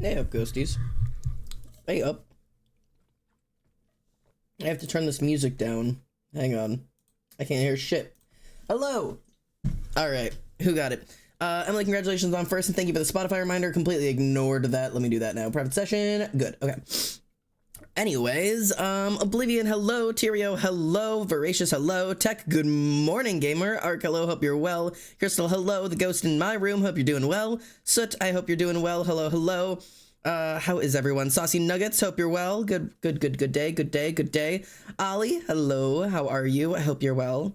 Hey up, ghosties. Hey up. I have to turn this music down. Hang on. I can't hear shit. Hello! Alright, who got it? Emily, congratulations on first, and thank you for the Spotify reminder. Completely ignored that. Let me do that now. Private session. Good. Okay. Anyways, Oblivion, hello. Tyrio, hello. Voracious, hello. Tech, good morning, gamer. Ark, hello. Hope you're well. Crystal, hello. The ghost in my room, hope you're doing well. Soot, I hope you're doing well. Hello, hello. How is everyone? Saucy Nuggets, hope you're well. Good day. Ollie, hello. How are you? I hope you're well.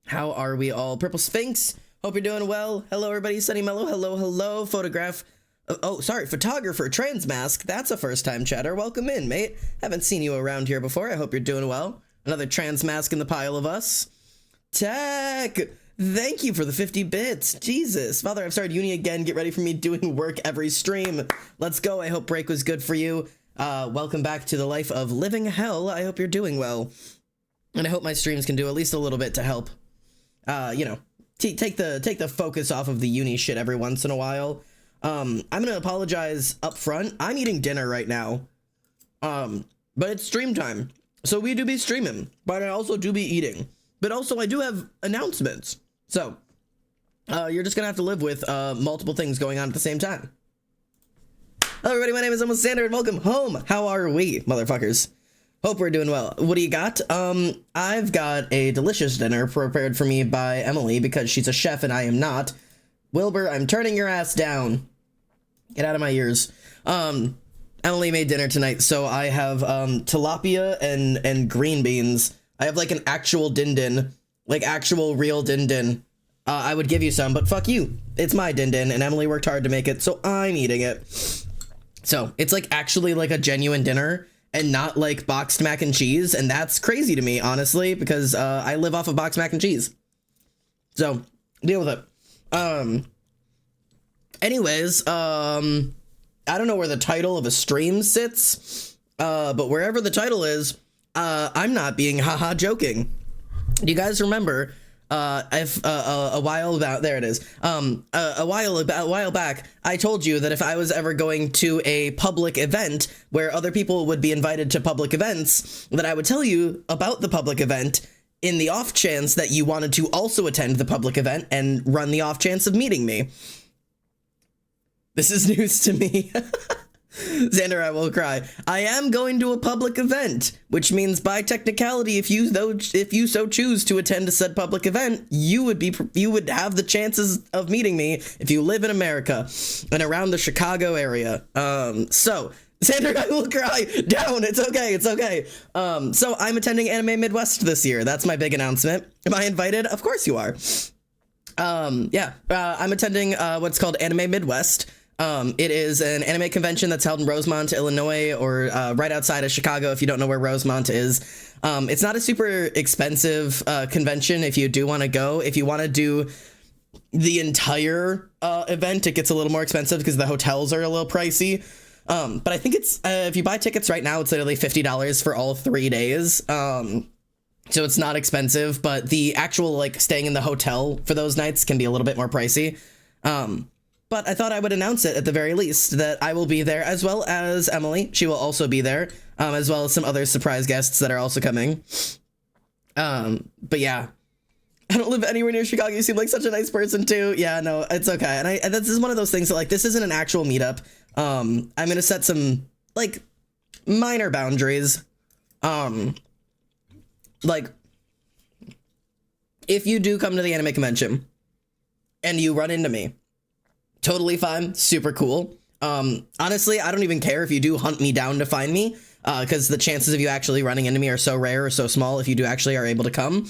How are we all? Purple Sphinx, hope you're doing well. Hello, everybody. Sunny Mellow, hello. Photograph. Photographer Transmask. That's a first-time chatter. Welcome in, mate. Haven't seen you around here before. I hope you're doing well. Another Transmask in the pile of us. Tech, thank you for the 50 bits. Jesus. Father, I've started uni again. Get ready for me doing work every stream. Let's go. I hope break was good for you. Welcome back to the life of living hell. I hope you're doing well. And I hope my streams can do at least a little bit to help, take the focus off of the uni shit every once in a while. I'm gonna apologize up front. I'm eating dinner right now. But it's stream time. So we do be streaming, but I also do be eating. But also I do have announcements. So, you're just gonna have to live with, multiple things going on at the same time. Hello everybody, my name is Almost Sander and welcome home. How are we, motherfuckers? Hope we're doing well. What do you got? I've got a delicious dinner prepared for me by Emily because she's a chef and I am not. Wilbur, I'm turning your ass down. Get out of my ears. Emily made dinner tonight, so I have tilapia and green beans. I have like an actual din-din, like actual real din-din. I would give you some, but fuck you. It's my din-din, and Emily worked hard to make it, so I'm eating it. So it's like actually like a genuine dinner and not like boxed mac and cheese, and that's crazy to me, honestly, because I live off of boxed mac and cheese. So deal with it. Anyways, I don't know where the title of a stream sits, but wherever the title is, I'm not being haha joking. Do you guys remember, if, a while about, there it is, a while back, I told you that if I was ever going to a public event where other people would be invited to public events, that I would tell you about the public event in the off chance that you wanted to also attend the public event and run the off chance of meeting me. This is news to me. Xander, I will cry. I am going to a public event, which means by technicality, if you so choose to attend a said public event, you would have the chances of meeting me if you live in America and around the Chicago area. So Xander, I will cry. Down. It's okay. So I'm attending Anime Midwest this year. That's my big announcement. Am I invited? Of course you are. I'm attending what's called Anime Midwest. It is an anime convention that's held in Rosemont, Illinois, or right outside of Chicago, if you don't know where Rosemont is. It's not a super expensive convention if you do want to go. If you want to do the entire event, it gets a little more expensive because the hotels are a little pricey. But I think it's, if you buy tickets right now, it's literally $50 for all 3 days. So it's not expensive, but the actual, like, staying in the hotel for those nights can be a little bit more pricey. But I thought I would announce it at the very least, that I will be there, as well as Emily. She will also be there, as well as some other surprise guests that are also coming. But yeah, I don't live anywhere near Chicago. You seem like such a nice person too. Yeah, no, it's okay. And this is one of those things that, like, this isn't an actual meetup. I'm gonna set some, like, minor boundaries. Like, if you do come to the anime convention and you run into me, totally fine, super cool. Honestly, I don't even care if you do hunt me down to find me, because the chances of you actually running into me are so rare or so small if you do actually are able to come.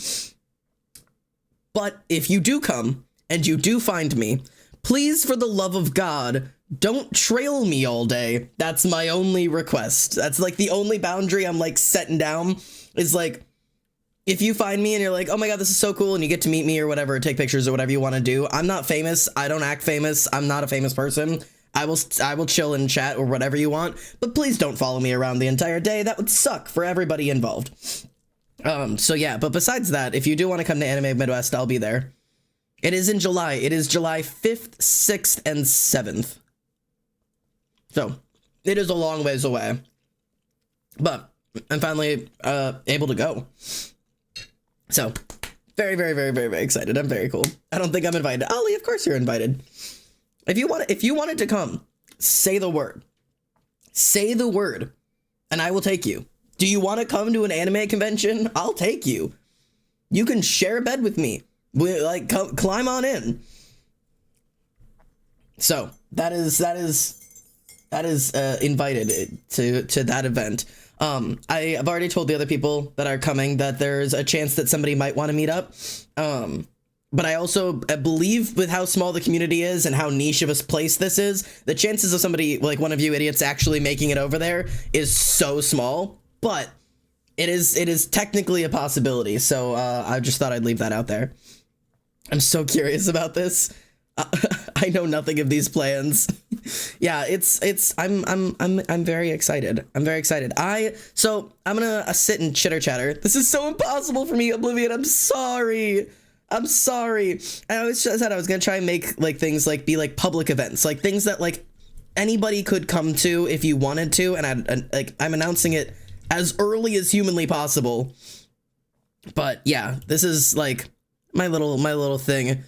But if you do come and you do find me, please, for the love of God, don't trail me all day. That's my only request. That's like the only boundary I'm like setting down, is like, if you find me and you're like, oh my god, this is so cool, and you get to meet me or whatever, take pictures or whatever you want to do. I'm not famous. I don't act famous. I'm not a famous person. I will chill and chat or whatever you want, but please don't follow me around the entire day. That would suck for everybody involved. So yeah, but besides that, if you do want to come to Anime Midwest, I'll be there. It is in July. It is July 5th, 6th, and 7th. So it is a long ways away, but I'm finally able to go. So very, very, very, very, very excited. I'm very cool. I don't think I'm invited. Ollie, of course you're invited. If you wanted to come, say the word. Say the word, and I will take you. Do you want to come to an anime convention? I'll take you. You can share a bed with me. Climb on in. So that is invited to that event. I have already told the other people that are coming that there's a chance that somebody might want to meet up. But I also believe with how small the community is and how niche of a place this is, the chances of somebody like one of you idiots actually making it over there is so small. But it is technically a possibility. So I just thought I'd leave that out there. I'm so curious about this. I know nothing of these plans. Yeah, I'm very excited. I'm very excited. So I'm gonna sit and chitter chatter. This is so impossible for me, Oblivion. I'm sorry. I always said I was gonna try and make like things like be like public events, like things that like anybody could come to if you wanted to, and I'm announcing it as early as humanly possible. But yeah, this is like my little thing.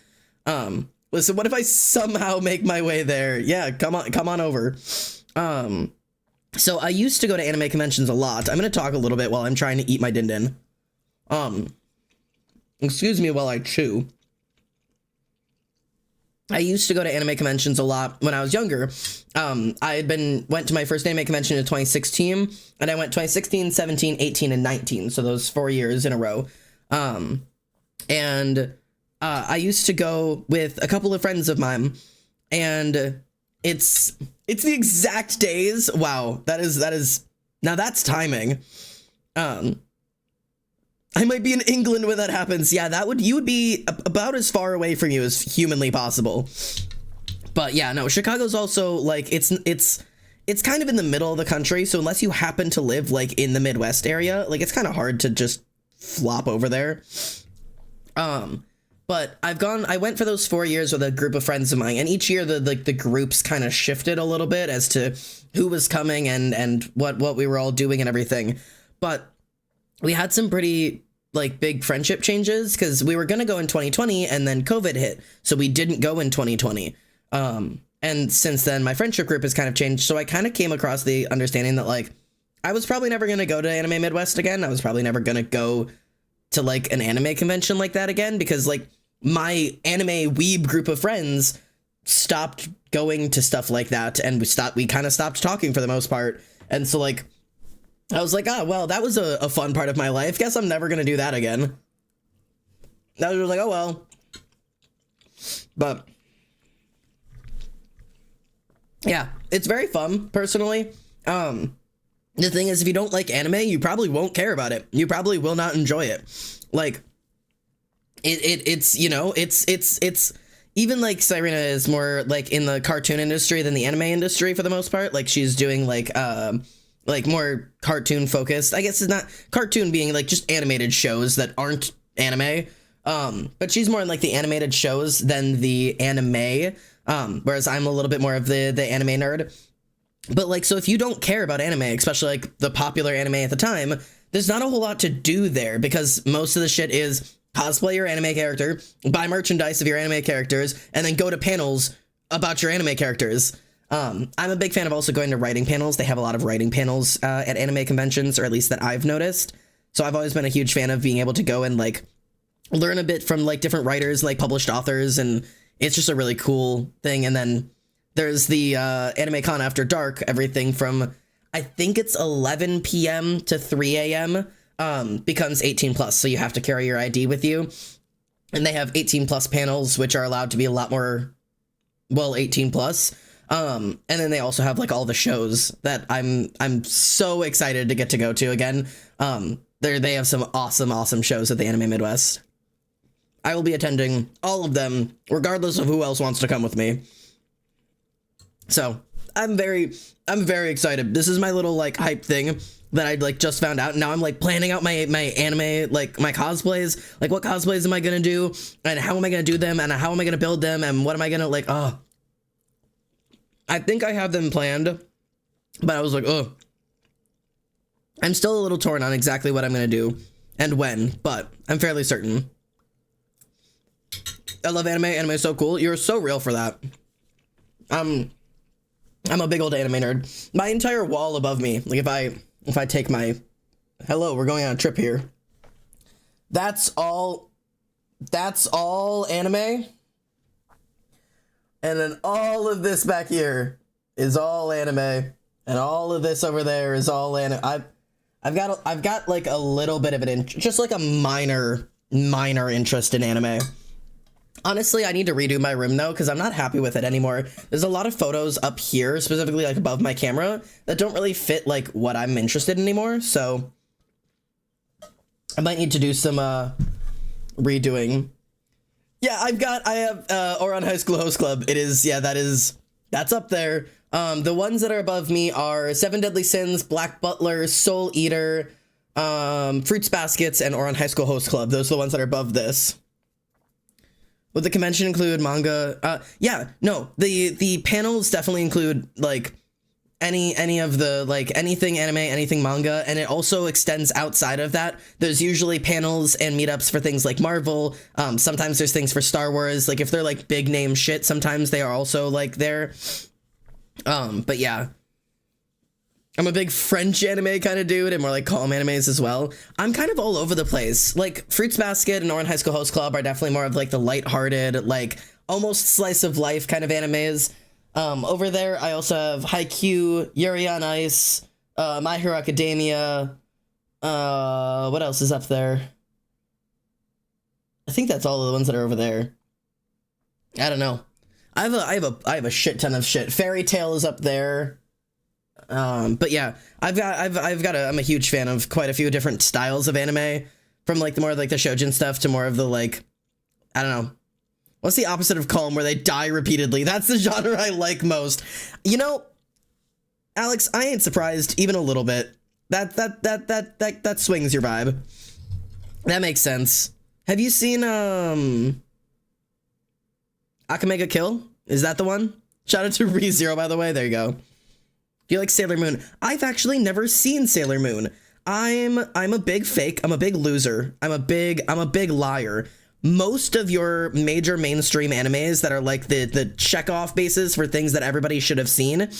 Listen, what if I somehow make my way there? Yeah, come on over. So I used to go to anime conventions a lot. I'm gonna talk a little bit while I'm trying to eat my din din. Excuse me while I chew. I used to go to anime conventions a lot when I was younger. I went to my first anime convention in 2016, and I went 2016, 17, 18, and 19. So those 4 years in a row. I used to go with a couple of friends of mine, and it's the exact days. Wow, that is now that's timing. I might be in England when that happens. Yeah, you would be about as far away from you as humanly possible. But yeah, no, Chicago's also like it's kind of in the middle of the country, so unless you happen to live like in the Midwest area, like it's kind of hard to just flop over there. But I went for those 4 years with a group of friends of mine, and each year the groups kind of shifted a little bit as to who was coming and what we were all doing and everything. But we had some pretty like big friendship changes because we were going to go in 2020 and then COVID hit. So we didn't go in 2020. And since then my friendship group has kind of changed. So I kind of came across the understanding that like I was probably never going to go to Anime Midwest again. I was probably never going to go to like an anime convention like that again, because like my anime weeb group of friends stopped going to stuff like that, and we kind of stopped talking for the most part. And so like I was like, oh, well, that was a fun part of my life. Guess I'm never going to do that again. I was like, oh, well. But yeah, it's very fun, personally. The thing is, if you don't like anime, you probably won't care about it. You probably will not enjoy it. Like, it's you know, it's even like Cyrena is more like in the cartoon industry than the anime industry for the most part. Like she's doing like more cartoon focused. I guess it's not cartoon being like just animated shows that aren't anime. But she's more in like the animated shows than the anime. Whereas I'm a little bit more of the anime nerd. But like, so if you don't care about anime, especially like the popular anime at the time, there's not a whole lot to do there, because most of the shit is cosplay your anime character, buy merchandise of your anime characters, and then go to panels about your anime characters. I'm a big fan of also going to writing panels. They have a lot of writing panels at anime conventions, or at least that I've noticed. So I've always been a huge fan of being able to go and like learn a bit from like different writers, like published authors, and it's just a really cool thing. And then there's the Anime Con After Dark, everything from I think it's 11 p.m. to 3 a.m. Becomes 18 plus, so you have to carry your ID with you. And they have 18 plus panels, which are allowed to be a lot more, well, 18 plus. And then they also have like all the shows that I'm so excited to get to go to again. They have some awesome shows at the Anime Midwest. I will be attending all of them, regardless of who else wants to come with me. So I'm very excited. This is my little like hype thing that I like just found out. Now I'm like planning out my anime, like my cosplays, like what cosplays am I gonna do, and how am I gonna do them, and how am I gonna build them, and what am I gonna like. I think I have them planned But I was like, oh, I'm still a little torn on exactly what I'm going to do and when, but I'm fairly certain. I love anime. Anime is so cool. You're so real for that. I'm a big old anime nerd. My entire wall above me, like if I take my, hello, we're going on a trip here. That's all anime. And then all of this back here is all anime. And all of this over there is all anime. I've got like a little bit of an just like a minor interest in anime. Honestly, I need to redo my room though, because I'm not happy with it anymore. There's a lot of photos up here, specifically like above my camera, that don't really fit like what I'm interested in anymore. So I might need to do some redoing. Yeah, I have Ouran High School Host Club. It is, yeah, that's up there. The ones that are above me are Seven Deadly Sins, Black Butler, Soul Eater, Fruits Baskets, and Ouran High School Host Club. Those are the ones that are above this. Would the convention include manga? Yeah, no, the panels definitely include like any of the like anything anime, anything manga, and it also extends outside of that. There's usually panels and meetups for things like Marvel. Sometimes there's things for Star Wars. Like if they're like big name shit, sometimes they are also like there. But yeah. I'm a big French anime kind of dude and more like calm animes as well. I'm kind of all over the place. Like Fruits Basket and Ouran High School Host Club are definitely more of like the lighthearted, like almost slice of life kind of animes. Over there, I also have Haikyuu, Yuri on Ice, My Hero Academia. What else is up there? I think that's all of the ones that are over there. I don't know. I have a shit ton of shit. Fairy Tail is up there. But yeah, I'm a huge fan of quite a few different styles of anime, from like the more like the shoujin stuff to more of the like, I don't know. What's the opposite of calm, where they die repeatedly? That's the genre I like most. You know, Alex, I ain't surprised even a little bit. That swings your vibe. That makes sense. Have you seen Akamega Kill? Is that the one? Shout out to ReZero, by the way. There you go. Do you like Sailor Moon? I've actually never seen Sailor Moon. I'm a big fake. I'm a big loser. I'm a big liar. Most of your major mainstream animes that are like the check-off bases for things that everybody should have seen,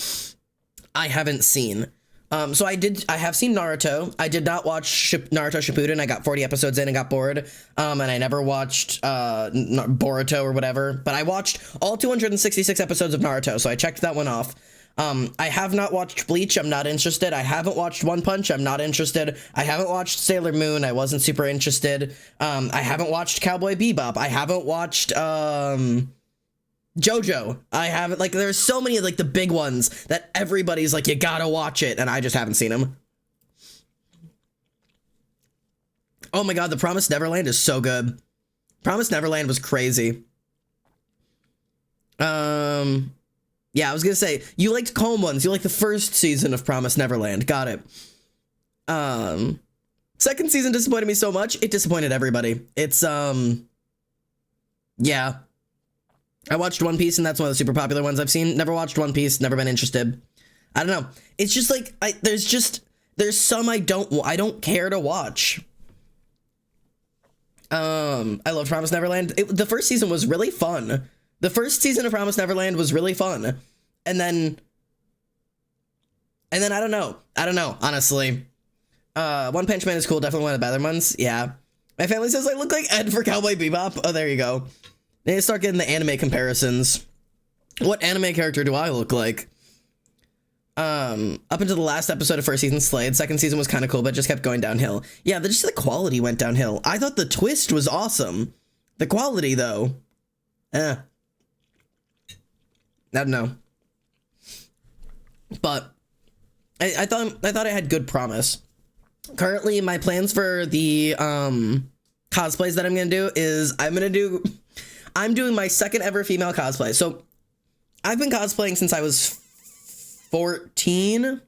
I haven't seen. So I have seen Naruto. I did not watch Naruto Shippuden. I got 40 episodes in and got bored. And I never watched Boruto or whatever. But I watched all 266 episodes of Naruto, so I checked that one off. I have not watched Bleach. I'm not interested. I haven't watched One Punch. I'm not interested. I haven't watched Sailor Moon. I wasn't super interested. I haven't watched Cowboy Bebop. I haven't watched JoJo. I haven't, like, there's so many of like the big ones that everybody's like, you gotta watch it, and I just haven't seen them. Oh my god, The Promised Neverland is so good. Promised Neverland was crazy. Yeah, I was gonna say, you liked calm ones. You liked the first season of Promised Neverland. Got it. Second season disappointed me so much. It disappointed everybody. It's, yeah. I watched One Piece, and that's one of the super popular ones I've seen. Never watched One Piece, never been interested. I don't know. It's just like, there's some I don't care to watch. I love Promised Neverland. The first season was really fun. The first season of Promised Neverland was really fun. And then I don't know, honestly. One Punch Man is cool, definitely one of the better ones, yeah. My family says I look like Ed for Cowboy Bebop. Oh, there you go. They need to start getting the anime comparisons. What anime character do I look like? Up until the last episode of first season slayed. Second season was kind of cool, but just kept going downhill. Yeah, just the quality went downhill. I thought the twist was awesome. The quality, though, I don't know. But I thought it had good promise. Currently, my plans for the cosplays that I'm gonna do is I'm doing my second ever female cosplay. So I've been cosplaying since I was 14.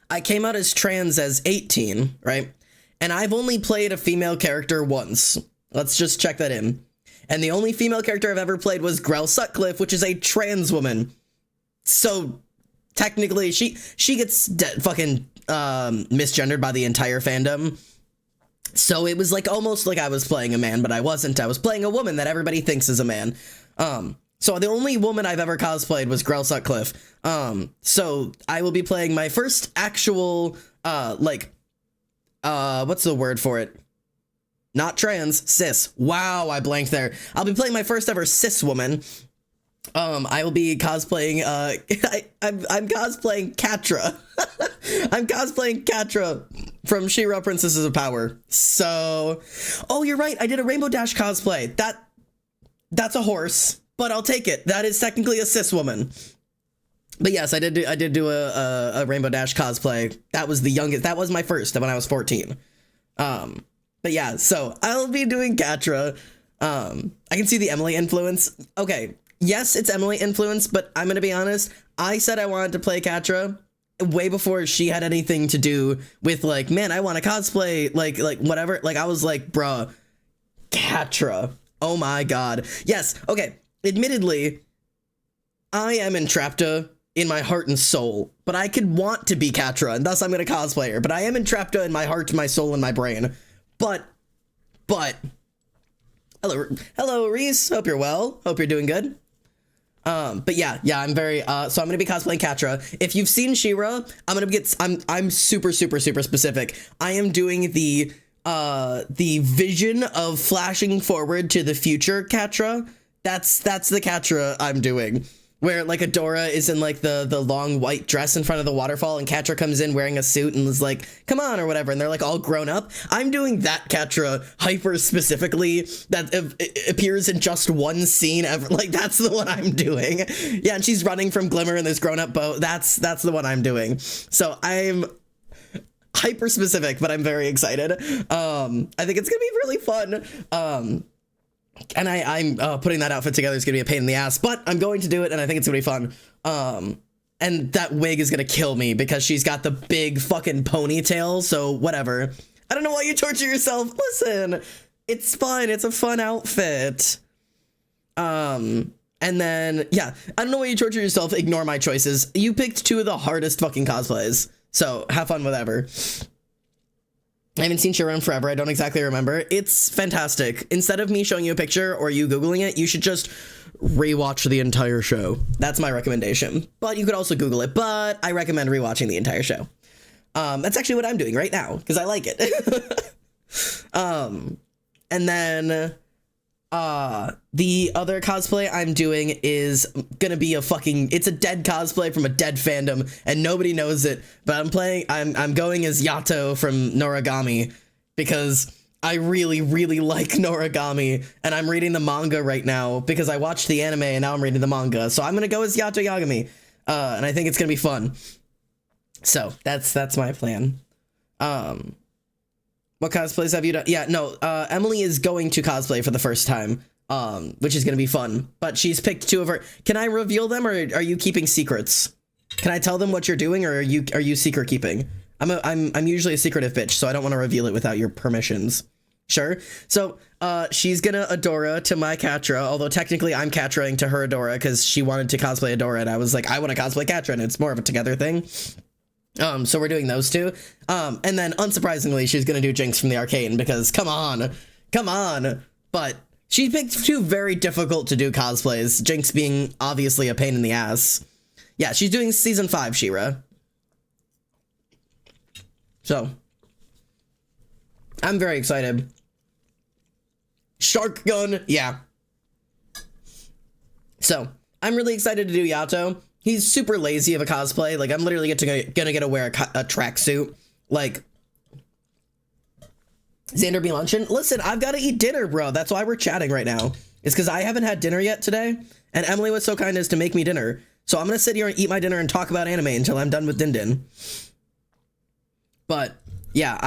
I came out as trans as 18, right? And I've only played a female character once. Let's just check that in. And the only female character I've ever played was Grell Sutcliffe, which is a trans woman. So technically she gets fucking misgendered by the entire fandom. So it was like almost like I was playing a man, but I wasn't. I was playing a woman that everybody thinks is a man. So the only woman I've ever cosplayed was Grell Sutcliffe. So I will be playing my first actual what's the word for it? Not trans, cis. Wow, I blanked there. I'll be playing my first ever cis woman. I will be cosplaying, I'm cosplaying Catra. I'm cosplaying Catra from She-Ra Princesses of Power. So, oh, you're right. I did a Rainbow Dash cosplay. That's a horse, but I'll take it. That is technically a cis woman. But yes, I did do a Rainbow Dash cosplay. That was the youngest. That was my first when I was 14. But yeah, so I'll be doing Catra. I can see the Emily influence. Okay. Yes, it's Emily influence, but I'm going to be honest. I said I wanted to play Catra way before she had anything to do with like, man, I want to cosplay like whatever. Like I was like, bruh, Catra. Oh my God. Yes. Okay. Admittedly, I am Entrapta in my heart and soul, but I could want to be Catra, and thus I'm going to cosplay her. But I am Entrapta in my heart, my soul, and my brain. But, hello, Reese. Hope you're well. Hope you're doing good. But yeah, I'm very, so I'm gonna be cosplaying Catra. If you've seen She-Ra, I'm super specific. I am doing the vision of flashing forward to the future Catra. That's the Catra I'm doing. Where like Adora is in like the long white dress in front of the waterfall, and Catra comes in wearing a suit and is like, come on, or whatever, and they're like all grown up. I'm doing that Catra hyper specifically that appears in just one scene ever. Like that's the one I'm doing. Yeah, and she's running from Glimmer in this grown up boat. That's the one I'm doing. So I'm hyper specific, but I'm very excited. I think it's gonna be really fun. And I'm putting that outfit together is gonna be a pain in the ass, but I'm going to do it, and I think it's gonna be fun. And that wig is gonna kill me because she's got the big fucking ponytail, so whatever. I don't know why you torture yourself. Listen, it's fun. It's a fun outfit. And then, yeah, I don't know why you torture yourself. Ignore my choices. You picked two of the hardest fucking cosplays, so have fun whatever. I haven't seen She-Ra in forever. I don't exactly remember. It's fantastic. Instead of me showing you a picture or you Googling it, you should just rewatch the entire show. That's my recommendation. But you could also Google it, but I recommend rewatching the entire show. That's actually what I'm doing right now because I like it. And then the other cosplay I'm doing is gonna be it's a dead cosplay from a dead fandom, and nobody knows it, but I'm going as Yato from Noragami because I really like Noragami, and I'm reading the manga right now because I watched the anime and now I'm reading the manga, so I'm gonna go as Yato Yagami, and I think it's gonna be fun. So that's my plan. What cosplays have you done? Yeah, no, Emily is going to cosplay for the first time, which is going to be fun, but she's picked two of her. Can I reveal them, or are you keeping secrets? Can I tell them what you're doing, or are you secret keeping? I'm usually a secretive bitch, so I don't want to reveal it without your permissions. Sure. So, she's gonna Adora to my Catra, although technically I'm Catraing to her Adora because she wanted to cosplay Adora, and I was like, I want to cosplay Catra, and it's more of a together thing. So we're doing those two. And then unsurprisingly, she's gonna do Jinx from the Arcane because come on. But she picked two very difficult to do cosplays, Jinx being obviously a pain in the ass. Yeah, she's doing season 5 She-Ra. So I'm very excited. Shark gun, yeah. So I'm really excited to do Yato. He's super lazy of a cosplay. Like, I'm literally gonna get to wear a tracksuit. Like, Xander B. Luncheon. Listen, I've got to eat dinner, bro. That's why we're chatting right now. It's because I haven't had dinner yet today, and Emily was so kind as to make me dinner. So I'm gonna sit here and eat my dinner and talk about anime until I'm done with Din Din. But yeah,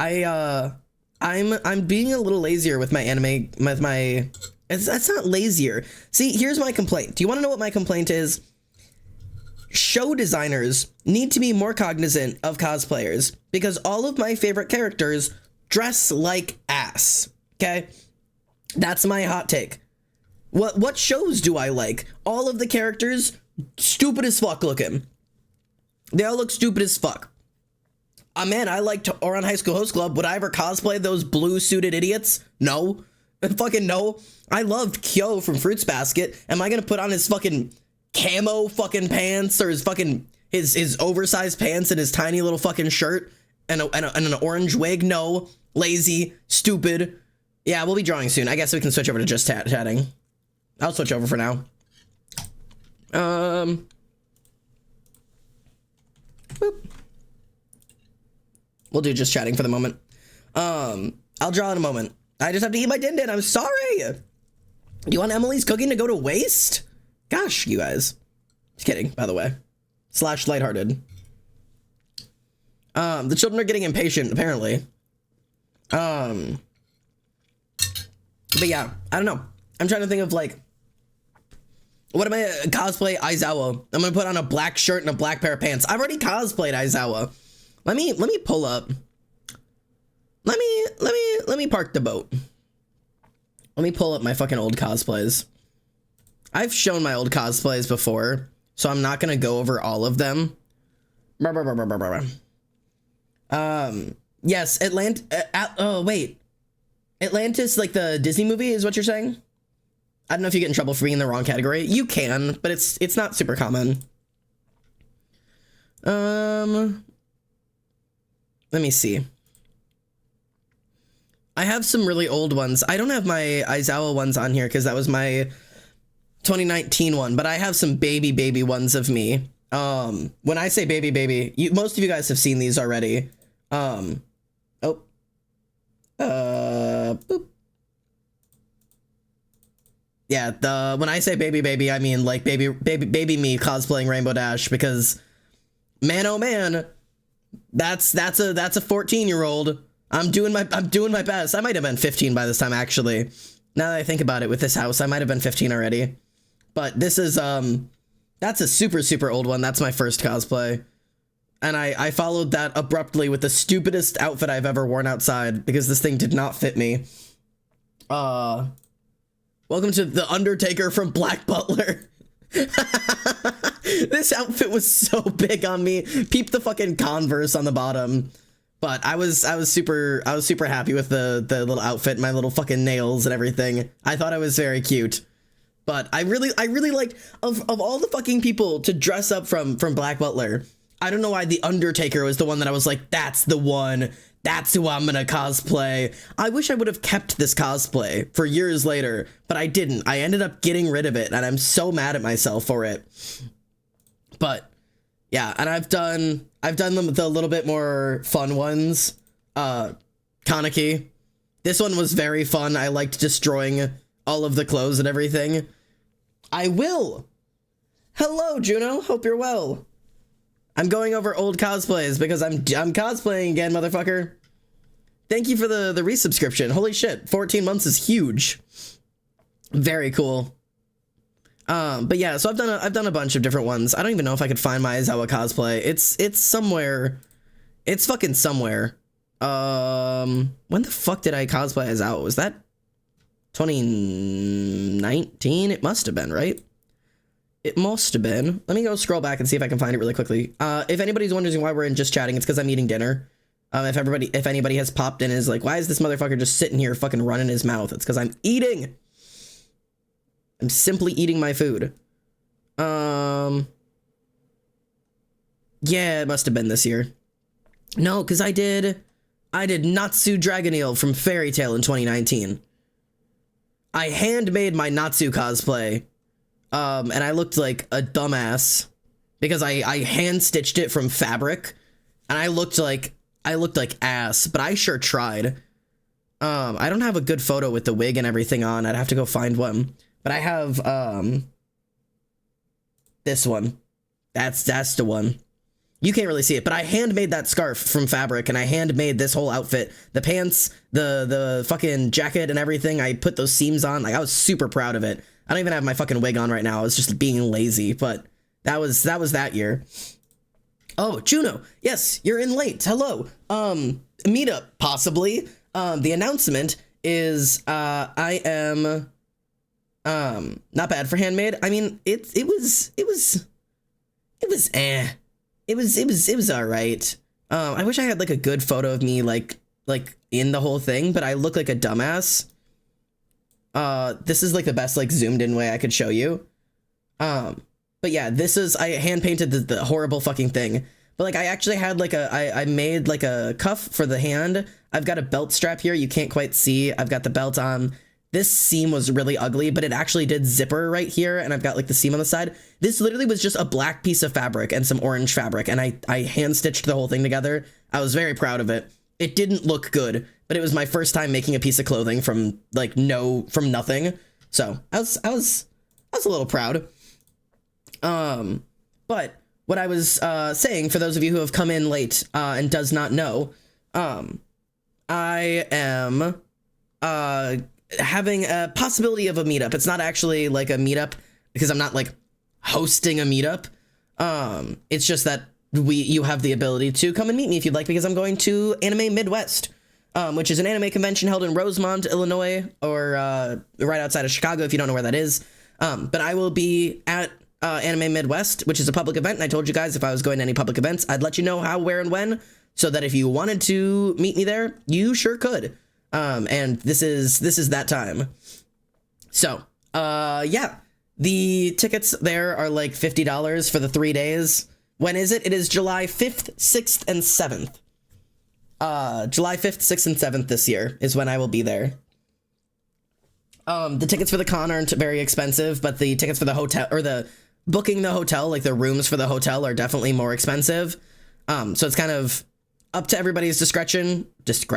I'm being a little lazier with my anime. That's not lazier. See, here's my complaint. Do you want to know what my complaint is? Show designers need to be more cognizant of cosplayers because all of my favorite characters dress like ass. Okay? That's my hot take. What shows do I like? All of the characters stupid as fuck looking. They all look stupid as fuck. Man, I liked Oran High School Host Club. Would I ever cosplay those blue suited idiots? No. Fucking no. I loved Kyo from Fruits Basket. Am I gonna put on his fucking camo fucking pants, or his fucking his oversized pants and his tiny little fucking shirt and an orange wig? No. Lazy. Stupid. Yeah, we'll be drawing soon. I guess we can switch over to just chatting. I'll switch over for now. Boop. We'll do just chatting for the moment. I'll draw in a moment. I just have to eat my din-din. I'm sorry. Do you want Emily's cooking to go to waste? Gosh, you guys. Just kidding, by the way. / lighthearted. The children are getting impatient, apparently. But yeah, I don't know. I'm trying to think of, like, what am I cosplay Aizawa? I'm gonna put on a black shirt and a black pair of pants. I've already cosplayed Aizawa. Let me pull up. Let me park the boat. Let me pull up my fucking old cosplays. I've shown my old cosplays before, so I'm not gonna go over all of them. Yes, oh wait, Atlantis, like the Disney movie, is what you're saying? I don't know if you get in trouble for being in the wrong category. You can, but it's not super common. Let me see. I have some really old ones. I don't have my Aizawa ones on here because that was my 2019 one, but I have some baby ones of me. When I say baby, most of you guys have seen these already. Boop. Yeah, when I say baby, I mean like baby me cosplaying Rainbow Dash, because man, oh man, that's a 14-year-old. I'm doing my best. I might have been 15 by this time, actually. Now that I think about it, with this house, I might have been 15 already. But this is that's a super old one. That's my first cosplay. And I followed that abruptly with the stupidest outfit I've ever worn outside, because this thing did not fit me. Welcome to The Undertaker from Black Butler. This outfit was so big on me. Peep the fucking Converse on the bottom. But I was super happy with the little outfit, my little fucking nails and everything. I thought I was very cute. But I really liked, of all the fucking people to dress up from Black Butler, I don't know why The Undertaker was the one that I was like, that's the one. That's who I'm gonna cosplay. I wish I would have kept this cosplay for years later, but I didn't. I ended up getting rid of it, and I'm so mad at myself for it. But yeah, and I've done the little bit more fun ones. Kaneki. This one was very fun. I liked destroying all of the clothes and everything. I will. Hello, Juno. Hope you're well. I'm going over old cosplays because I'm cosplaying again, motherfucker. Thank you for the resubscription. Holy shit, 14 months is huge. Very cool. But yeah, so I've done a bunch of different ones. I don't even know if I could find my Aizawa cosplay. It's somewhere. It's fucking somewhere. When the fuck did I cosplay Aizawa? Was that 2019? It must have been, right? It must have been. Let me go scroll back and see if I can find it really quickly. If anybody's wondering why we're in just chatting, it's because I'm eating dinner. If anybody has popped in and is like, why is this motherfucker just sitting here fucking running his mouth? It's because I'm eating. I'm simply eating my food. Yeah, it must have been this year. No, because I did Natsu Dragoneel from Fairy Tail in 2019. I handmade my Natsu cosplay. And I looked like a dumbass because I hand stitched it from fabric, and I looked like ass, but I sure tried. I don't have a good photo with the wig and everything on. I'd have to go find one, but I have this one. That's the one. You can't really see it, but I handmade that scarf from fabric, and I handmade this whole outfit, the pants, the fucking jacket and everything. I put those seams on. Like, I was super proud of it. I don't even have my fucking wig on right now. I was just being lazy, but that was that year. Oh, Juno. Yes, you're in late. Hello. Meetup, possibly. The announcement is, I am, not bad for handmade. I mean, it was it was all right. I wish I had like a good photo of me like in the whole thing, but I look like a dumbass. This is like the best like zoomed in way I could show you. But yeah, this is, I hand painted the horrible fucking thing. But like I actually had like I made like a cuff for the hand. I've got a belt strap here. You can't quite see. I've got the belt on. This seam was really ugly, but it actually did zipper right here. And I've got like the seam on the side. This literally was just a black piece of fabric and some orange fabric. And I hand stitched the whole thing together. I was very proud of it. It didn't look good, but it was my first time making a piece of clothing from like from nothing. So I was a little proud. But what I was saying, for those of you who have come in late and does not know, I am having a possibility of a meetup. It's not actually like a meetup because I'm not like hosting a meetup. It's just that you have the ability to come and meet me if you'd like, because I'm going to Anime Midwest, which is an anime convention held in Rosemont, Illinois, or right outside of Chicago if you don't know where that is. But I will be at Anime Midwest, which is a public event, and I told you guys if I was going to any public events, I'd let you know how, where, and when, so that if you wanted to meet me there, you sure could. And this is that time. So, yeah, the tickets there are like $50 for the 3 days. When is it? It is July 5th, 6th, and 7th. July 5th, 6th, and 7th this year is when I will be there. The tickets for the con aren't very expensive, but the tickets for the hotel, or the booking the hotel, like the rooms for the hotel, are definitely more expensive. So it's kind of up to everybody's discretion, if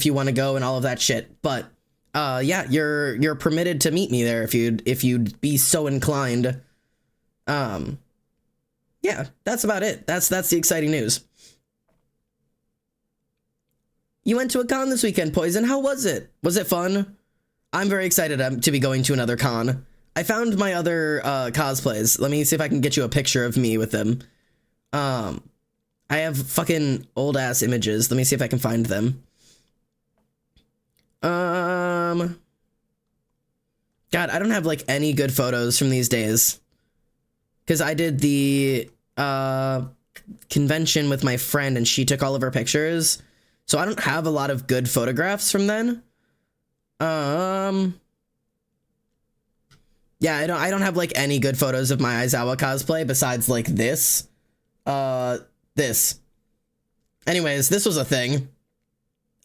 you want to go and all of that shit. But yeah, you're permitted to meet me there if you'd be so inclined. Yeah, that's about it. That's the exciting news. You went to a con this weekend, Poison. How was it? Was it fun? I'm very excited to be going to another con. I found my other cosplays. Let me see if I can get you a picture of me with them. I have fucking old ass images. Let me see if I can find them. God, I don't have like any good photos from these days. Because I did the convention with my friend and she took all of her pictures. So I don't have a lot of good photographs from then. Yeah, I don't have like any good photos of my Aizawa cosplay besides like this. This. Anyways, this was a thing.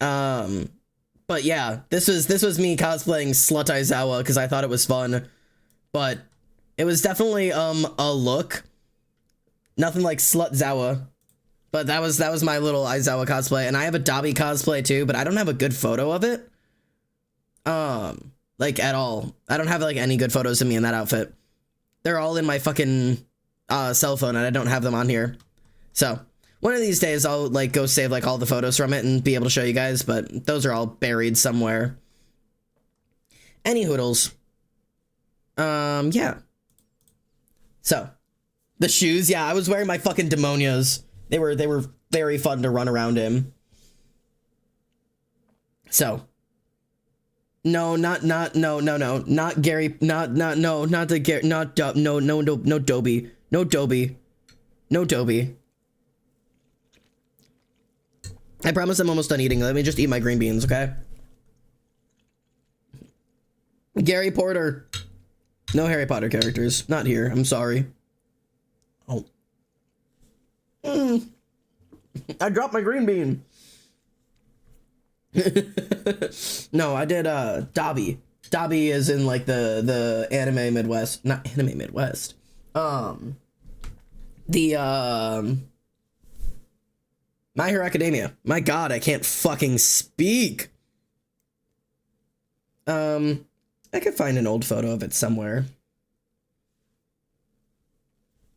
But yeah, this was me cosplaying Slut Aizawa because I thought it was fun. But it was definitely a look. Nothing like Slut Zawa. But that was my little Aizawa cosplay, and I have a Dabi cosplay too, but I don't have a good photo of it. Like at all. I don't have like any good photos of me in that outfit. They're all in my fucking cell phone, and I don't have them on here. So one of these days I'll like go save like all the photos from it and be able to show you guys, but those are all buried somewhere. Any hoodles. Yeah. So the shoes, yeah, I was wearing my fucking demonios. They were very fun to run around in. So, not Gary, not the Gary, no Dobie, no Dobie. I promise I'm almost done eating. Let me just eat my green beans, okay? Gary Porter. No Harry Potter characters. Not here. I'm sorry. Oh. I dropped my green bean. No, I did Dabi. Dabi is in like the anime Midwest, not anime Midwest. The My Hero Academia. My God, I can't fucking speak. I could find an old photo of it somewhere.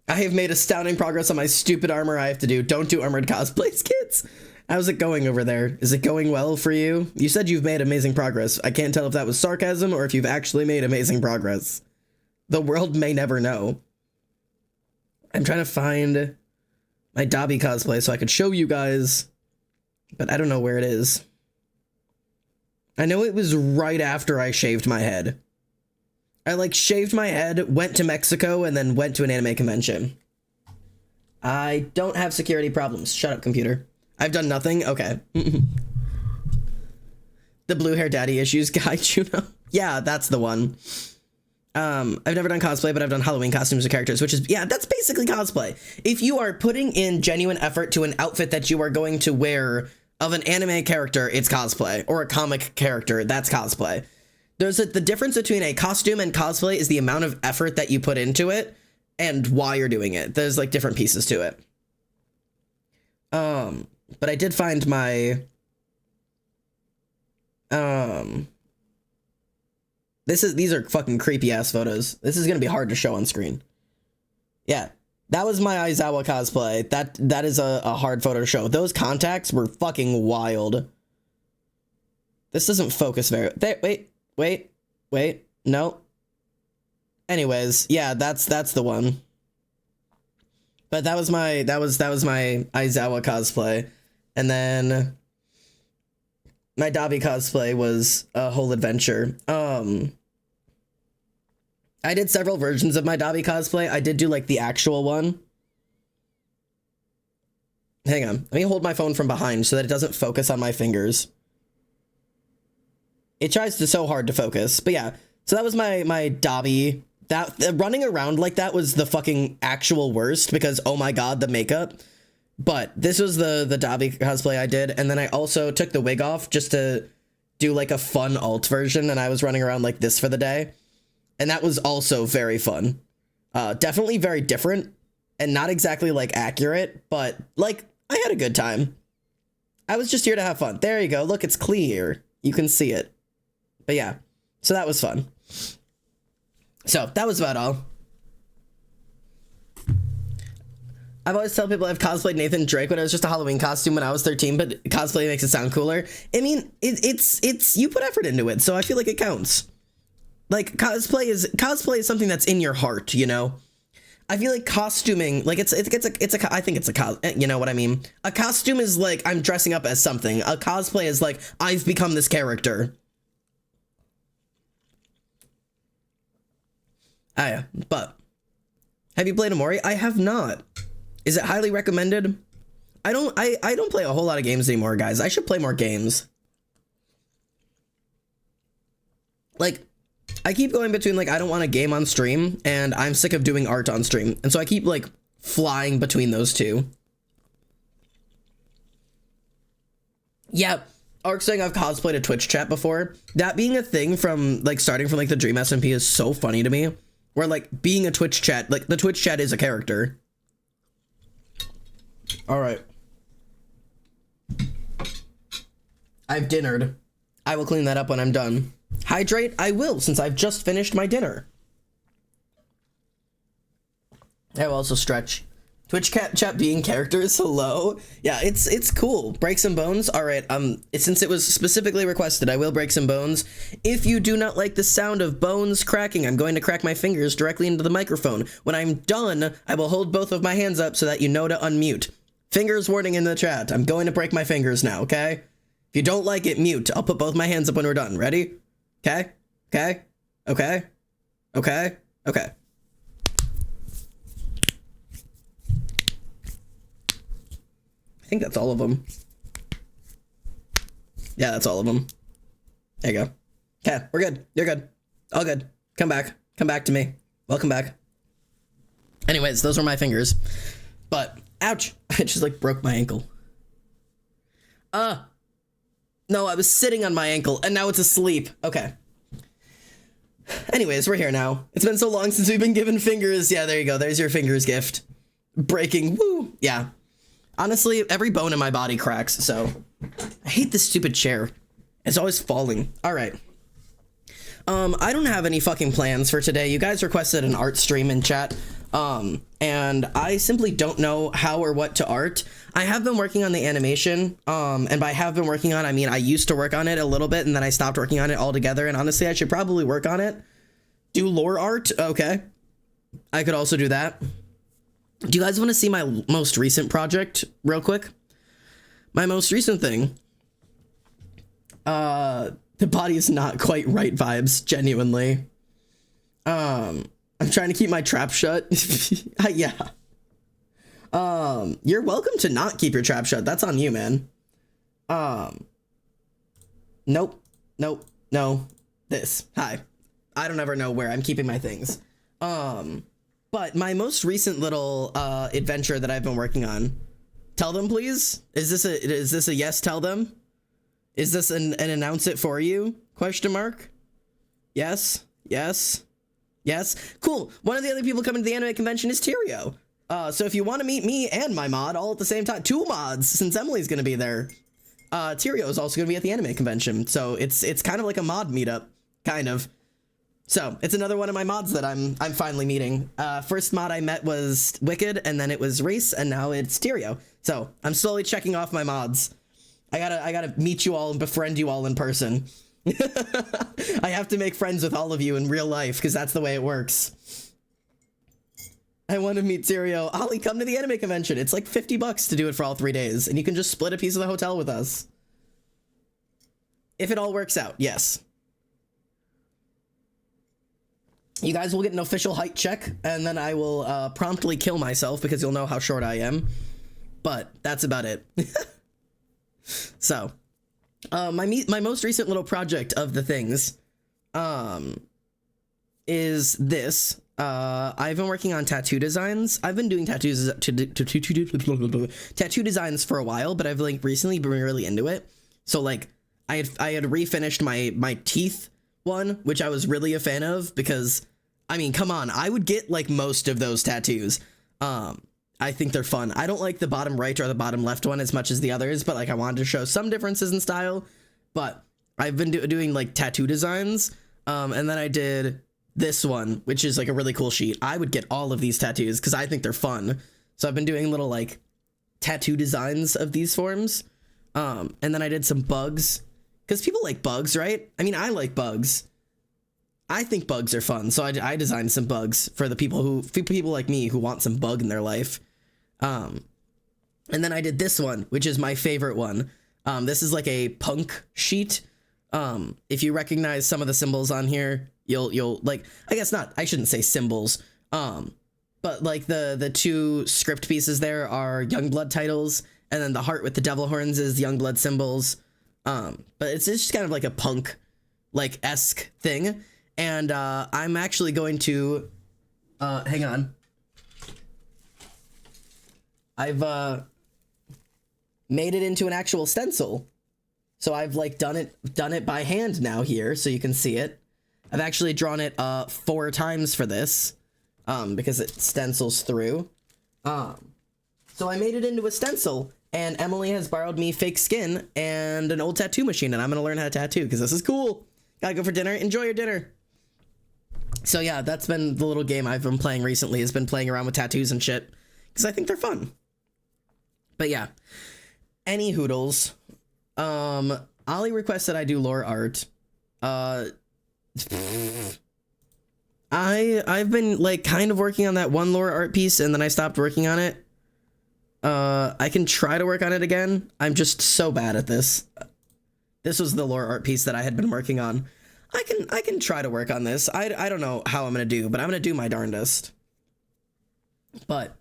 I have made astounding progress on my stupid armor I have to do. Don't do armored cosplays, kids. How's it going over there? Is it going well for you? You said you've made amazing progress. I can't tell if that was sarcasm or if you've actually made amazing progress. The world may never know. I'm trying to find my Dabi cosplay so I could show you guys, but I don't know where it is. I know it was right after I shaved my head. I like shaved my head, went to Mexico, and then went to an anime convention. I don't have security problems. Shut up, computer. I've done nothing? Okay. The blue hair daddy issues guy, Juno. Yeah, that's the one. I've never done cosplay, but I've done Halloween costumes of characters, which is, yeah, that's basically cosplay. If you are putting in genuine effort to an outfit that you are going to wear of an anime character, it's cosplay. Or a comic character, that's cosplay. The difference between a costume and cosplay is the amount of effort that you put into it and why you're doing it. There's like different pieces to it. But I did find my these are fucking creepy ass photos. This is gonna be hard to show on screen. Yeah, that was my Aizawa cosplay. That is a hard photo to show. Those contacts were fucking wild. This doesn't focus very. Wait. No. Anyways, yeah, that's the one. But that was my Aizawa cosplay, and then my Dabi cosplay was a whole adventure. I did several versions of my Dabi cosplay. I did do like the actual one. Hang on, let me hold my phone from behind so that it doesn't focus on my fingers. It tries to so hard to focus, but yeah. So that was my Dabi. That running around like that was the fucking actual worst because oh my god, the makeup. But this was the Dabi cosplay I did, and then I also took the wig off just to do like a fun alt version, and I was running around like this for the day, and that was also very fun. Definitely very different and not exactly like accurate, but like I had a good time. I was just here to have fun. There you go. Look, it's clear. You can see it. But yeah, so that was fun. So that was about all. I've always told people I've cosplayed Nathan Drake when it was just a Halloween costume when I was 13, but cosplay makes it sound cooler. I mean, it's you put effort into it, so I feel like it counts. Like cosplay is something that's in your heart, you know. I feel like costuming, like it's I think it's a you know what I mean. A costume is like I'm dressing up as something. A cosplay is like I've become this character. Ah, yeah, but have you played Amori? I have not. Is it highly recommended? I don't play a whole lot of games anymore, guys. I should play more games. Like, I keep going between, like, I don't want a game on stream, and I'm sick of doing art on stream. And so I keep, like, flying between those two. Yeah, Ark saying I've cosplayed a Twitch chat before. That being a thing from, like, starting from, like, the Dream SMP is so funny to me. Where, like, being a Twitch chat, like, the Twitch chat is a character. Alright. I've dinnered. I will clean that up when I'm done. Hydrate? I will, since I've just finished my dinner. I will also stretch. Twitch chat being characters, hello? Yeah, it's cool. Break some bones? Alright, since it was specifically requested, I will break some bones. If you do not like the sound of bones cracking, I'm going to crack my fingers directly into the microphone. When I'm done, I will hold both of my hands up so that you know to unmute. Fingers warning in the chat. I'm going to break my fingers now, okay? If you don't like it, mute. I'll put both my hands up when we're done. Ready? Okay? Okay? Okay? Okay? Okay. I think that's all of them. Yeah, that's all of them. There you go. Okay, we're good. You're good. All good. Come back. Come back to me. Welcome back. Anyways, those were my fingers. But, ouch. I just, like, broke my ankle. No, I was sitting on my ankle, and now it's asleep. Okay. Anyways, we're here now. It's been so long since we've been given fingers. Yeah, there you go. There's your fingers gift. Breaking. Woo. Yeah. Honestly, every bone in my body cracks, so I hate this stupid chair. It's always falling. All right. I don't have any fucking plans for today. You guys requested an art stream in chat, and I simply don't know how or what to art. I have been working on the animation, and by have been working on, I mean I used to work on it a little bit, and then I stopped working on it altogether, and honestly, I should probably work on it. Do lore art? Okay. I could also do that. Do you guys want to see my most recent project real quick? My most recent thing. The body is not quite right vibes, genuinely. I'm trying to keep my trap shut. Yeah. You're welcome to not keep your trap shut. That's on you, man. Nope. Nope. No. This. Hi. I don't ever know where I'm keeping my things. But my most recent little adventure that I've been working on. Tell them, please. Is this a yes? Tell them. Is this an announce it for you? Question mark. Yes. Yes. Yes. Cool. One of the other people coming to the anime convention is Tyrio. So if you want to meet me and my mod all at the same time, 2 mods, since Emily's going to be there. Tyrio is also going to be at the anime convention. So it's kind of like a mod meetup, kind of. So it's another one of my mods that I'm finally meeting. First mod I met was Wicked, and then it was Reese, and now it's Tyrio. So I'm slowly checking off my mods. I gotta meet you all and befriend you all in person. I have to make friends with all of you in real life, because that's the way it works. I want to meet Tyrio. Ollie, come to the anime convention. It's like $50 to do it for all 3 days, and you can just split a piece of the hotel with us. If it all works out, yes. You guys will get an official height check, and then I will promptly kill myself because you'll know how short I am. But that's about it. So, my most recent little project of the things is this. I've been working on tattoo designs. I've been doing tattoo designs for a while, but I've like recently been really into it. So like I had refinished my teeth one, which I was really a fan of because I mean, come on, I would get like most of those tattoos. I think they're fun. I don't like the bottom right or the bottom left one as much as the others, but like I wanted to show some differences in style. But I've been doing like tattoo designs, and then I did this one, which is like a really cool sheet. I would get all of these tattoos because I think they're fun. So I've been doing little like tattoo designs of these forms, and then I did some bugs because people like bugs, right? I mean, I like bugs. I think bugs are fun, so I designed some bugs for the people like me who want some bug in their life. And then I did this one, which is my favorite one. This is like a punk sheet. If you recognize some of the symbols on here, you'll like, I guess not, I shouldn't say symbols. But like the 2 script pieces there are Youngblood titles, and then the heart with the devil horns is Youngblood symbols. But it's just kind of like a punk like esque thing. And I'm actually going to hang on. I've made it into an actual stencil. So I've like done it by hand now here, so you can see it. I've actually drawn it 4 times for this, because it stencils through. So I made it into a stencil, and Emily has borrowed me fake skin and an old tattoo machine, and I'm gonna learn how to tattoo because this is cool. Gotta go for dinner. Enjoy your dinner. So yeah, that's been the little game I've been playing recently, has been playing around with tattoos and shit, because I think they're fun. But yeah, any hoodles. Ollie requested I do lore art. I've been like kind of working on that one lore art piece, and then I stopped working on it. I can try to work on it again. I'm just so bad at this. This was the lore art piece that I had been working on. I can try to work on this. I don't know how I'm gonna do, but I'm gonna do my darndest. But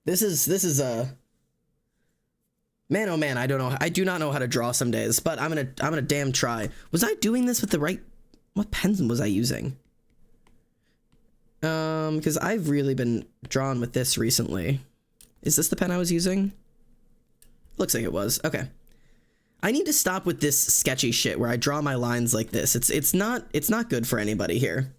this is a man, oh man, I don't know. I do not know how to draw some days, but I'm gonna damn try. Was I doing this with the right? What pens was I using? Because I've really been drawn with this recently. Is this the pen I was using? Looks like it was. Okay. I need to stop with this sketchy shit where I draw my lines like this. It's not good for anybody here.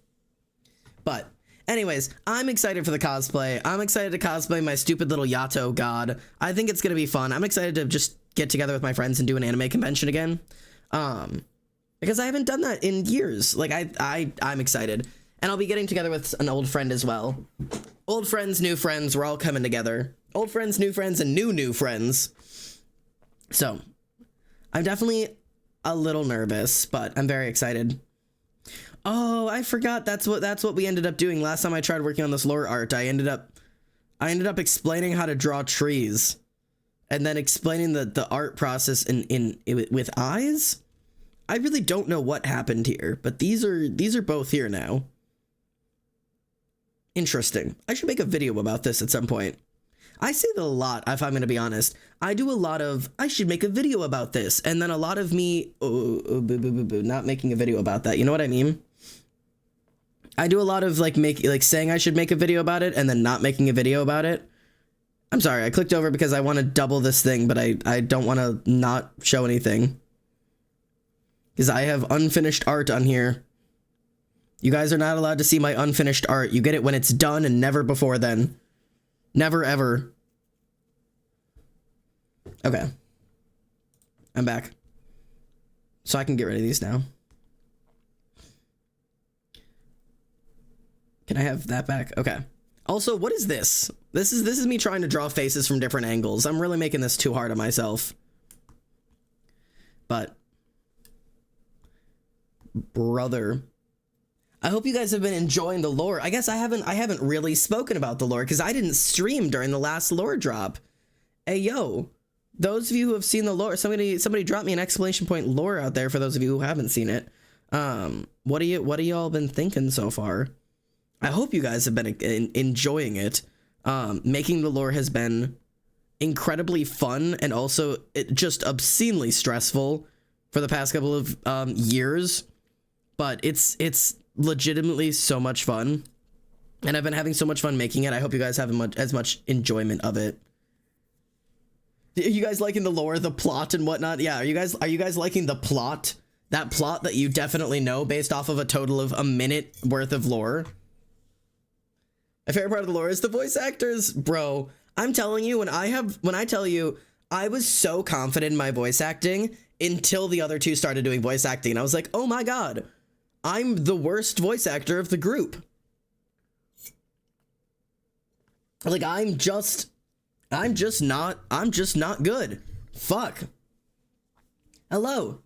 But anyways, I'm excited for the cosplay. I'm excited to cosplay my stupid little Yato god. I think it's gonna be fun. I'm excited to just get together with my friends and do an anime convention again. Because I haven't done that in years. Like I'm excited. And I'll be getting together with an old friend as well. Old friends, new friends, we're all coming together. Old friends, new friends, and new friends. So I'm definitely a little nervous, but I'm very excited. Oh, I forgot that's what we ended up doing last time I tried working on this lore art. I ended up explaining how to draw trees, and then explaining the art process with eyes. I really don't know what happened here, but these are both here now. Interesting. I should make a video about this at some point. I say that a lot, if I'm going to be honest. I do a lot of, I should make a video about this. And then a lot of me, not making a video about that. You know what I mean? I do a lot of like saying I should make a video about it and then not making a video about it. I'm sorry, I clicked over because I want to double this thing, but I don't want to not show anything. Because I have unfinished art on here. You guys are not allowed to see my unfinished art. You get it when it's done and never before then. Never, ever. Okay. I'm back. So I can get rid of these now. Can I have that back? Okay. Also, what is this? This is me trying to draw faces from different angles. I'm really making this too hard on myself. But brother, I hope you guys have been enjoying the lore. I guess I haven't really spoken about the lore because I didn't stream during the last lore drop. Hey yo, those of you who have seen the lore, somebody drop me an exclamation point lore out there for those of you who haven't seen it. What are y'all been thinking so far? I hope you guys have been enjoying it. Making the lore has been incredibly fun and also just obscenely stressful for the past couple of years, but it's legitimately so much fun, and I've been having so much fun making it. I hope you guys have as much enjoyment of it. Are you guys liking the lore, the plot, and whatnot? Yeah, are you guys liking the plot? That plot that you definitely know based off of a total of a minute worth of lore? My favorite part of the lore is the voice actors, bro. I'm telling you, when I tell you, I was so confident in my voice acting until the other two started doing voice acting, and I was like, oh my god, I'm the worst voice actor of the group. Like, I'm just not good. Fuck. Hello.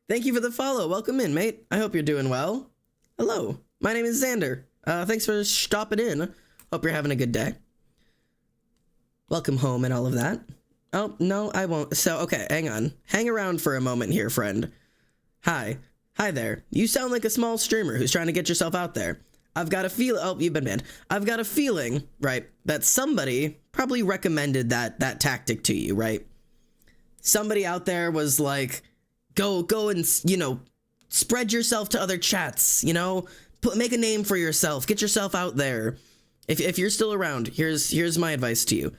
Thank you for the follow. Welcome in, mate. I hope you're doing well. Hello. My name is Xander. Thanks for stopping in. Hope you're having a good day. Welcome home and all of that. Oh, no, I won't. So, okay, hang on. Hang around for a moment here, friend. Hi. Hi there. You sound like a small streamer who's trying to get yourself out there. I've got a feel. Oh, you've been banned. I've got a feeling, right, that somebody probably recommended that tactic to you, right? Somebody out there was like, go and, you know, spread yourself to other chats, you know? Make a name for yourself. Get yourself out there. If you're still around, here's my advice to you.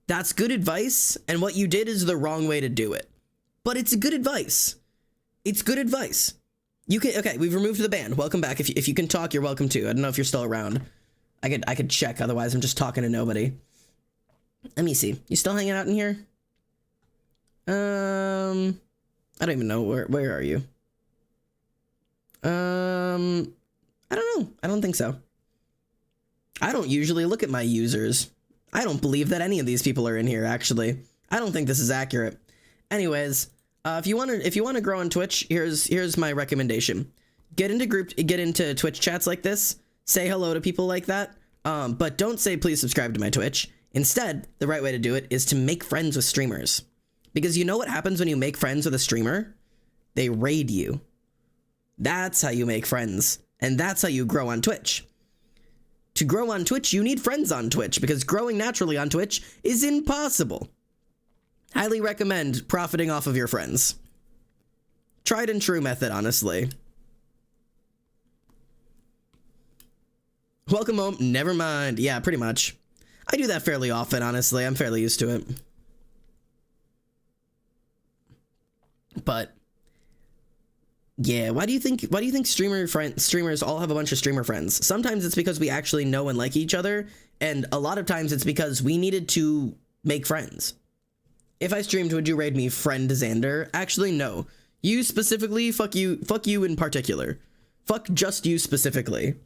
That's good advice, and what you did is the wrong way to do it. But it's good advice. It's good advice. You can, okay, we've removed the ban. Welcome back. If you can talk, you're welcome to. I don't know if you're still around. I could check, otherwise I'm just talking to nobody. Let me see. You still hanging out in here? I don't even know. Where are you? I don't know. I don't think so. I don't usually look at my users. I don't believe that any of these people are in here, actually. I don't think this is accurate. Anyways, if you want to grow on Twitch, here's my recommendation. Get into Twitch chats like this. Say hello to people like that. But don't say please subscribe to my Twitch. Instead, the right way to do it is to make friends with streamers. Because you know what happens when you make friends with a streamer? They raid you. That's how you make friends. And that's how you grow on Twitch. To grow on Twitch, you need friends on Twitch, because growing naturally on Twitch is impossible. Highly recommend profiting off of your friends. Tried and true method, honestly. Welcome home. Never mind. Yeah, pretty much. I do that fairly often, honestly. I'm fairly used to it. But yeah, why do you think streamers all have a bunch of streamer friends? Sometimes it's because we actually know and like each other, and a lot of times it's because we needed to make friends. If I streamed, would you raid me friend Xander? Actually, no. You specifically, fuck you in particular. Fuck just you specifically.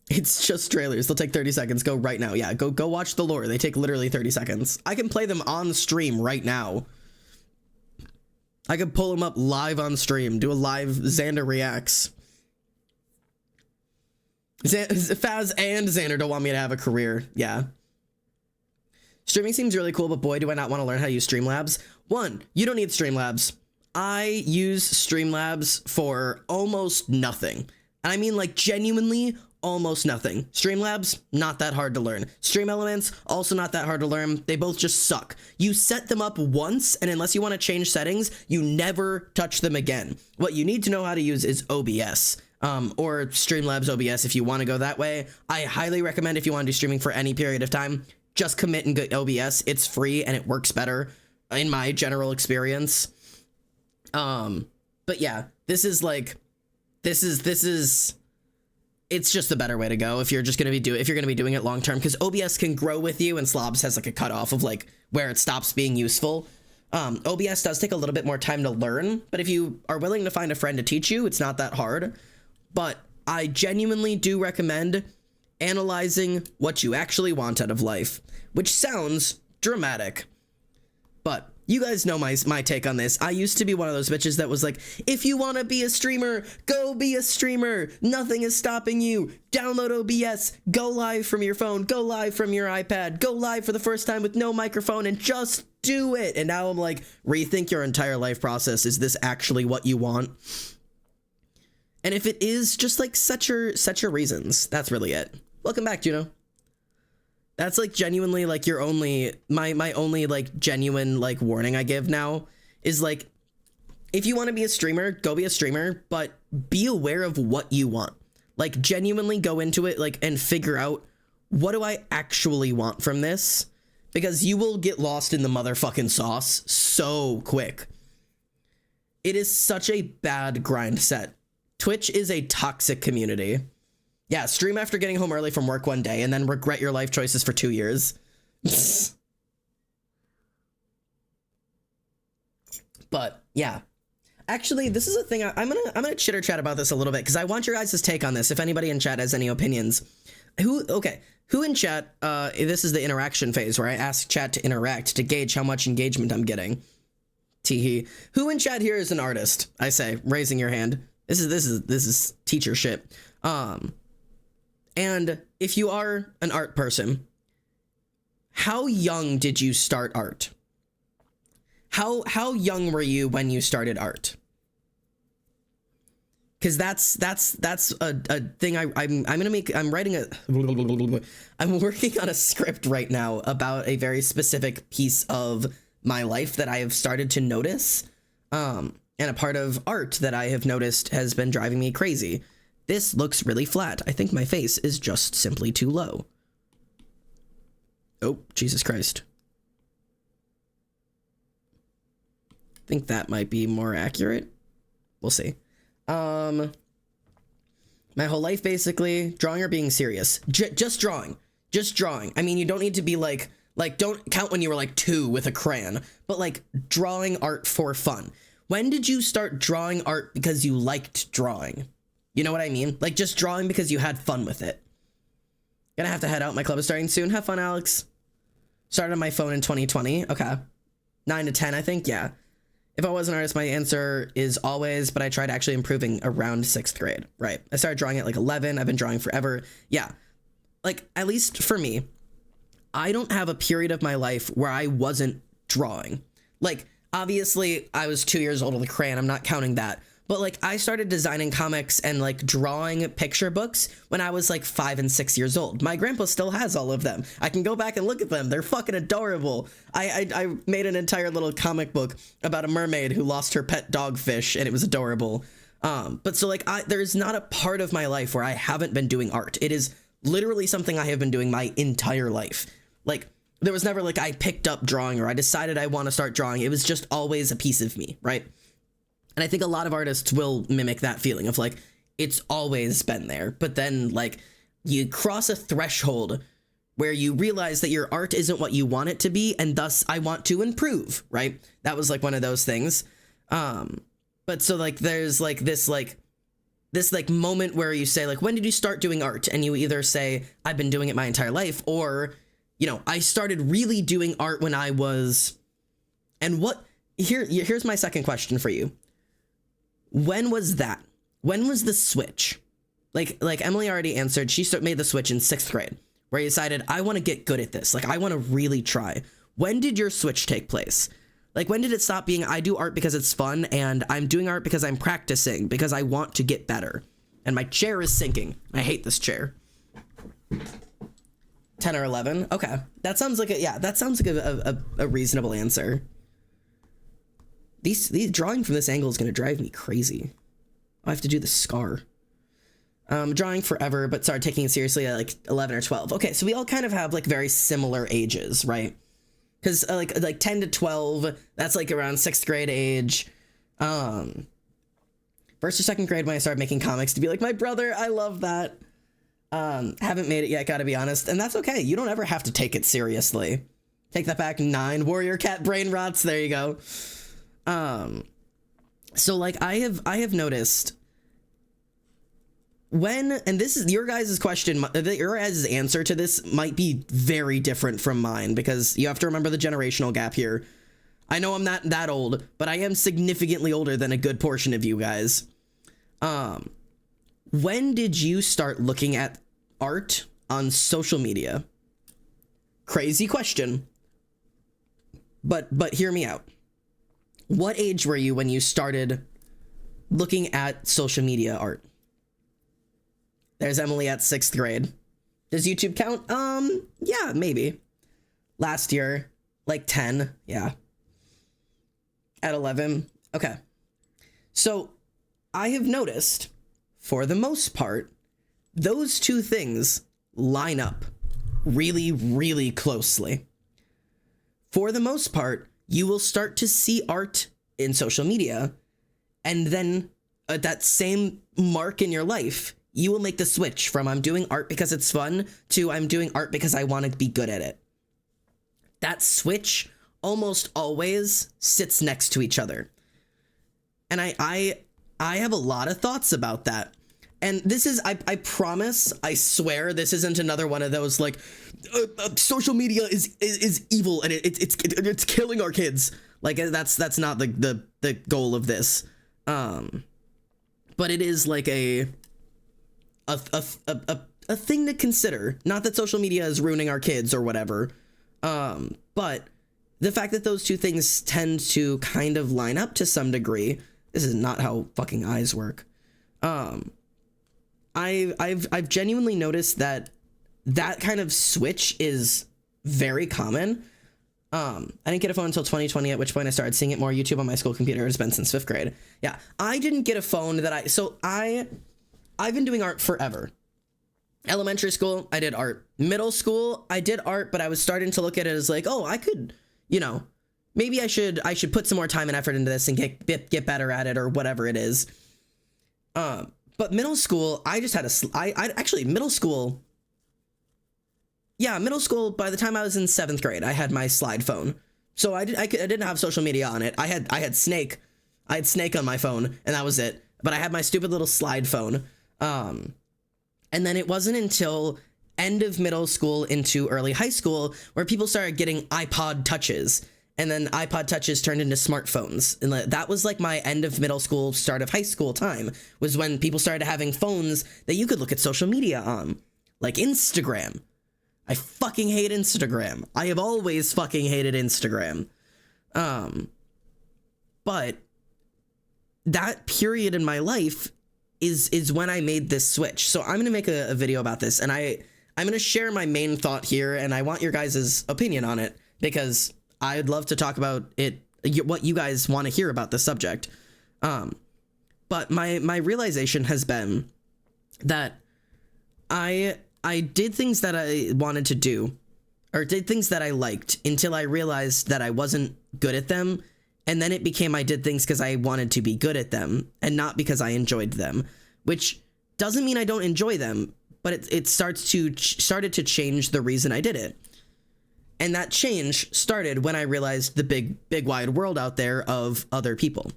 It's just trailers. They'll take 30 seconds. Go right now. Yeah, go watch the lore. They take literally 30 seconds. I can play them on stream right now. I could pull them up live on stream, do a live Xander reacts. Faz and Xander don't want me to have a career. Yeah. Streaming seems really cool, but boy, do I not want to learn how to use Streamlabs. One, you don't need Streamlabs. I use Streamlabs for almost nothing. And I mean, like, genuinely almost nothing. Streamlabs, not that hard to learn. Stream Elements, also not that hard to learn. They both just suck. You set them up once, and unless you want to change settings, you never touch them again. What you need to know how to use is OBS, or Streamlabs OBS if you want to go that way. I highly recommend, if you want to do streaming for any period of time, just commit and get OBS. It's free and it works better in my general experience. But yeah, this is it's just the better way to go if you're just going to be doing it long term, because OBS can grow with you and Slobs has like a cutoff of like where it stops being useful. OBS does take a little bit more time to learn, but if you are willing to find a friend to teach you, it's not that hard. But I genuinely do recommend analyzing what you actually want out of life, which sounds dramatic, but you guys know my take on this. I used to be one of those bitches that was like, if you want to be a streamer, go be a streamer. Nothing is stopping you. Download OBS, go live from your phone, go live from your iPad, go live for the first time with no microphone and just do it. And now I'm like, rethink your entire life process. Is this actually what you want? And if it is, just like set your reasons. That's really it. Welcome back, Juno. That's like genuinely like your only, my only like genuine like warning I give now is like, if you want to be a streamer, go be a streamer, but be aware of what you want. Like genuinely go into it like and figure out, what do I actually want from this? Because you will get lost in the motherfucking sauce so quick. It is such a bad grind set. Twitch is a toxic community. Yeah, stream after getting home early from work one day and then regret your life choices for 2 years. But yeah, actually, this is a thing I'm gonna chitter chat about this a little bit because I want your guys' take on this. If anybody in chat has any opinions, who in chat? This is the interaction phase where I ask chat to interact to gauge how much engagement I'm getting. Teehee. Who in chat here is an artist? I say, raising your hand. This is teacher shit. And if you are an art person, how young did you start art? How young were you when you started art? Because that's a thing I'm working on a script right now about a very specific piece of my life that I have started to notice. And a part of art that I have noticed has been driving me crazy. This looks really flat. I think my face is just simply too low. Oh, Jesus Christ. I think that might be more accurate. We'll see. My whole life, basically, drawing or being serious. Just drawing. Just drawing. I mean, you don't need to be like, don't count when you were like 2 with a crayon, but like drawing art for fun. When did you start drawing art because you liked drawing? You know what I mean? Like just drawing because you had fun with it. Gonna have to head out. My club is starting soon. Have fun, Alex. Started on my phone in 2020. Okay. 9 to 10, I think. Yeah. If I was an artist, my answer is always, but I tried actually improving around 6th grade. Right. I started drawing at like 11. I've been drawing forever. Yeah. Like, at least for me, I don't have a period of my life where I wasn't drawing. Like, obviously, I was 2 years old with a crayon. I'm not counting that. But like I started designing comics and like drawing picture books when I was like 5 and 6 years old. My grandpa still has all of them. I can go back and look at them. They're fucking adorable. I made an entire little comic book about a mermaid who lost her pet dogfish and it was adorable. But so like there's not a part of my life where I haven't been doing art. It is literally something I have been doing my entire life. Like there was never like I picked up drawing or I decided I want to start drawing. It was just always a piece of me, right? And I think a lot of artists will mimic that feeling of like, it's always been there. But then like you cross a threshold where you realize that your art isn't what you want it to be. And thus I want to improve. Right. That was like one of those things. But so like there's like this moment where you say like, when did you start doing art? And you either say, I've been doing it my entire life, or, you know, I started really doing art when I was. And here's my second question for you. When was that? When was the switch? Like Emily already answered, she made the switch in 6th grade, where you decided, I want to get good at this. Like, I want to really try. When did your switch take place? Like, when did it stop being, I do art because it's fun, and I'm doing art because I'm practicing, because I want to get better? And my chair is sinking. I hate this chair. 10 or 11. Okay. That sounds like a reasonable answer. These drawing from this angle is going to drive me crazy. I have to do the scar. Drawing forever, but started taking it seriously at like 11 or 12. Okay, so we all kind of have like very similar ages, right? Because like 10 to 12, that's like around 6th grade age. First or second grade when I started making comics to be like my brother. I love that. Haven't made it yet, gotta be honest, and that's okay. You don't ever have to take it seriously. Take that back. 9 warrior cat brain rots. There you go. So like I have noticed when, and this is your guys' question, your guys' answer to this might be very different from mine, because you have to remember the generational gap here. I know I'm not that old, but I am significantly older than a good portion of you guys. When did you start looking at art on social media? Crazy question. But hear me out. What age were you when you started looking at social media art? There's Emily at 6th grade. Does YouTube count? Yeah, maybe. Last year, like 10, yeah. At 11, okay. So I have noticed, for the most part, those two things line up really, really closely. For the most part, you will start to see art in social media, and then at that same mark in your life, you will make the switch from I'm doing art because it's fun to I'm doing art because I want to be good at it. That switch almost always sits next to each other. And I have a lot of thoughts about that. And this is, I promise, I swear, this isn't another one of those like social media is evil and it's killing our kids. Like that's not the goal of this. But it is like a thing to consider. Not that social media is ruining our kids or whatever. But the fact that those two things tend to kind of line up to some degree. This is not how fucking eyes work. I've genuinely noticed that kind of switch is very common. I didn't get a phone until 2020, at which point I started seeing it more. YouTube on my school computer has been since 5th grade. Yeah, I didn't get a phone that I've been doing art forever. Elementary school, I did art. Middle school, I did art, but I was starting to look at it as like, oh, I could, maybe I should put some more time and effort into this and get better at it or whatever it is. But middle school, I just had middle school, by the time I was in 7th grade, I had my slide phone. So I didn't have social media on it. I had Snake. I had Snake on my phone, and that was it. But I had my stupid little slide phone. And then it wasn't until end of middle school into early high school where people started getting iPod Touches. And then iPod Touches turned into smartphones. And that was like my end of middle school, start of high school time, was when people started having phones that you could look at social media on. Like Instagram. I fucking hate Instagram. I have always fucking hated Instagram. But that period in my life is when I made this switch. So I'm going to make a video about this, and I'm going to share my main thought here, and I want your guys' opinion on it, because I'd love to talk about it, what you guys want to hear about the subject. But my realization has been that I did things that I wanted to do, or did things that I liked, until I realized that I wasn't good at them. And then it became I did things because I wanted to be good at them and not because I enjoyed them, which doesn't mean I don't enjoy them, but it started to change the reason I did it. And that change started when I realized the big wide world out there of other people.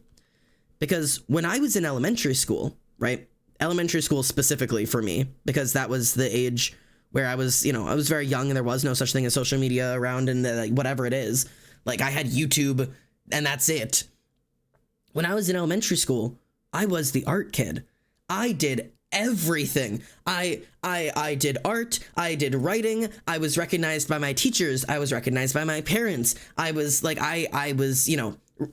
Because when I was in elementary school, right? Elementary school specifically for me, because that was the age where I was very young and there was no such thing as social media around, and like whatever it is, like I had YouTube and that's it. When I was in elementary school, I was the art kid. I did everything. I did art, I did writing, I was recognized by my teachers, I was recognized by my parents. I was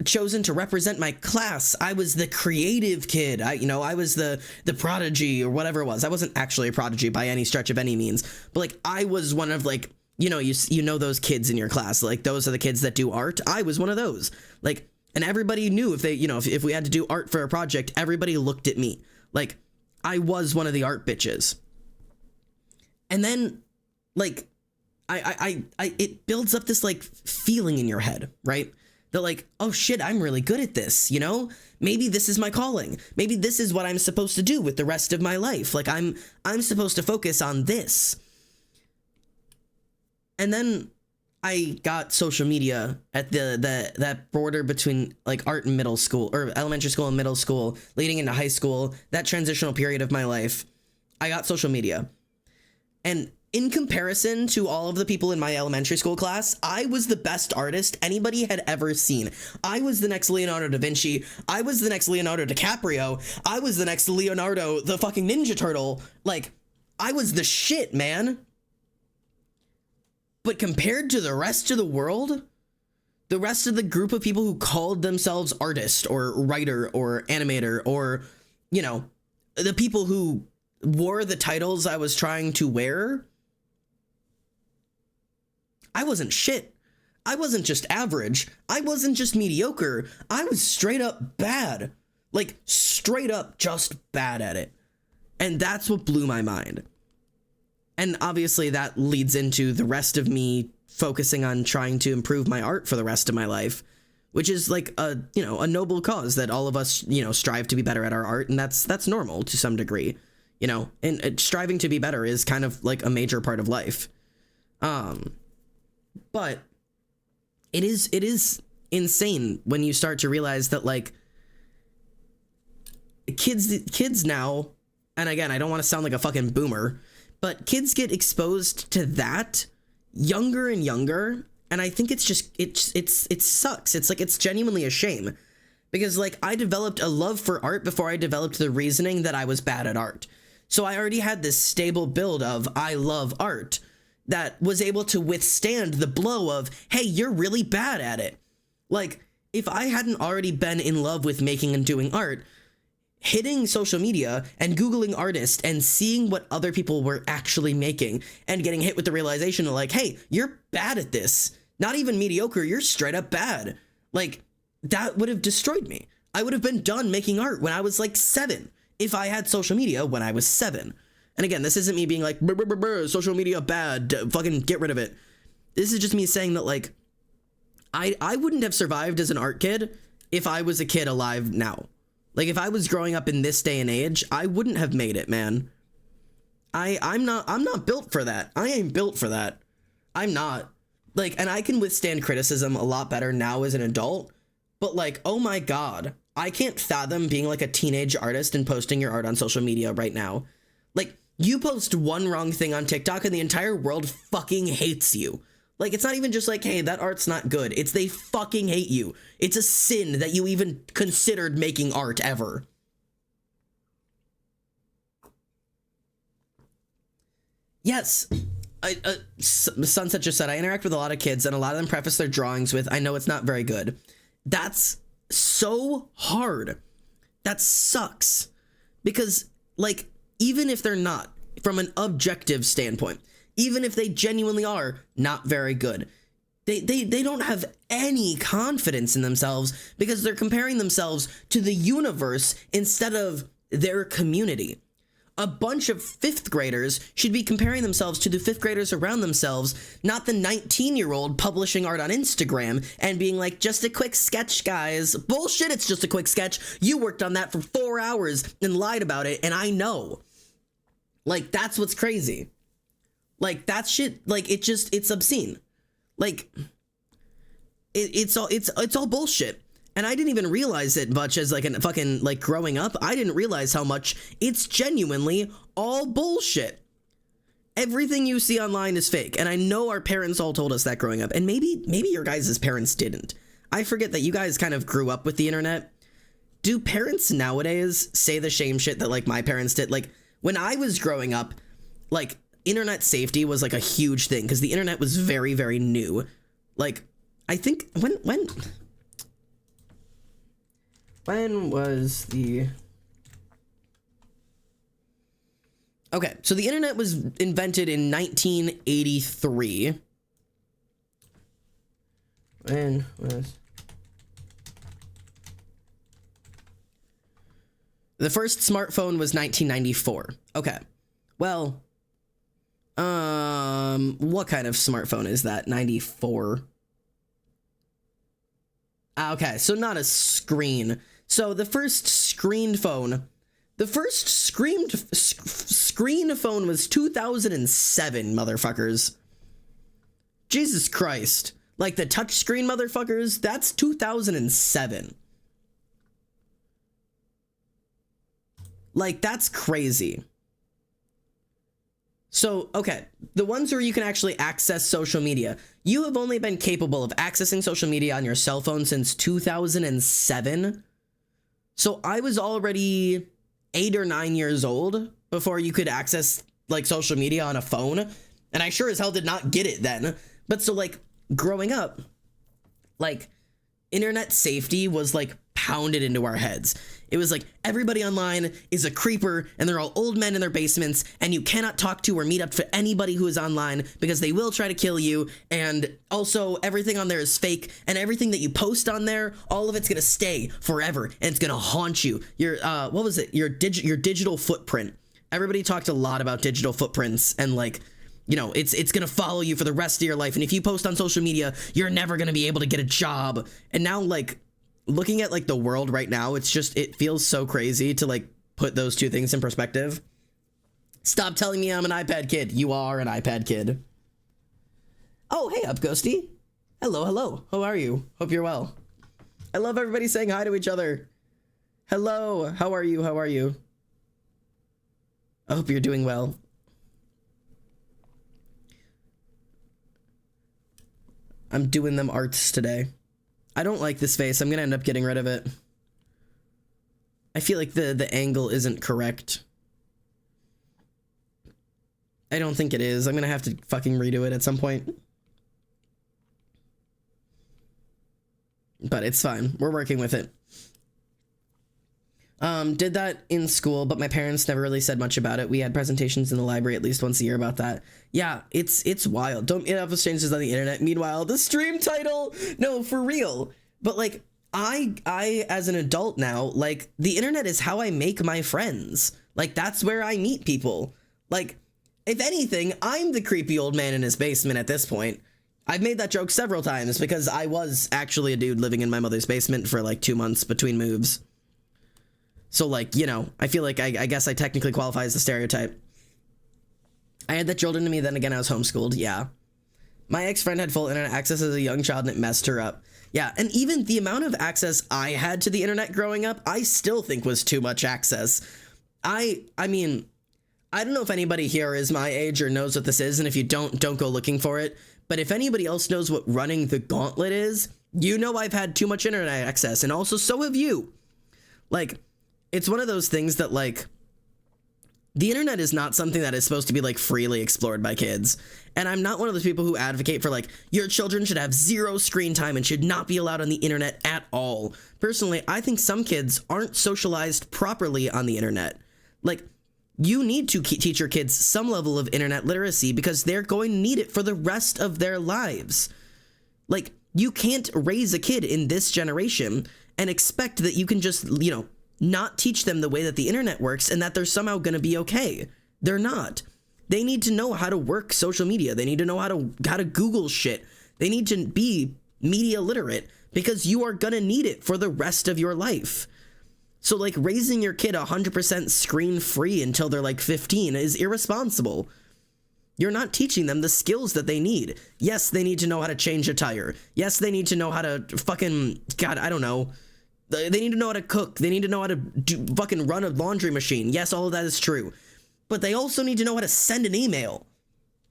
chosen to represent my class. I was the creative kid. I was the prodigy or whatever it was. I wasn't actually a prodigy by any stretch of any means, but like I was one of like, you know those kids in your class, like those are the kids that do art. I was one of those. Like, and everybody knew if they, if we had to do art for a project, everybody looked at me. Like I was one of the art bitches. And then like I it builds up this like feeling in your head, right? That like, oh shit, I'm really good at this, maybe this is my calling. Maybe this is what I'm supposed to do with the rest of my life. Like I'm supposed to focus on this. And then I got social media at that border between like art and middle school, or elementary school and middle school, leading into high school, that transitional period of my life. I got social media. And in comparison to all of the people in my elementary school class, I was the best artist anybody had ever seen. I was the next Leonardo da Vinci. I was the next Leonardo DiCaprio. I was the next Leonardo, the fucking Ninja Turtle. Like, I was the shit, man. But compared to the rest of the world, the rest of the group of people who called themselves artist or writer or animator or, the people who wore the titles I was trying to wear, I wasn't shit. I wasn't just average. I wasn't just mediocre. I was straight up bad. Like, straight up just bad at it. And that's what blew my mind. And obviously that leads into the rest of me focusing on trying to improve my art for the rest of my life, which is like a noble cause that all of us, strive to be better at our art. And that's normal to some degree, and striving to be better is kind of like a major part of life. But it is insane when you start to realize that like kids now, and again, I don't want to sound like a fucking boomer, but kids get exposed to that younger and younger. And I think it's just, it sucks. It's like, it's genuinely a shame because like I developed a love for art before I developed the reasoning that I was bad at art. So I already had this stable build of I love art that was able to withstand the blow of, hey, you're really bad at it. Like, if I hadn't already been in love with making and doing art, hitting social media and Googling artists and seeing what other people were actually making and getting hit with the realization of like, hey, you're bad at this. Not even mediocre, you're straight up bad. Like, that would have destroyed me. I would have been done making art when I was like 7 if I had social media when I was 7. And again, this isn't me being like, brr, brr, brr, brr, social media bad, fucking get rid of it. This is just me saying that like, I wouldn't have survived as an art kid if I was a kid alive now. Like if I was growing up in this day and age, I wouldn't have made it, man. I'm not built for that. I ain't built for that. I'm not. Like, and I can withstand criticism a lot better now as an adult, but like, oh my God, I can't fathom being like a teenage artist and posting your art on social media right now. Like, you post one wrong thing on TikTok and the entire world fucking hates you. Like, it's not even just like, hey, that art's not good. It's they fucking hate you. It's a sin that you even considered making art ever. Yes. Sunset just said, I interact with a lot of kids and a lot of them preface their drawings with, I know it's not very good. That's so hard. That sucks. Because, like, even if they're not, from an objective standpoint, even if they genuinely are not very good, they don't have any confidence in themselves because they're comparing themselves to the universe instead of their community. A bunch of 5th graders should be comparing themselves to the 5th graders around themselves, not the 19-year-old publishing art on Instagram and being like, just a quick sketch, guys. Bullshit, it's just a quick sketch. You worked on that for 4 hours and lied about it, and I know. Like, that's what's crazy. Like, that shit, like, it's obscene. Like, it's all bullshit. And I didn't even realize it much as, like, a fucking, like, growing up. I didn't realize how much it's genuinely all bullshit. Everything you see online is fake. And I know our parents all told us that growing up. And maybe your guys' parents didn't. I forget that you guys kind of grew up with the internet. Do parents nowadays say the same shit that, like, my parents did? Like, when I was growing up, like, internet safety was like a huge thing because the internet was very, very new. Like, I think when When was the... Okay, so the internet was invented in 1983. When was... The first smartphone was 1994. Okay. Well, what kind of smartphone is that? 94. Okay, so not a screen. So the first screen phone was 2007, motherfuckers. Jesus Christ. Like the touchscreen motherfuckers, that's 2007. Like, that's crazy. So, okay, the ones where you can actually access social media. You have only been capable of accessing social media on your cell phone since 2007. So I was already 8 or 9 years old before you could access, like, social media on a phone. And I sure as hell did not get it then. But so, like, growing up, like, internet safety was, like, pounded into our heads. It was like everybody online is a creeper and they're all old men in their basements and you cannot talk to or meet up to anybody who is online because they will try to kill you. And also everything on there is fake and everything that you post on there, all of it's going to stay forever and it's going to haunt you. Your, what was it? Your digital footprint. Everybody talked a lot about digital footprints and like, you know, it's going to follow you for the rest of your life. And if you post on social media, you're never going to be able to get a job. And now like, looking at like the world right now, it's just, it feels so crazy to like put those two things in perspective. Stop telling me I'm an iPad kid. You are an iPad kid. Oh, hey up, Ghosty. Hello, hello. How are you? Hope you're well. I love everybody saying hi to each other. Hello. How are you? How are you? I hope you're doing well. I'm doing them arts today. I don't like this face. I'm gonna end up getting rid of it. I feel like the angle isn't correct. I don't think it is. I'm gonna have to fucking redo it at some point. But it's fine. We're working with it. Did that in school, but my parents never really said much about it. We had presentations in the library at least once a year about that. Yeah, it's wild. Don't it have changes on the internet. Meanwhile, the stream title, no, for real. But like, I as an adult now, like the internet is how I make my friends. Like that's where I meet people. Like, if anything, I'm the creepy old man in his basement at this point. I've made that joke several times because I was actually a dude living in my mother's basement for like 2 months between moves. So, like, you know, I feel like I guess I technically qualify as the stereotype. I had that drilled into me, then again, I was homeschooled, yeah. My ex-friend had full internet access as a young child and it messed her up. Yeah, and even the amount of access I had to the internet growing up, I still think was too much access. I mean, I don't know if anybody here is my age or knows what this is, and if you don't go looking for it. But if anybody else knows what running the gauntlet is, you know I've had too much internet access, and also so have you. Like, it's one of those things that, like, the internet is not something that is supposed to be, like, freely explored by kids. And I'm not one of those people who advocate for, like, your children should have 0 screen time and should not be allowed on the internet at all. Personally, I think some kids aren't socialized properly on the internet. Like, you need to teach your kids some level of internet literacy because they're going to need it for the rest of their lives. Like, you can't raise a kid in this generation and expect that you can just, you know, not teach them the way that the internet works and that they're somehow going to be okay. They're not. They need to know how to work social media. They need to know how to Google shit. They need to be media literate because you are going to need it for the rest of your life. So, like, raising your kid 100% screen free until they're like 15 is irresponsible. You're not teaching them the skills that they need. Yes, they need to know how to change a tire. Yes, they need to know how to fucking, God, I don't know. They need to know how to cook. They need to know how to fucking run a laundry machine. Yes, all of that is true. But they also need to know how to send an email.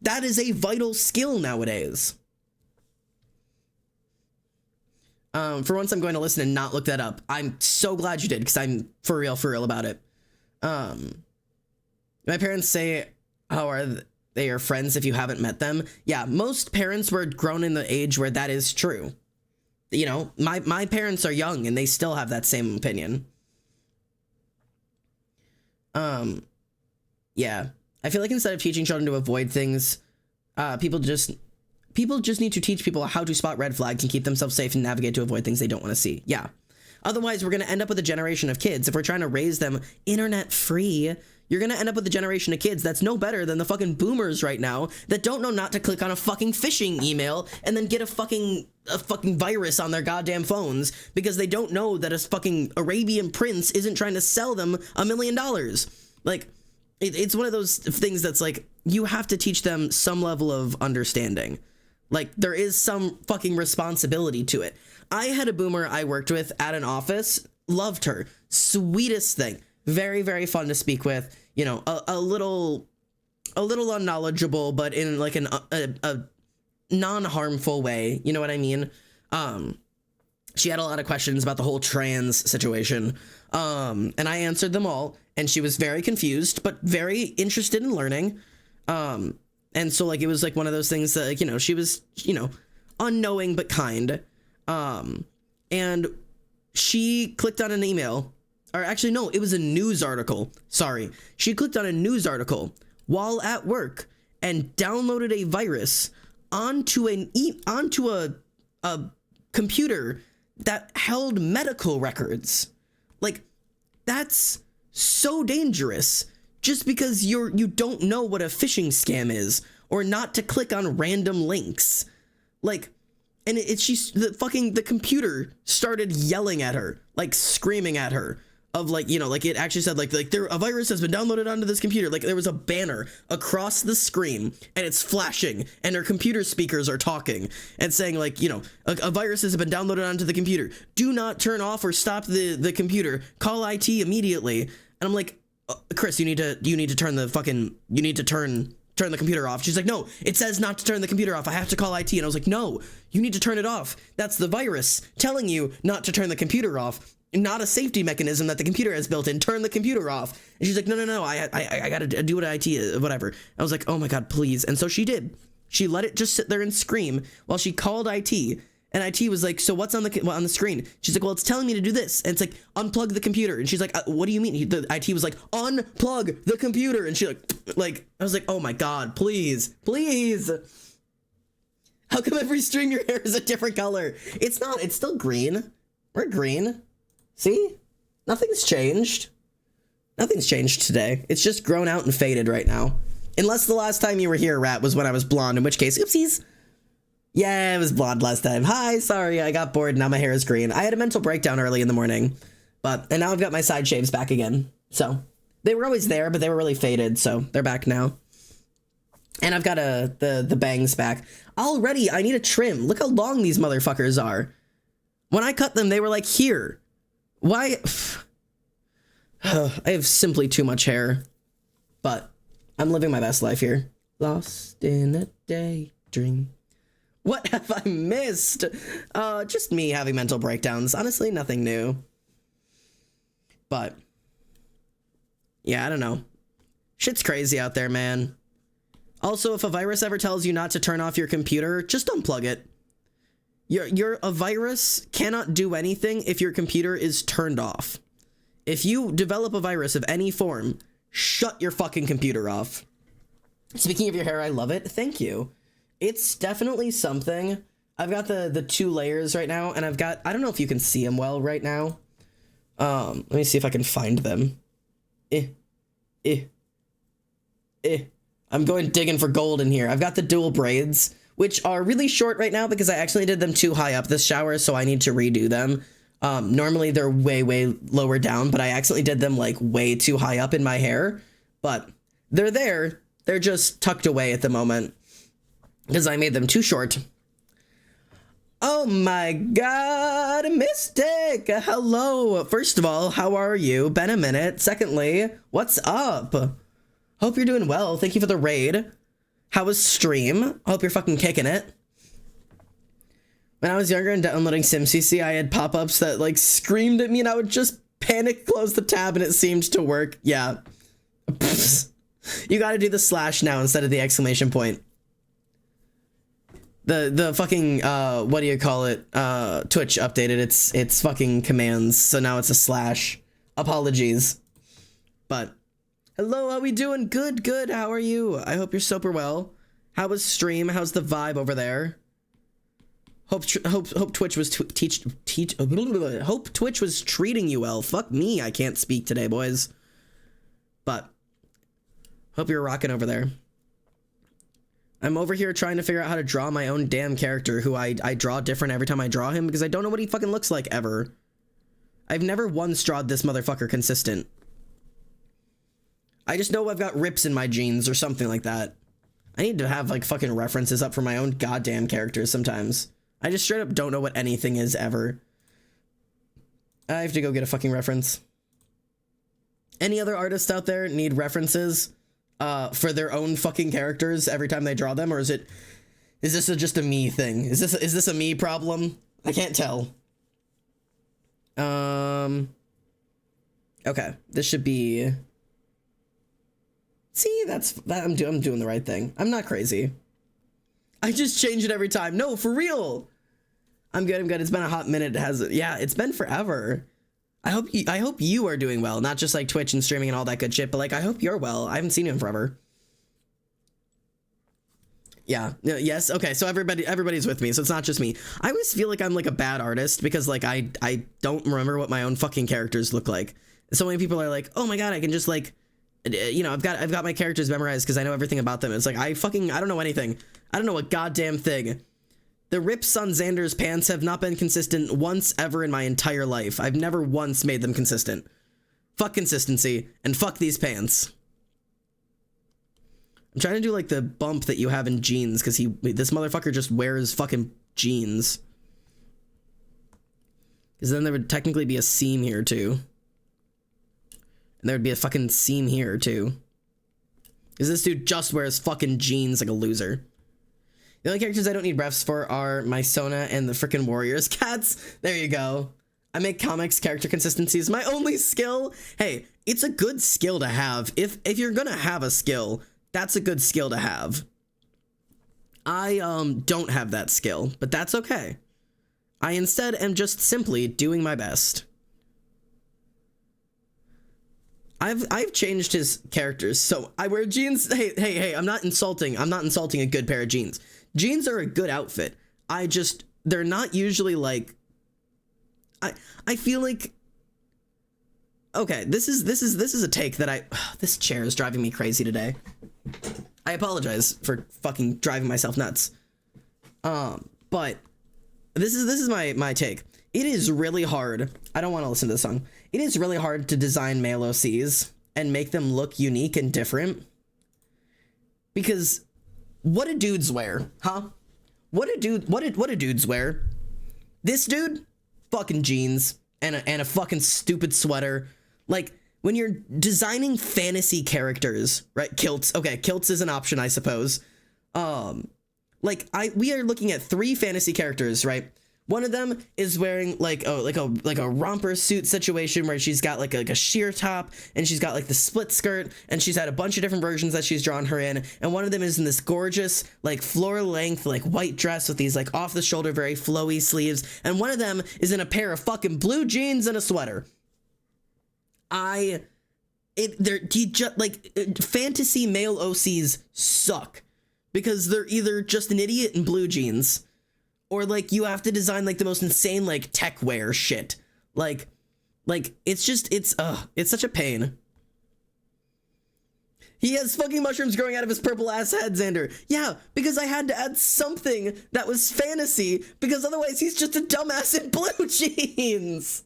That is a vital skill nowadays. For once, I'm going to listen and not look that up. I'm so glad you did, because I'm for real about it. My parents say, how are they your friends if you haven't met them? Yeah, most parents were grown in the age where that is true. You know, my parents are young and they still have that same opinion. Yeah. I feel like instead of teaching children to avoid things, people just need to teach people how to spot red flags and keep themselves safe and navigate to avoid things they don't want to see. Yeah. Otherwise, we're going to end up with a generation of kids. If we're trying to raise them internet free, you're going to end up with a generation of kids that's no better than the fucking boomers right now that don't know not to click on a fucking phishing email and then get a fucking virus on their goddamn phones because they don't know that a fucking Arabian prince isn't trying to sell them $1 million. Like, it's one of those things that's like, you have to teach them some level of understanding. Like, there is some fucking responsibility to it. I had a boomer I worked with at an office, loved her, sweetest thing, very, very fun to speak with, you know, a little unknowledgeable, but in like a non-harmful way, you know what I mean? She had a lot of questions about the whole trans situation, and I answered them all, and she was very confused, but very interested in learning, and so, like, it was like one of those things that, like, you know, she was, you know, unknowing but kind. And she clicked on an email, or actually, no, it was a news article. Sorry. She clicked on a news article while at work and downloaded a virus onto a computer that held medical records. Like, that's so dangerous just because you don't know what a phishing scam is or not to click on random links. Like, and the computer started yelling at her, like screaming at her of, like, you know, like, it actually said like a virus has been downloaded onto this computer. Like, there was a banner across the screen and it's flashing and her computer speakers are talking and saying, like, you know, a virus has been downloaded onto the computer. Do not turn off or stop the computer. Call IT immediately. And I'm like, Chris, you need to turn the computer off. She's like, no, it says not to turn the computer off. I have to call IT. And I was like, no, you need to turn it off. That's the virus telling you not to turn the computer off, not a safety mechanism that the computer has built in. Turn the computer off. And she's like, no, I gotta do what IT, whatever. I was like, oh my God, please. And so she did. She let it just sit there and scream while she called IT. And IT was like, so what's on the screen? She's like, well, it's telling me to do this. And it's like, unplug the computer. And she's like, what do you mean? The IT was like, unplug the computer. And she like, I was like, oh my God, please. How come every stream your hair is a different color? It's not, it's still green. We're green. See? Nothing's changed. Nothing's changed today. It's just grown out and faded right now. Unless the last time you were here, Rat, was when I was blonde, in which case, oopsies. Yeah, it was blonde last time. Hi, sorry, I got bored, now my hair is green. I had a mental breakdown early in the morning, and now I've got my side shaves back again. So, they were always there, but they were really faded, so they're back now. And I've got the bangs back. Already, I need a trim. Look how long these motherfuckers are. When I cut them, they were like here. Why? I have simply too much hair. But I'm living my best life here. Lost in a daydream. What have I missed? Just me having mental breakdowns. Honestly, nothing new. But yeah, I don't know. Shit's crazy out there, man. Also, if a virus ever tells you not to turn off your computer, just unplug it. A virus cannot do anything if your computer is turned off. If you develop a virus of any form, shut your fucking computer off. Speaking of your hair, I love it. Thank you. It's definitely something. I've got the 2 layers right now, and I've got, I don't know if you can see them well right now. Let me see if I can find them. I'm going digging for gold in here. I've got the dual braids, which are really short right now because I actually did them too high up this shower, so I need to redo them. Normally they're way, way lower down, but I accidentally did them like way too high up in my hair. But they're there. They're just tucked away at the moment because I made them too short. Oh my God, Mystic! Hello! First of all, how are you? Been a minute. Secondly, what's up? Hope you're doing well. Thank you for the raid. How was stream? Hope you're fucking kicking it. When I was younger and downloading SimCC, I had pop-ups that like screamed at me and I would just panic close the tab and it seemed to work. Yeah. You gotta do the slash now instead of the exclamation point. The fucking what do you call it? Twitch updated its fucking commands, so now it's a slash. Apologies. But hello, how we doing? Good. How are you? I hope you're super well. How was stream? How's the vibe over there? Hope Twitch was hope Twitch was treating you well. Fuck me, I can't speak today, boys. But hope you're rocking over there. I'm over here trying to figure out how to draw my own damn character, who I draw different every time I draw him because I don't know what he fucking looks like ever. I've never once drawed this motherfucker consistent. I just know I've got rips in my genes or something like that. I need to have like fucking references up for my own goddamn characters sometimes. I just straight up don't know what anything is ever. I have to go get a fucking reference. Any other artists out there need references for their own fucking characters every time they draw them, or is this just a me thing? Is this a me problem? I can't tell. Okay, this should be. See, I'm doing the right thing. I'm not crazy. I just change it every time. No, for real. I'm good. It's been a hot minute. It's been forever. I hope you are doing well, not just like Twitch and streaming and all that good shit, but like I hope you're well. I haven't seen you in forever. Yeah. Yes. Okay. So everybody's with me. So it's not just me. I always feel like I'm like a bad artist because like I don't remember what my own fucking characters look like. So many people are like, oh my god, I can just like, you know, I've got my characters memorized because I know everything about them. It's like I don't know anything. I don't know a goddamn thing. The rips on Xander's pants have not been consistent once ever in my entire life. I've never once made them consistent. Fuck consistency and fuck these pants. I'm trying to do like the bump that you have in jeans because this motherfucker just wears fucking jeans. Because then there would technically be a seam here too. And there would be a fucking seam here too. Because this dude just wears fucking jeans like a loser. The only characters I don't need refs for are my Sona and the frickin' Warriors cats. There you go. I make comics character consistencies my only skill. Hey, it's a good skill to have. If you're gonna have a skill, that's a good skill to have. I don't have that skill, but that's okay. I instead am just simply doing my best. I've changed his characters, so I wear jeans. Hey, I'm not insulting a good pair of jeans. Jeans are a good outfit. They're not usually like, I feel like, okay, this is a take that this chair is driving me crazy today. I apologize for fucking driving myself nuts. But this is my take. It is really hard. I don't want to listen to the song. It is really hard to design male OCs and make them look unique and different. Because what do dudes wear? Huh? What do dudes wear? This dude, fucking jeans and a fucking stupid sweater. Like when you're designing fantasy characters, right? Kilts. Okay, kilts is an option, I suppose. We are looking at 3 fantasy characters, right? One of them is wearing like a romper suit situation where she's got like a sheer top and she's got like the split skirt and she's had a bunch of different versions that she's drawn her in. And one of them is in this gorgeous like floor length like white dress with these like off the shoulder very flowy sleeves. And one of them is in a pair of fucking blue jeans and a sweater. Fantasy male OCs suck because they're either just an idiot in blue jeans. Or like you have to design like the most insane like tech wear shit. Like it's such a pain. He has fucking mushrooms growing out of his purple ass head, Xander. Yeah, because I had to add something that was fantasy because otherwise he's just a dumbass in blue jeans.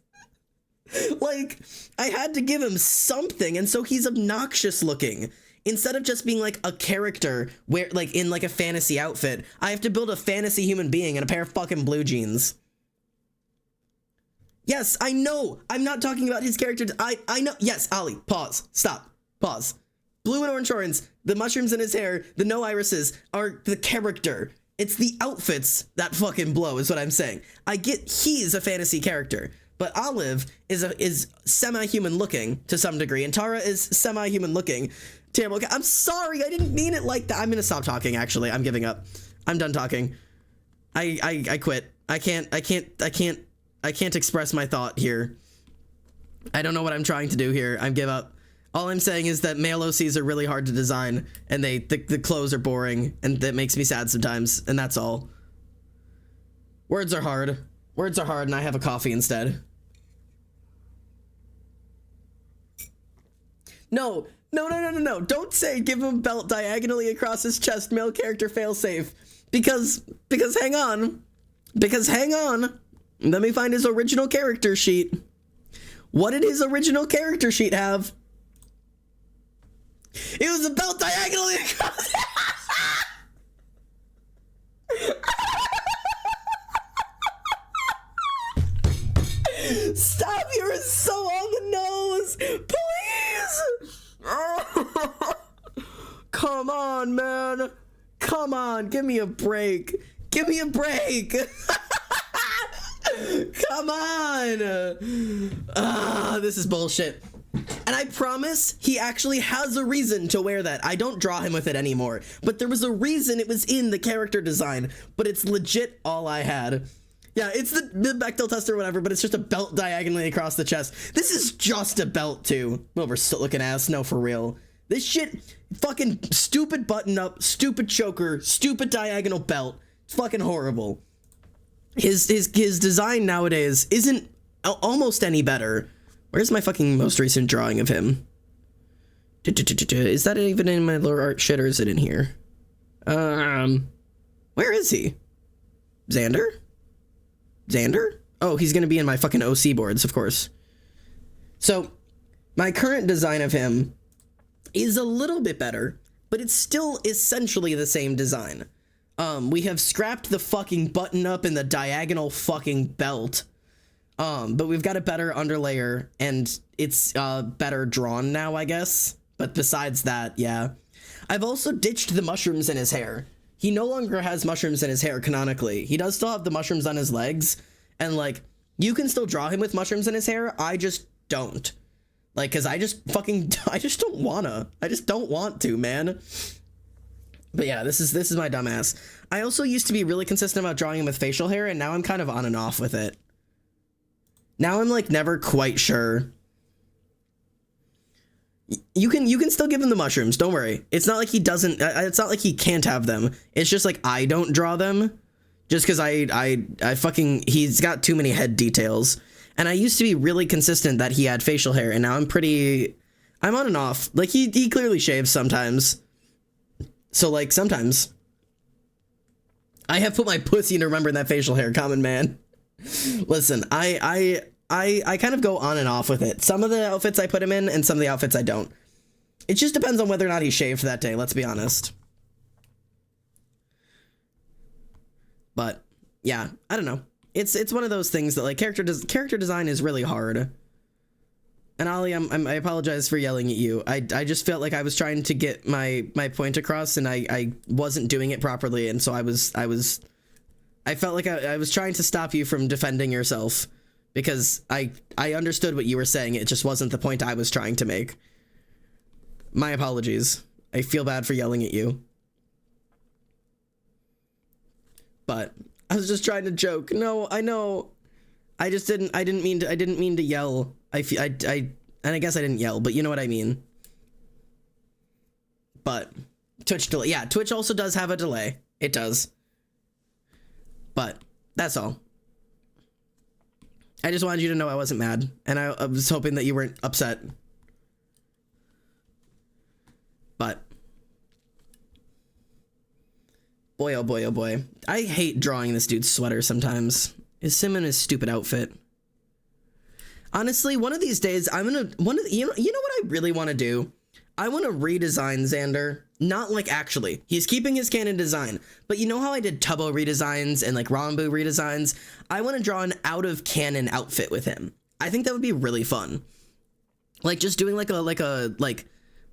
Like I had to give him something, and so he's obnoxious looking. Instead of just being like a character where like in like a fantasy outfit, I have to build a fantasy human being in a pair of fucking blue jeans. Yes, I know. I'm not talking about his character. I know. Yes, Ali, pause. Stop. Pause. Blue and orange horns, the mushrooms in his hair, the no irises are the character. It's the outfits that fucking blow is what I'm saying. I get he's a fantasy character. But Olive is semi-human looking to some degree, and Tara is semi-human looking. Terrible. I'm sorry, I didn't mean it like that. I'm gonna stop talking, actually. I'm giving up. I'm done talking. I quit. I can't express my thought here. I don't know what I'm trying to do here. I give up. All I'm saying is that male OCs are really hard to design, and the clothes are boring, and that makes me sad sometimes, and that's all. Words are hard. Words are hard, and I have a coffee instead. No. Don't say give him a belt diagonally across his chest, male character failsafe. Because hang on. Let me find his original character sheet. What did his original character sheet have? It was a belt diagonally across. Stop, you're so on the nose. Please. Come on, man. Come on, give me a break. Give me a break. Come on. This is bullshit. And I promise he actually has a reason to wear that. I don't draw him with it anymore, but there was a reason it was in the character design, but it's legit all I had. Yeah, it's the Bechdel test or whatever, but it's just a belt diagonally across the chest. This is just a belt too. Overstood-looking ass, no, for real. This shit, fucking stupid button up, stupid choker, stupid diagonal belt. It's fucking horrible. His design nowadays isn't almost any better. Where's my fucking most recent drawing of him? Is that even in my lore art shit, or is it in here? Where is he? Xander? Oh, he's gonna be in my fucking OC boards, of course. So, my current design of him is a little bit better, but it's still essentially the same design. We have scrapped the fucking button up and the diagonal fucking belt. But we've got a better underlayer, and it's better drawn now, I guess. But besides that, yeah. I've also ditched the mushrooms in his hair. He no longer has mushrooms in his hair canonically. He does still have the mushrooms on his legs, and like, you can still draw him with mushrooms in his hair. I just don't. Like, cause I just don't wanna. I just don't want to, man. But yeah, this is my dumbass. I also used to be really consistent about drawing him with facial hair, and now I'm kind of on and off with it. Now I'm like never quite sure. You can still give him the mushrooms, don't worry. It's not like he doesn't, it's not like he can't have them. It's just like I don't draw them just because I fucking, he's got too many head details. And I used to be really consistent that he had facial hair, and now I'm on and off. Like he clearly shaves sometimes. So like sometimes I have put my pussy into remembering that facial hair, common man. Listen, I kind of go on and off with it. Some of the outfits I put him in, and some of the outfits I don't. It just depends on whether or not he shaved that day, let's be honest. But yeah, I don't know. It's one of those things that like character design is really hard. And Ollie, I apologize for yelling at you. I just felt like I was trying to get my point across, and I wasn't doing it properly, and so I felt like I was trying to stop you from defending yourself, because I understood what you were saying. It just wasn't the point I was trying to make. My apologies. I feel bad for yelling at you. But I was just trying to joke. No, I know. I didn't mean to yell. And I guess I didn't yell, but you know what I mean. But Twitch delay. Yeah, Twitch also does have a delay. It does. But that's all. I just wanted you to know I wasn't mad, and I was hoping that you weren't upset. But boy, oh boy, oh boy. I hate drawing this dude's sweater sometimes. It's him in his stupid outfit. Honestly, one of these days, you know what I really want to do? I want to redesign Xander. Not like actually. He's keeping his canon design. But you know how I did Tubbo redesigns and like Rambu redesigns? I want to draw an out of canon outfit with him. I think that would be really fun. Like just doing like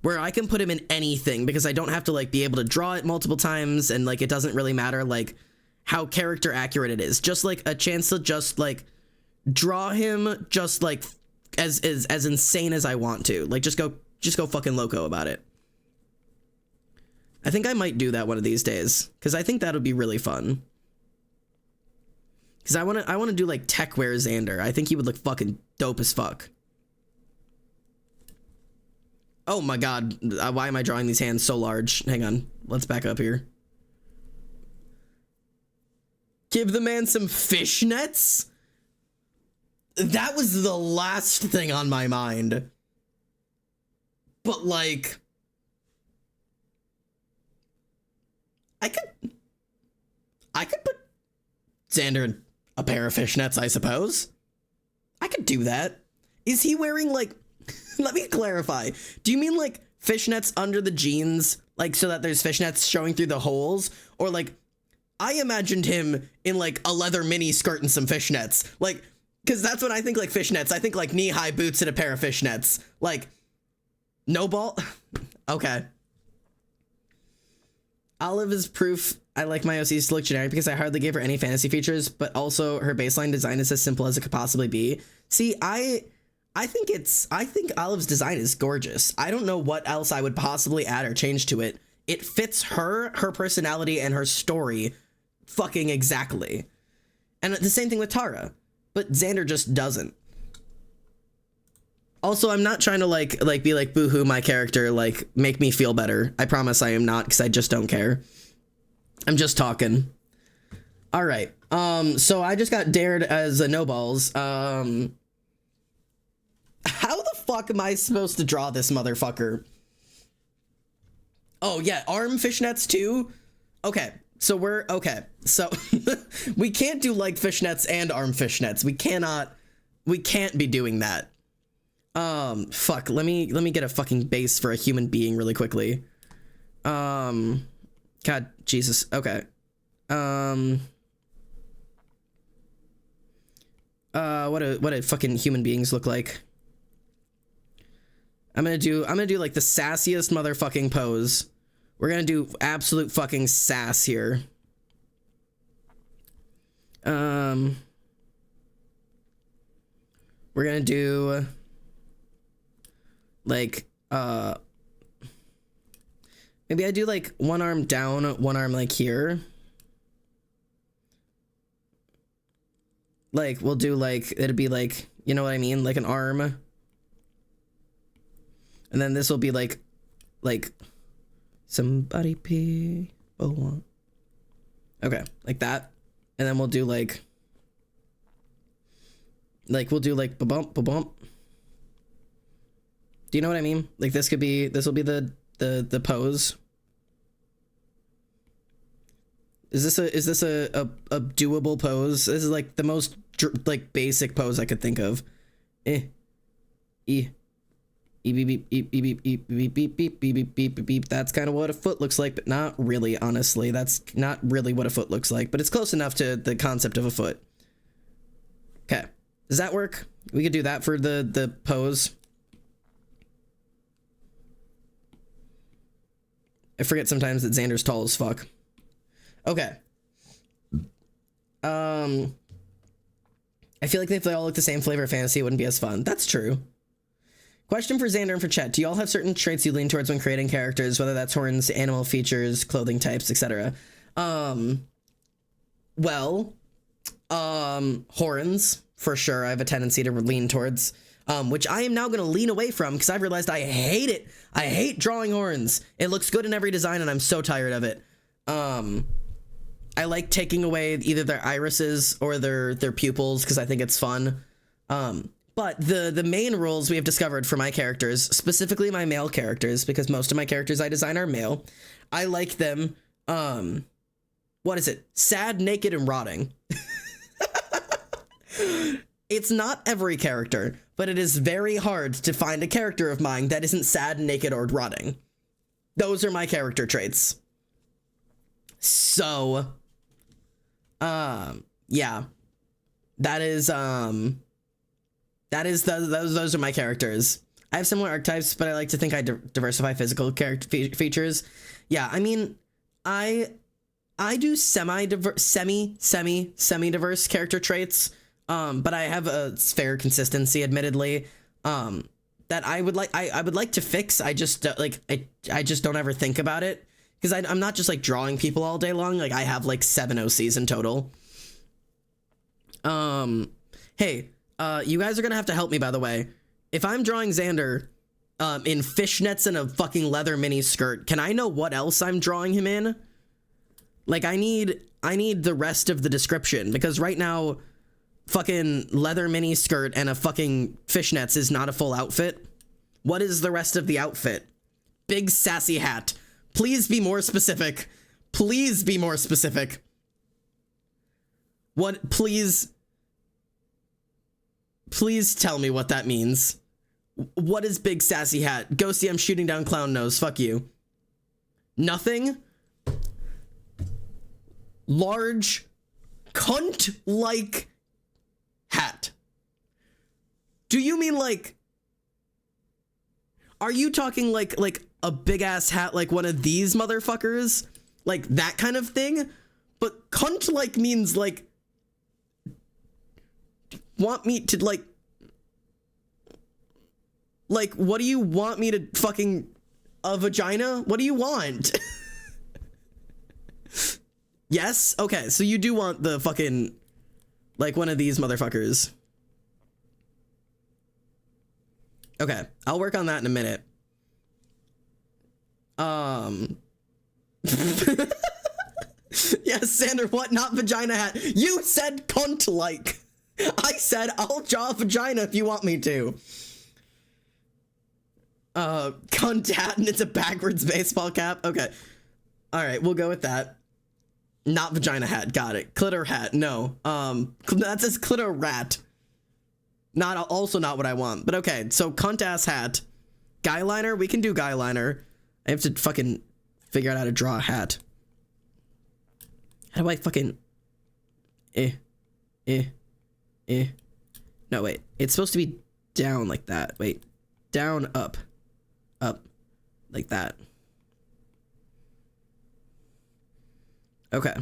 where I can put him in anything, because I don't have to like be able to draw it multiple times, and like it doesn't really matter like how character accurate it is. Just like a chance to just like draw him just like as insane as I want to. Like just go fucking loco about it. I think I might do that one of these days, because I think that would be really fun. Because I want to do like tech wear Xander. I think he would look fucking dope as fuck. Oh my god, why am I drawing these hands so large? Hang on, let's back up here. Give the man some fishnets? That was the last thing on my mind. But like, I could put Xander in a pair of fishnets, I suppose. I could do that. Is he wearing like, let me clarify. Do you mean like fishnets under the jeans, like so that there's fishnets showing through the holes? Or like, I imagined him in like a leather mini skirt and some fishnets. Like, because that's when I think like fishnets. I think like knee-high boots and a pair of fishnets. Like, no ball? Okay. Olive is proof I like my OCs to look generic because I hardly gave her any fantasy features, but also her baseline design is as simple as it could possibly be. See, I think Olive's design is gorgeous. I don't know what else I would possibly add or change to it. It fits her personality, and her story fucking exactly. And the same thing with Tara, but Xander just doesn't. Also, I'm not trying to like be like boohoo my character, like make me feel better. I promise I am not, because I just don't care. I'm just talking. All right. So I just got dared as a no balls. How the fuck am I supposed to draw this motherfucker? Oh yeah, arm fishnets too. Okay. So we're okay. So we can't do like fishnets and arm fishnets. We can't be doing that. Fuck, let me get a fucking base for a human being really quickly. God, Jesus. Okay. What do fucking human beings look like? I'm gonna do like the sassiest motherfucking pose. We're gonna do absolute fucking sass here. We're gonna do like maybe I do like one arm down, one arm like here. Like we'll do like, it'd be like, you know what I mean, like an arm, and then this will be like somebody people want. Okay, like that, and then we'll do like we'll do like ba-bump ba-bump. Do you know what I mean? Like this will be the pose. Is this a doable pose? This is like the most like basic pose I could think of. Beep beep beep beep beep beep beep beep beep beep beep beep. That's kind of what a foot looks like, but not really, honestly. That's not really what a foot looks like, but it's close enough to the concept of a foot. Okay. Does that work? We could do that for the pose. I forget sometimes that Xander's tall as fuck. Okay. I feel like if they all look the same flavor of fantasy, it wouldn't be as fun. That's true. Question for Xander and for chat. Do y'all have certain traits you lean towards when creating characters, whether that's horns, animal features, clothing types, etc.? Well, horns, for sure. I have a tendency to lean towards, which I am now going to lean away from because I've realized I hate it. I hate drawing horns. It looks good in every design and I'm so tired of it. I like taking away either their irises or their pupils because I think it's fun. But the main rules we have discovered for my characters, specifically my male characters, because most of my characters I design are male, I like them, what is it? Sad, naked, and rotting. It's not every character, but it is very hard to find a character of mine that isn't sad, naked, or rotting. Those are my character traits. So, yeah, those are my characters. I have similar archetypes, but I like to think I diversify physical character features. Yeah, I mean, I do semi-diverse character traits, but I have a fair consistency, admittedly, that I would like to fix. I just I just don't ever think about it because I'm not just like drawing people all day long. Like I have like 7 OCs in total. Hey, you guys are gonna have to help me, by the way. If I'm drawing Xander, in fishnets and a fucking leather mini skirt, can I know what else I'm drawing him in? Like, I need the rest of the description, because right now, fucking leather mini skirt and a fucking fishnets is not a full outfit. What is the rest of the outfit? Big sassy hat. Please be more specific. Please be more specific. What, please tell me what that means. What is big sassy hat? Ghosty, I'm shooting down clown nose. Fuck you. Nothing? Large cunt-like hat. Do you mean like... Are you talking like a big-ass hat like one of these motherfuckers? Like that kind of thing? But cunt-like means like... Want me to like... Like, what do you want me to fucking... A vagina? What do you want? Yes? Okay, so you do want the fucking... Like, one of these motherfuckers. Okay, I'll work on that in a minute. Yes, Sander, what? Not vagina hat. You said cunt-like. I said I'll draw a vagina if you want me to. Cunt hat, and it's a backwards baseball cap. Okay. All right, we'll go with that. Not vagina hat. Got it. Clitter hat. No. That says clitter rat. Also not what I want. But okay, so cunt ass hat. Guy liner. We can do guy liner. I have to fucking figure out how to draw a hat. How do I fucking... No, wait. It's supposed to be down like that. Wait. Down, up. Up. Like that. Okay.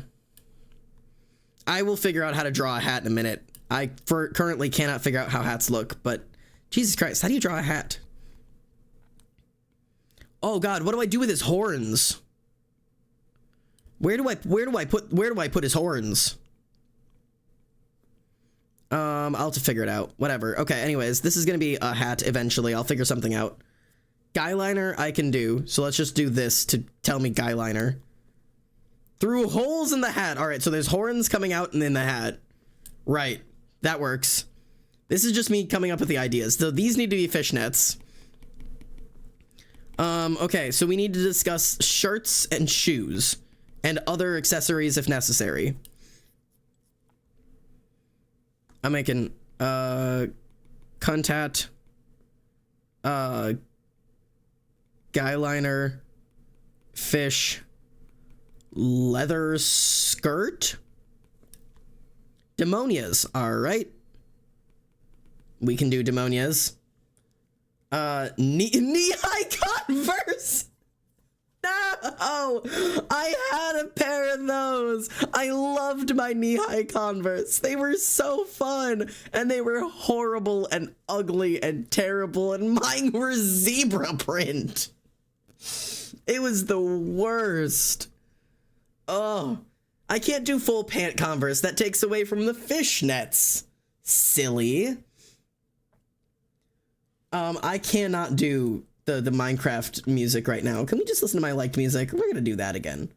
I will figure out how to draw a hat in a minute. I currently cannot figure out how hats look, but Jesus Christ, how do you draw a hat? Oh God, what do I do with his horns? Where do I put his horns? I'll have to figure it out. Whatever. Okay, anyways, this is gonna be a hat eventually. I'll figure something out. Guy liner I can do, so let's just do this to tell me guy liner. Through holes in the hat. All right, so there's horns coming out and in the hat. Right, that works. This is just me coming up with the ideas. So these need to be fishnets. Okay, so we need to discuss shirts and shoes and other accessories if necessary. I'm making, cunt hat, guy liner, fish, leather skirt, demonias. All right, we can do demonias. Knee-high Converse. No, I had a pair of those. I loved my knee-high Converse. They were so fun, and they were horrible and ugly and terrible, and mine were zebra print. It was the worst. Oh, I can't do full pant Converse. That takes away from the fishnets. Silly. I cannot do the Minecraft music right now. Can we just listen to my liked music? We're gonna do that again.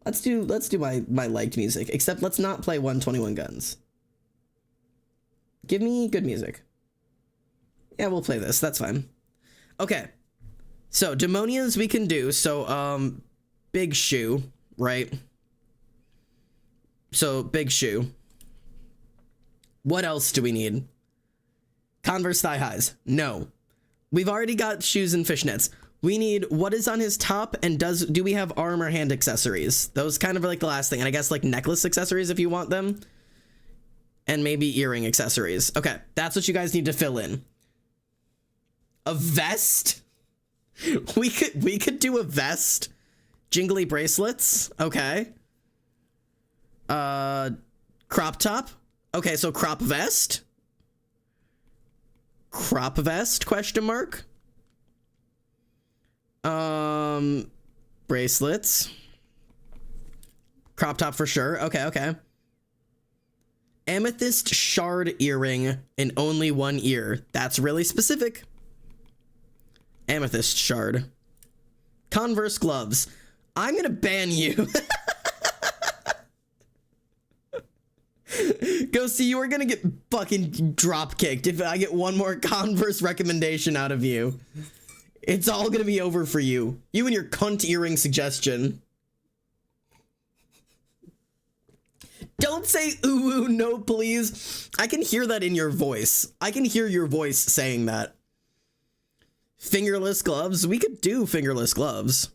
Let's do my liked music, except let's not play 121 Guns. Give me good music. Yeah, we'll play this. That's fine. Okay. So, demonias we can do. So, big shoe, right? So, big shoe. What else do we need? Converse thigh highs. No. We've already got shoes and fishnets. We need what is on his top, and do we have arm or hand accessories? Those kind of are like the last thing. And I guess like necklace accessories if you want them. And maybe earring accessories. Okay, that's what you guys need to fill in. A vest? We could do a vest. Jingly bracelets. Okay. Crop top. Okay, so crop vest. Crop vest, question mark. Bracelets. Crop top for sure. Okay, okay. Amethyst shard earring in only one ear. That's really specific. Amethyst shard. Converse gloves. I'm gonna ban you. Ghosty, you are gonna get fucking drop kicked if I get one more Converse recommendation out of you. It's all gonna be over for you. You and your cunt earring suggestion. Don't say ooh, no, please. I can hear that in your voice. I can hear your voice saying that. Fingerless gloves. We could do fingerless gloves.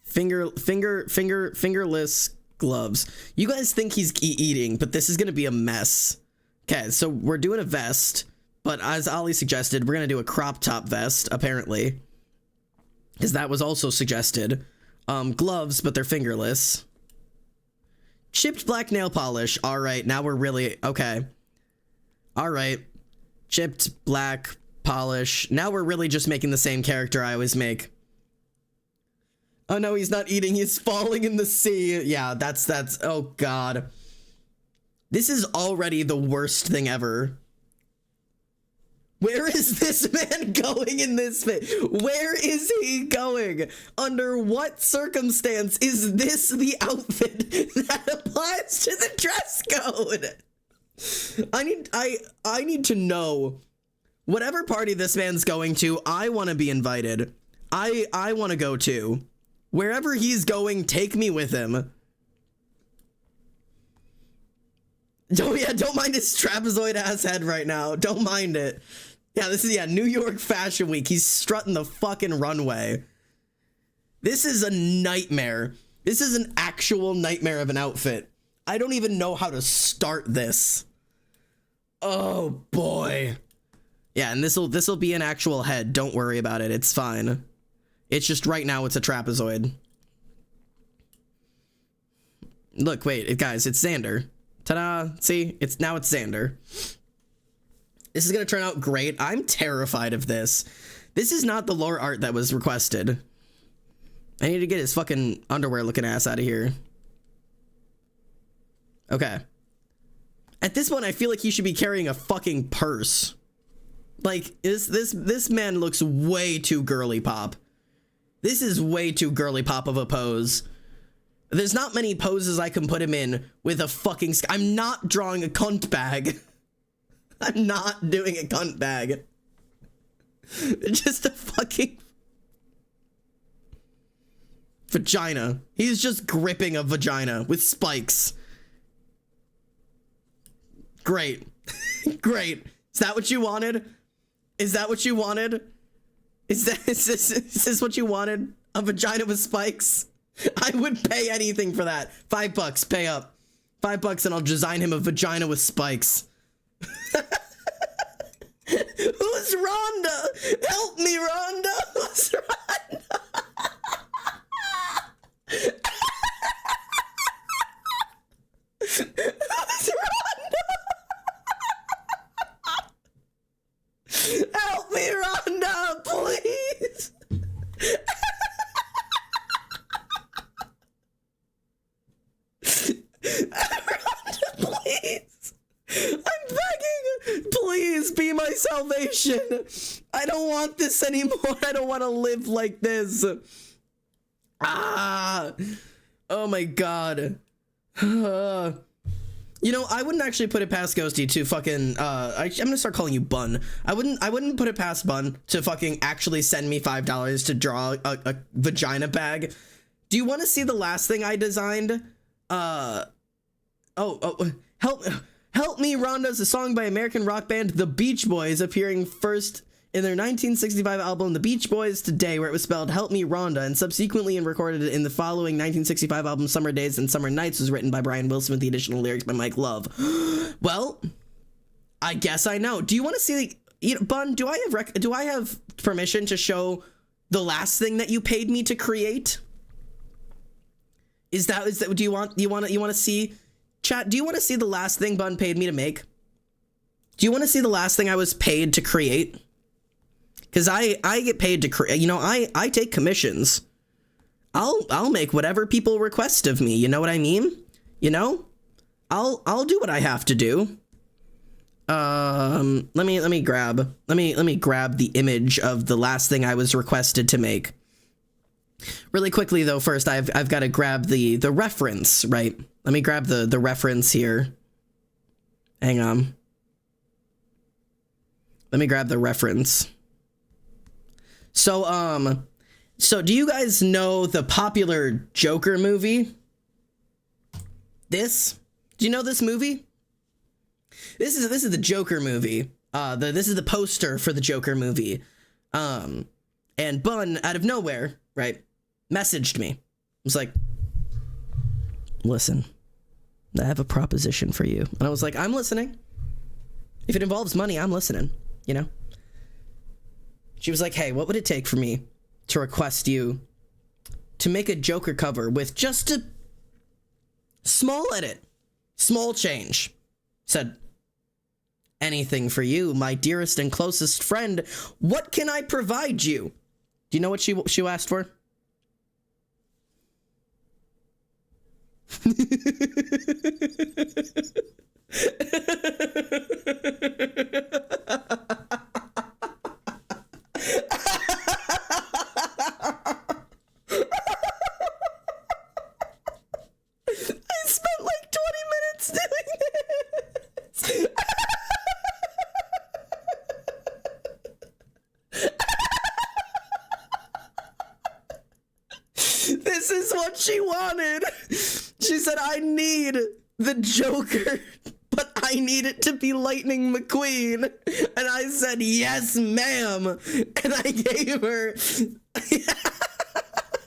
Fingerless gloves. You guys think he's eating, but this is gonna be a mess. Okay, so we're doing a vest, but as Ollie suggested, we're gonna do a crop top vest, apparently. Because that was also suggested. Gloves, but they're fingerless. Chipped black nail polish. All right, now we're really okay. All right, chipped black polish. Now we're really just making the same character I always make. Oh no, he's not eating. He's falling in the sea. Yeah, that's. Oh god. This is already the worst thing ever. Where is this man going in this fit? Where is he going? Under what circumstance is this the outfit that applies to the dress code? I need to know. Whatever party this man's going to, I want to be invited. I want to go too. Wherever he's going, take me with him. Oh yeah, don't mind his trapezoid ass head right now. Don't mind it. Yeah, this is, New York Fashion Week. He's strutting the fucking runway. This is a nightmare. This is an actual nightmare of an outfit. I don't even know how to start this. Oh boy. Yeah, and this'll be an actual head. Don't worry about it. It's fine. It's just right now it's a trapezoid. Look, wait, guys, it's Xander. Ta-da! See, it's Xander. This is gonna turn out great. I'm terrified of this. This is not the lore art that was requested. I need to get his fucking underwear looking ass out of here. Okay. At this point, I feel like he should be carrying a fucking purse. Like, this man looks way too girly pop. This is way too girly pop of a pose. There's not many poses I can put him in with a fucking... I'm not drawing a cunt bag. I'm not doing a cunt bag. Just a fucking... vagina. He's just gripping a vagina with spikes. Great. Great. Is that what you wanted? Is that what you wanted? Is this what you wanted? A vagina with spikes? I would pay anything for that. $5, pay up. $5 and I'll design him a vagina with spikes. Who's Rhonda? Help me, Rhonda. Who's Rhonda? Who's Rhonda? Help me, Rhonda, please. Rhonda, please. I'm begging. Please be my salvation. I don't want this anymore. I don't want to live like this. Ah. Oh my god. You know, I wouldn't actually put it past Ghosty to fucking I'm gonna start calling you Bun. I wouldn't put it past Bun to fucking actually send me $5 to draw a vagina bag. Do you want to see the last thing I designed? Help Me, Rhonda is a song by American rock band The Beach Boys, appearing first in their 1965 album The Beach Boys Today, where it was spelled Help Me, Rhonda, and subsequently recorded in the following 1965 album Summer Days and Summer Nights, was written by Brian Wilson with the additional lyrics by Mike Love. Well, I guess I know. Do you want to see, Bun, do I have permission to show the last thing that you paid me to create? Is that do you want to see, chat, do you want to see the last thing Bun paid me to make? Do you want to see the last thing I was paid to create? Because I get paid to create, I take commissions. I'll make whatever people request of me, you know what I mean? I'll do what I have to do. Let me grab the image of the last thing I was requested to make. Really quickly though, first I've got to grab the reference, right? Let me grab the reference here. Hang on. Let me grab the reference. So do you guys know the popular Joker movie? Do you know this movie? This is the Joker movie. This is the poster for the Joker movie. And Bun, out of nowhere, right, messaged me. Was like, listen, I have a proposition for you. And I was like, I'm listening. If it involves money, I'm listening, you know? She was like, hey, what would it take for me to request you to make a Joker cover with just a small edit, small change? Said, anything for you, my dearest and closest friend. What can I provide you? Do you know what she asked for? I spent like 20 minutes doing this. This is what she wanted. She said, I need the Joker, but I need it to be Lightning McQueen. And I said, yes, ma'am. And I gave her...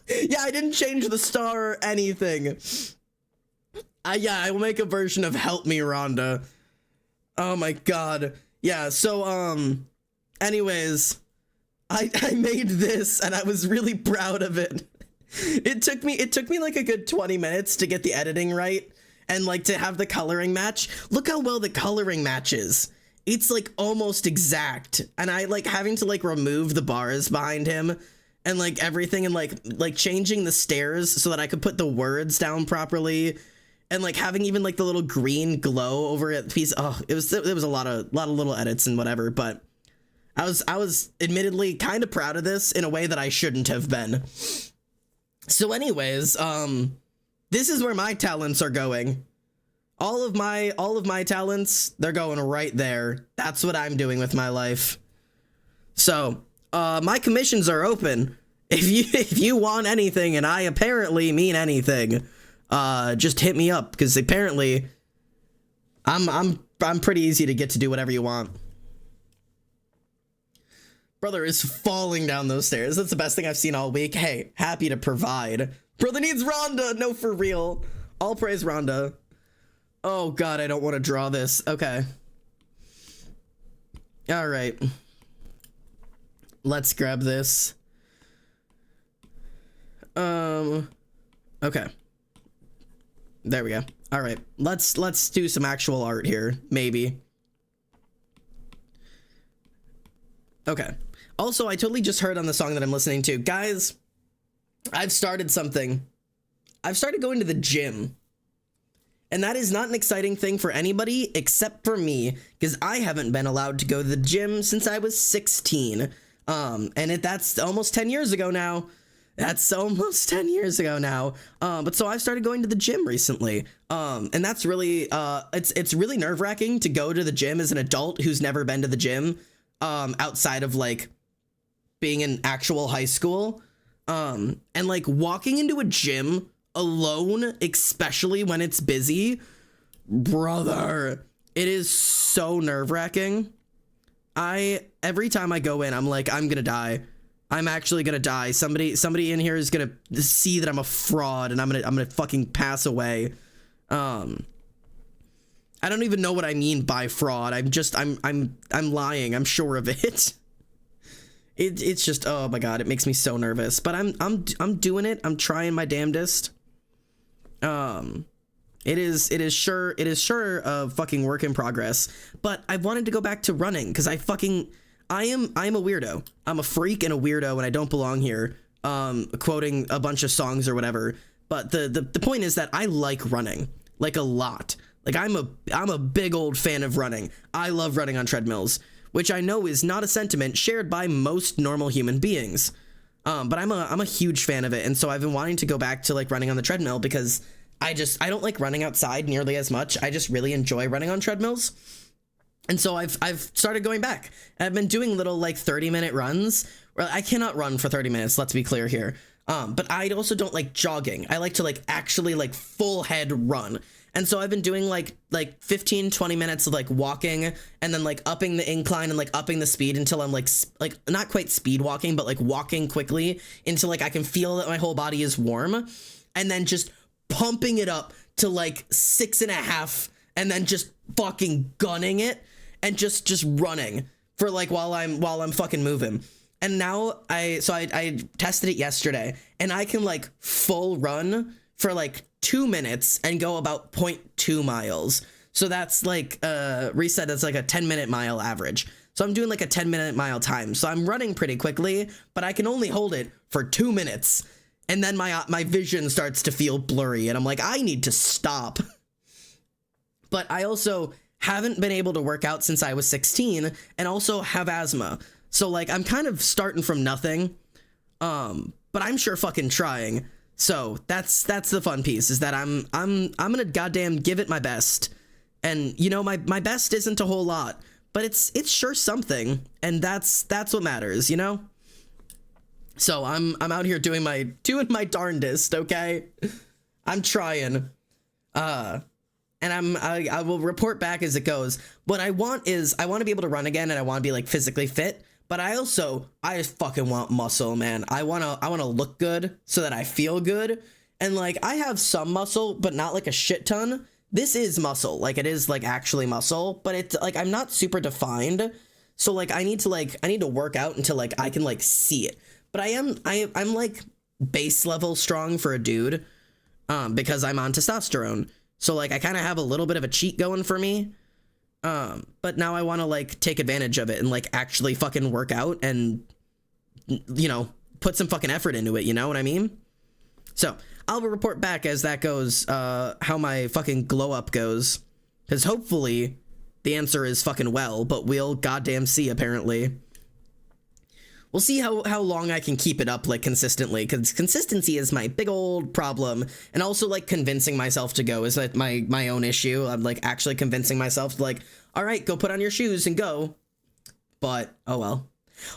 Yeah, I didn't change the star or anything. I will make a version of Help Me, Rhonda. Oh my god. Yeah, so, anyways, I made this, and I was really proud of it. It took me like a good 20 minutes to get the editing right, and like to have the coloring match. Look how well the coloring matches. It's like almost exact, and I like having to like remove the bars behind him and like everything, and like changing the stairs so that I could put the words down properly, and like having even like the little green glow over it piece. Oh, it was a lot of little edits and whatever, but I was admittedly kind of proud of this in a way that I shouldn't have been. So anyways, this is where my talents are going. All of my talents, they're going right there. That's what I'm doing with my life. So, my commissions are open. If you want anything, and I apparently mean anything, just hit me up, because apparently I'm pretty easy to get to do whatever you want. Brother is falling down those stairs. That's the best thing I've seen all week. Hey, happy to provide. Brother needs Rhonda. No, for real. All praise Rhonda. Oh god, I don't want to draw this. Okay. All right. Let's grab this. Okay. There we go. All right. Let's do some actual art here, maybe. Okay. Also, I totally just heard on the song that I'm listening to. Guys, I've started something. I've started going to the gym. And that is not an exciting thing for anybody except for me, because I haven't been allowed to go to the gym since I was 16. That's almost 10 years ago now. That's almost 10 years ago now. But so I started going to the gym recently. And that's really, it's really nerve-wracking to go to the gym as an adult who's never been to the gym, outside of like being in actual high school. And like walking into a gym alone, especially when it's busy, brother, it is so nerve-wracking. Every time I go in, I'm like, I'm gonna die. I'm actually gonna die. Somebody in here is gonna see that I'm a fraud, and I'm gonna fucking pass away. I don't even know what I mean by fraud. I'm lying. I'm sure of it. It's just, oh my god, it makes me so nervous. But I'm doing it. I'm trying my damnedest. It is sure a fucking work in progress. But I wanted to go back to running because I'm a weirdo. I'm a freak and a weirdo, and I don't belong here. Quoting a bunch of songs or whatever. But the point is that I like running, like, a lot. Like I'm a big old fan of running. I love running on treadmills, which I know is not a sentiment shared by most normal human beings. But I'm a huge fan of it, and so I've been wanting to go back to like running on the treadmill because I don't like running outside nearly as much. I just really enjoy running on treadmills. And so I've started going back. I've been doing little like 30-minute runs. Well, I cannot run for 30 minutes, let's be clear here. But I also don't like jogging. I like to like actually like full head run. And so I've been doing like 15, 20 minutes of like walking and then like upping the incline and like upping the speed until I'm like not quite speed walking, but like walking quickly until like I can feel that my whole body is warm, and then just pumping it up to like 6.5 and then just fucking gunning it and just running for like while I'm fucking moving. And now I tested it yesterday and I can like full run for like 2 minutes and go about 0.2 miles. So that's like reset. That's like a 10-minute mile average. So I'm doing like a 10-minute mile time. So I'm running pretty quickly, but I can only hold it for 2 minutes. And then my vision starts to feel blurry and I'm like, I need to stop. But I also haven't been able to work out since I was 16 and also have asthma. So like I'm kind of starting from nothing. But I'm sure fucking trying. So that's the fun piece, is that I'm gonna goddamn give it my best. And you know, my best isn't a whole lot, but it's sure something, and that's what matters, you know? So I'm out here doing my darndest, okay? I'm trying. And I will report back as it goes. What I want is I want to be able to run again, and I want to be like physically fit. But I fucking want muscle, man. I want to look good so that I feel good. And like I have some muscle, but not like a shit ton. This is muscle. Like it is like actually muscle, but it's like I'm not super defined. So like I need to work out until like I can like see it. But I'm like base level strong for a dude because I'm on testosterone. So like I kind of have a little bit of a cheat going for me. But now I want to like take advantage of it and like actually fucking work out and, you know, put some fucking effort into it. You know what I mean? So I'll report back as that goes, how my fucking glow up goes, because hopefully the answer is fucking well, but we'll goddamn see. Apparently we'll see how long I can keep it up like consistently, because consistency is my big old problem. And also like convincing myself to go is like my own issue. I'm like actually convincing myself to like, all right, go put on your shoes and go. But oh well.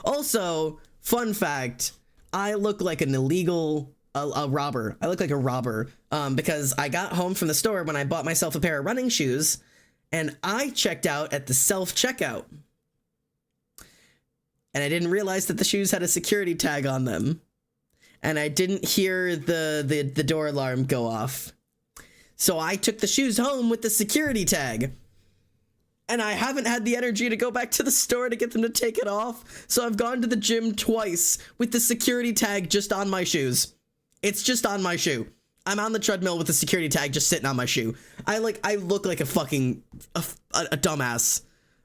Also, fun fact, I look like an illegal a robber. I look like a robber because I got home from the store when I bought myself a pair of running shoes and I checked out at the self-checkout. And I didn't realize that the shoes had a security tag on them. And I didn't hear the door alarm go off. So I took the shoes home with the security tag. And I haven't had the energy to go back to the store to get them to take it off. So I've gone to the gym twice with the security tag just on my shoes. It's just on my shoe. I'm on the treadmill with the security tag just sitting on my shoe. I look like a fucking a dumbass.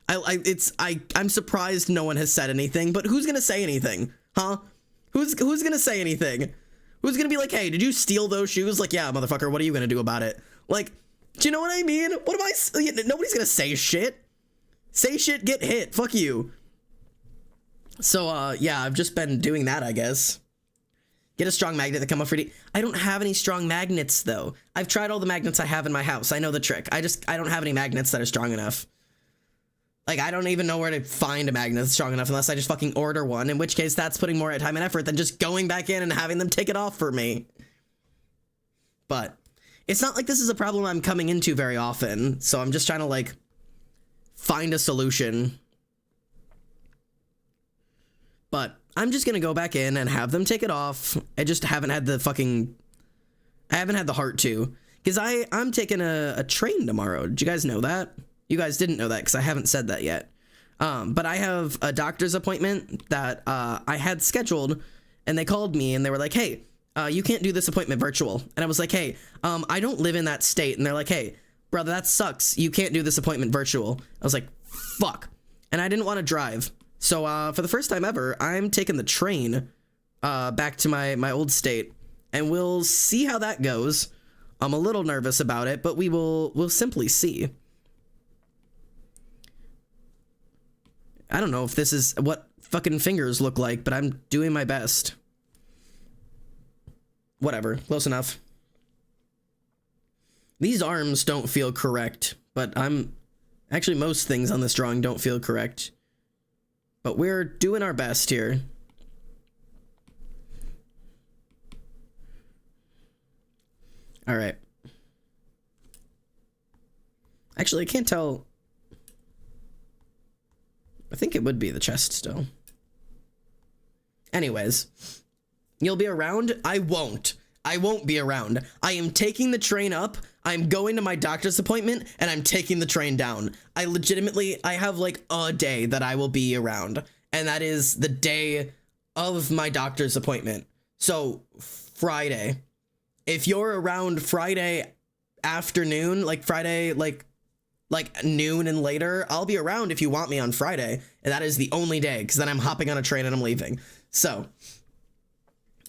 I'm surprised no one has said anything, but who's gonna say anything? Huh? Who's gonna say anything? Who's gonna be like, hey, did you steal those shoes? Like, yeah, motherfucker, what are you gonna do about it? Like, do you know what I mean? What am I? Nobody's gonna say shit. Say shit, get hit. Fuck you. So, yeah, I've just been doing that, I guess. Get a strong magnet to come up for I don't have any strong magnets, though. I've tried all the magnets I have in my house. I know the trick. I don't have any magnets that are strong enough. Like, I don't even know where to find a magnet that's strong enough unless I just fucking order one, in which case that's putting more time and effort than just going back in and having them take it off for me. But it's not like this is a problem I'm coming into very often, so I'm just trying to, like, find a solution. But I'm just gonna go back in and have them take it off. I just haven't had the heart to. Because I'm taking a train tomorrow. Did you guys know that? You guys didn't know that because I haven't said that yet. But I have a doctor's appointment that I had scheduled, and they called me and they were like, hey, you can't do this appointment virtual. And I was like, hey, I don't live in that state. And they're like, hey, brother, that sucks. You can't do this appointment virtual. I was like, fuck. And I didn't want to drive. So for the first time ever, I'm taking the train back to my old state, and we'll see how that goes. I'm a little nervous about it, but we'll simply see. I don't know if this is what fucking fingers look like, but I'm doing my best. Whatever, close enough. These arms don't feel correct, but actually most things on this drawing don't feel correct. But we're doing our best here. All right. Actually, I can't tell. I think it would be the chest still. Anyways, you'll be around? I won't. I won't be around. I am taking the train up. I'm going to my doctor's appointment and I'm taking the train down. I have like a day that I will be around, and that is the day of my doctor's appointment. So Friday. If you're around Friday afternoon, like Friday, like noon and later, I'll be around if you want me on Friday. And that is the only day, because then I'm hopping on a train and I'm leaving. So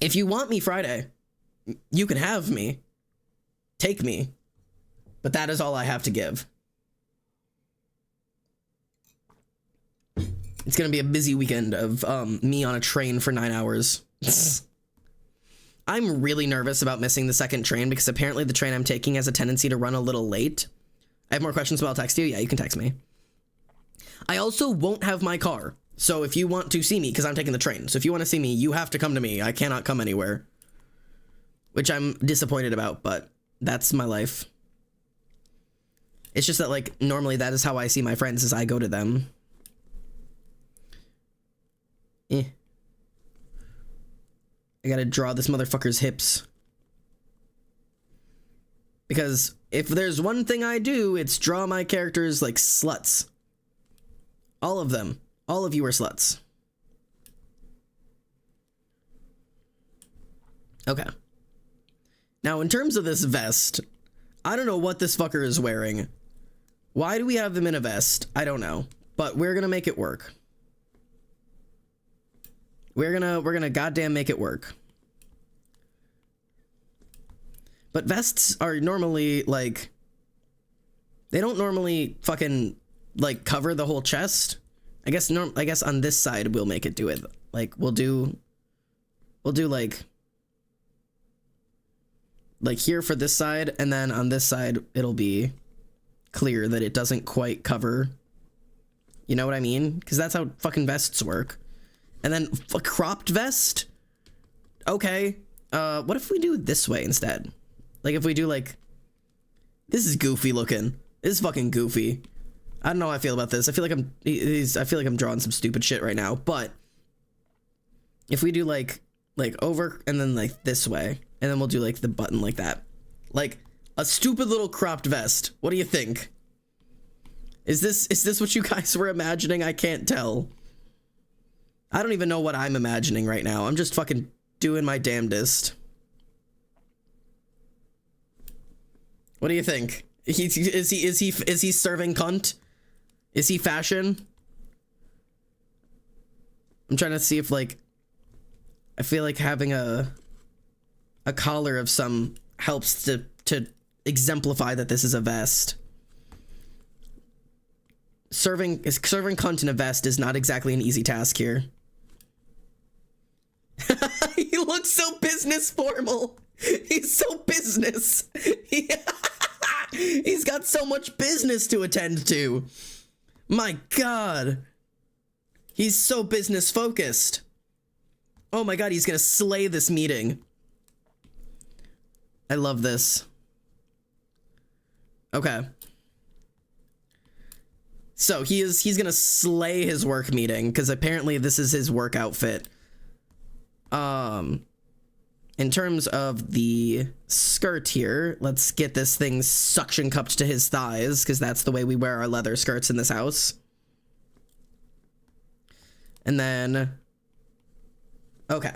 if you want me Friday, you can have me. Take me. But that is all I have to give. It's going to be a busy weekend of me on a train for 9 hours. I'm really nervous about missing the second train because apparently the train I'm taking has a tendency to run a little late. I have more questions, but I'll text you. Yeah, you can text me. I also won't have my car. So if you want to see me, because I'm taking the train. So if you want to see me, you have to come to me. I cannot come anywhere. Which I'm disappointed about, but that's my life. It's just that, like, normally that is how I see my friends, is I go to them. I gotta draw this motherfucker's hips. Because if there's one thing I do, it's draw my characters like sluts. All of them. All of you are sluts. Okay. Now, in terms of this vest, I don't know what this fucker is wearing. Why do we have them in a vest? I don't know. But we're gonna make it work. We're gonna goddamn make it work. But vests are normally, like, they don't normally fucking, like, cover the whole chest. I guess on this side we'll make it do it. Like, we'll do like here for this side, and then on this side it'll be clear that it doesn't quite cover. You know what I mean? Because that's how fucking vests work. And then a cropped vest? Okay. What if we do it this way instead? Like, if we do, like, this is goofy looking. This is fucking goofy. I don't know how I feel about this. I feel like I'm drawing some stupid shit right now. But if we do like over and then like this way, and then we'll do like the button like that, like a stupid little cropped vest. What do you think? Is this what you guys were imagining? I can't tell. I don't even know what I'm imagining right now. I'm just fucking doing my damnedest. What do you think? Is he serving cunt? Is he fashion? I'm trying to see if, like, I feel like having a collar of some helps to exemplify that this is a vest. Serving cunt in a vest is not exactly an easy task here. He looks so business formal. He's so business. He's got so much business to attend to. My God. He's so business focused. Oh my God, he's gonna slay this meeting. I love this. Okay. So he's gonna slay his work meeting, because apparently this is his work outfit. In terms of the skirt here, let's get this thing suction cupped to his thighs, because that's the way we wear our leather skirts in this house. And then, okay.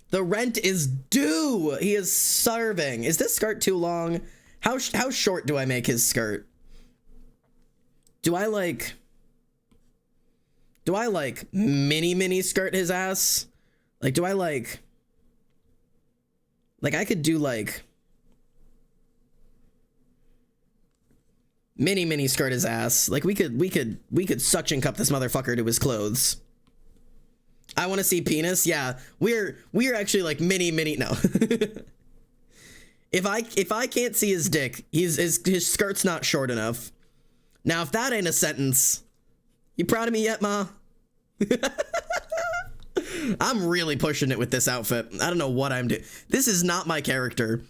The rent is due. He is starving. Is this skirt too long? How short do I make his skirt? Do I like mini skirt his ass? Like, do I like I could do like Mini skirt his ass. Like we could suction cup this motherfucker to his clothes. I want to see penis. Yeah, we're actually like mini no. If I can't see his dick, his skirt's not short enough. Now, if that ain't a sentence, you proud of me yet, Ma? I'm really pushing it with this outfit. I don't know what I'm doing. This is not my character.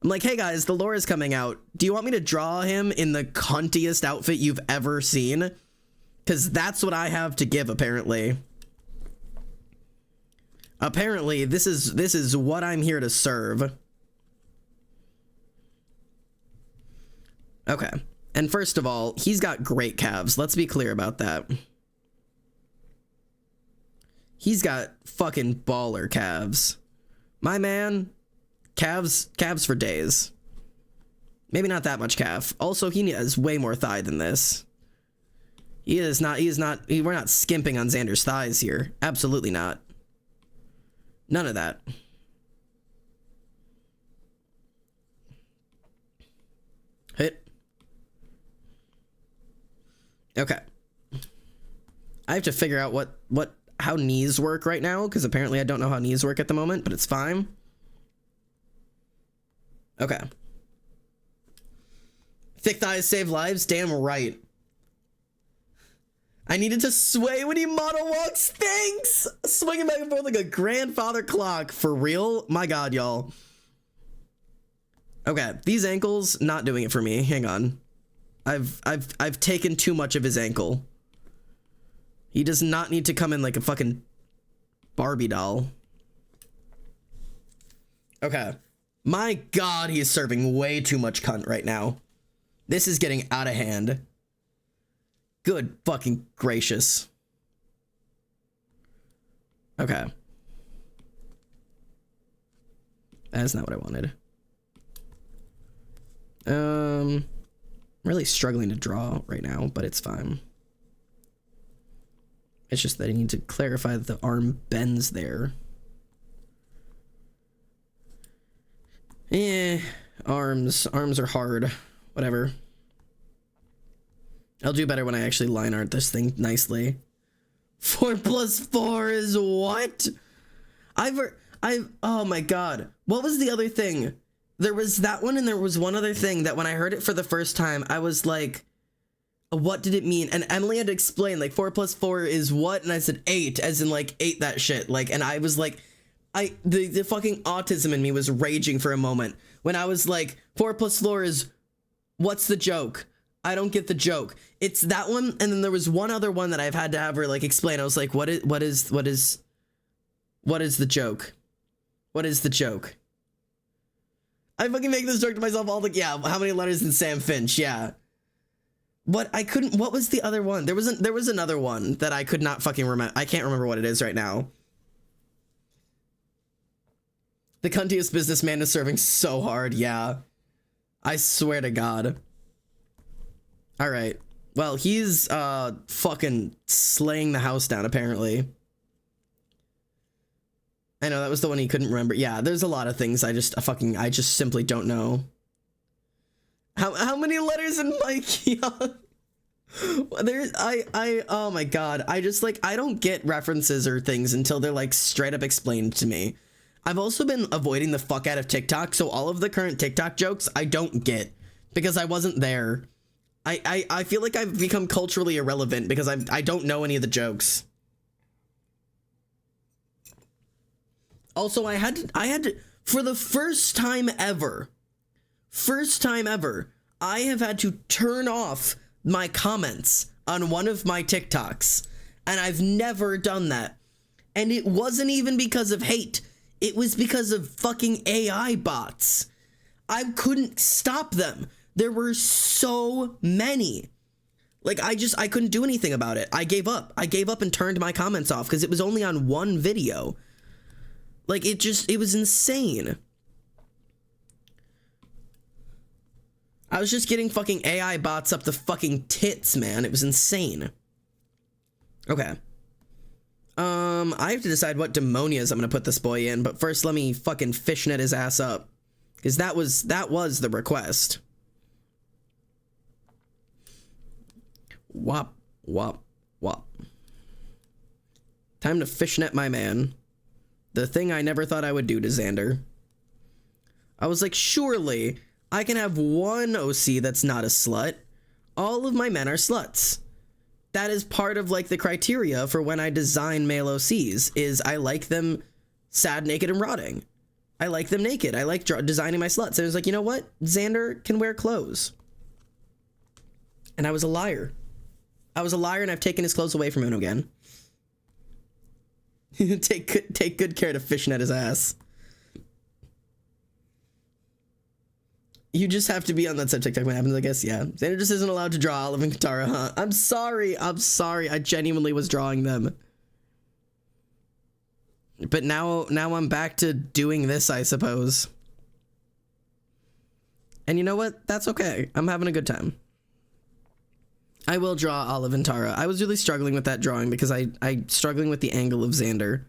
I'm like, hey guys, the lore is coming out. Do you want me to draw him in the cuntiest outfit you've ever seen? Because that's what I have to give, apparently. Apparently, this is what I'm here to serve. Okay. And first of all, he's got great calves. Let's be clear about that. He's got fucking baller calves. My man, calves for days. Maybe not that much calf. Also, he has way more thigh than this. We're not skimping on Xander's thighs here. Absolutely not. None of that. Hit. Okay. I have to figure out how knees work right now, because apparently I don't know how knees work at the moment, but it's fine. Okay. Thick thighs save lives? Damn right. I needed to sway when he monologues. Thanks! Swinging back and forth like a grandfather clock. For real? My god, y'all. Okay, these ankles, not doing it for me. Hang on. I've taken too much of his ankle. He does not need to come in like a fucking Barbie doll. Okay. My god, he is serving way too much cunt right now. This is getting out of hand. Good fucking gracious. Okay. That is not what I wanted. I'm really struggling to draw right now, but it's fine. It's just that I need to clarify that the arm bends there. Arms are hard. Whatever. I'll do better when I actually line art this thing nicely. 4 + 4 is what? Oh my god. What was the other thing? There was that one and there was one other thing that when I heard it for the first time, I was like, what did it mean? And Emily had to explain, like, 4 + 4 is what? And I said 8, as in like 8 that shit. Like, and I was like, the fucking autism in me was raging for a moment when I was like, 4 + 4 is, what's the joke? I don't get the joke. It's that one, and then there was one other one that I've had to have her like explain. I was like, what is the joke? What is the joke? I fucking make this joke to myself all the, yeah, how many letters in Sam Finch? Yeah. What was the other one? There was another one that I could not fucking remember. I can't remember what it is right now. The cuntiest businessman is serving so hard. Yeah. I swear to God. All right. Well, he's fucking slaying the house down, apparently. I know that was the one he couldn't remember. Yeah, there's a lot of things I just simply don't know. How many letters in Mike Young? Oh my god. I don't get references or things until they're like straight up explained to me. I've also been avoiding the fuck out of TikTok, so all of the current TikTok jokes I don't get because I wasn't there. I feel like I've become culturally irrelevant because I don't know any of the jokes. Also, I had to for the first time ever, I have had to turn off my comments on one of my TikToks, and I've never done that. And it wasn't even because of hate. It was because of fucking AI bots. I couldn't stop them. There were so many. Like, I couldn't do anything about it. I gave up and turned my comments off because it was only on one video. Like, it was insane. I was just getting fucking AI bots up the fucking tits, man. It was insane. Okay. I have to decide what demonias I'm gonna put this boy in, but first let me fucking fishnet his ass up. Because that was the request. Wop, wop, wop. Time to fishnet my man. The thing I never thought I would do to Xander. I was like, surely I can have one OC that's not a slut. All of my men are sluts. That is part of like the criteria for when I design male OCs, is I like them sad, naked, and rotting. I like them naked. I like designing my sluts. And it was like, you know what? Xander can wear clothes. And I was a liar. I was a liar, and I've taken his clothes away from him again. Take good care to fishnet his ass. You just have to be on that TikTok when it happens, I guess, yeah. Xander just isn't allowed to draw Olive and Katara, huh? I'm sorry. I genuinely was drawing them. But now I'm back to doing this, I suppose. And you know what? That's okay. I'm having a good time. I will draw Olive and Tara. I was really struggling with that drawing because I'm struggling with the angle of Xander.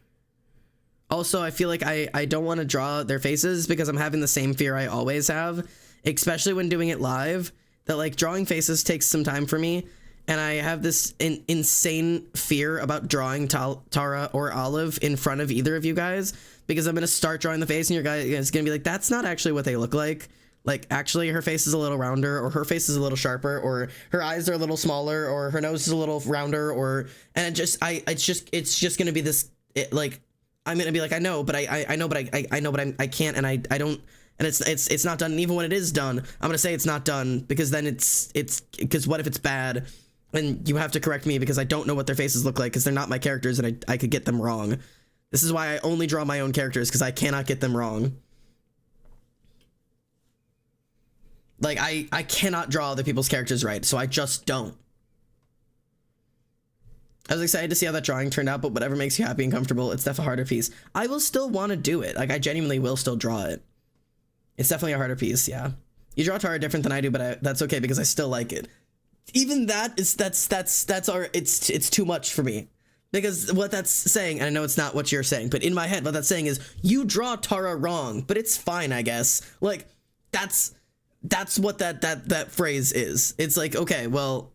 Also, I feel like I don't want to draw their faces because I'm having the same fear I always have, especially when doing it live, that like drawing faces takes some time for me. And I have this insane fear about drawing Tara or Olive in front of either of you guys, because I'm going to start drawing the face and your guy is going to be like, that's not actually what they look like. Like, actually, her face is a little rounder, or her face is a little sharper, or her eyes are a little smaller, or her nose is a little rounder, or, and it's just going to be this, like, I'm going to be like, I know, but I know, but I know, but I can't, and I don't, and it's not done. And even when it is done, I'm going to say it's not done, because then because what if it's bad? And you have to correct me because I don't know what their faces look like, because they're not my characters, and I could get them wrong. This is why I only draw my own characters, because I cannot get them wrong. Like, I cannot draw other people's characters right, so I just don't. I was excited to see how that drawing turned out, but whatever makes you happy and comfortable, it's definitely a harder piece. I will still want to do it. Like, I genuinely will still draw it. It's definitely a harder piece, yeah. You draw Tara different than I do, but that's okay because I still like it. Even that is, it's too much for me. Because what that's saying, and I know it's not what you're saying, but in my head, what that's saying is, you draw Tara wrong, but it's fine, I guess. Like, that's what that phrase is. It's like, okay, well,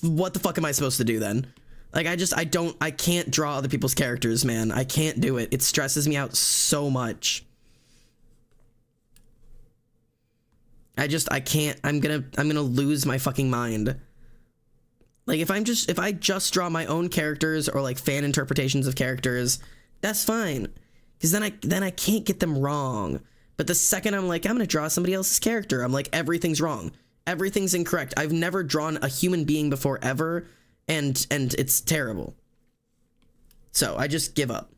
what the fuck am I supposed to do then? Like, I can't draw other people's characters, man. I can't do it. It stresses me out so much. I can't. I'm gonna lose my fucking mind. Like, if I just draw my own characters or like fan interpretations of characters, that's fine. Because then I can't get them wrong. But the second I'm like, I'm going to draw somebody else's character, I'm like, everything's wrong. Everything's incorrect. I've never drawn a human being before ever, and it's terrible. So I just give up.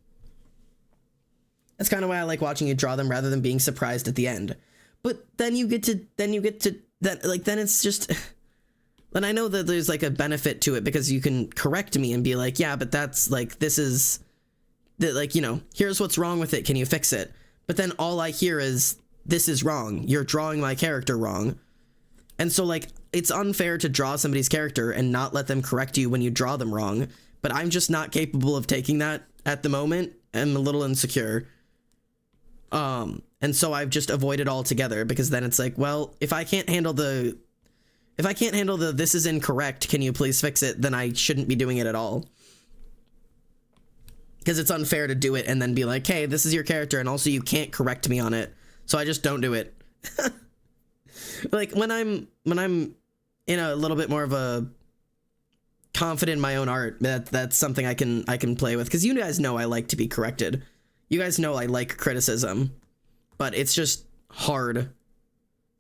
That's kind of why I like watching you draw them rather than being surprised at the end. But then you get to that, like, then it's just, then I know that there's like a benefit to it because you can correct me and be like, yeah, but that's like, this is like, you know, here's what's wrong with it. Can you fix it? But then all I hear is, this is wrong. You're drawing my character wrong. And so, like, it's unfair to draw somebody's character and not let them correct you when you draw them wrong. But I'm just not capable of taking that at the moment. I'm a little insecure. And so I've just avoided altogether, because then it's like, well, if I can't handle the this is incorrect, can you please fix it? Then I shouldn't be doing it at all. Because it's unfair to do it and then be like, hey, this is your character, and also you can't correct me on it. So I just don't do it. Like, when I'm in a little bit more of a confident in my own art, that's something I can play with. Because you guys know I like to be corrected. You guys know I like criticism. But it's just hard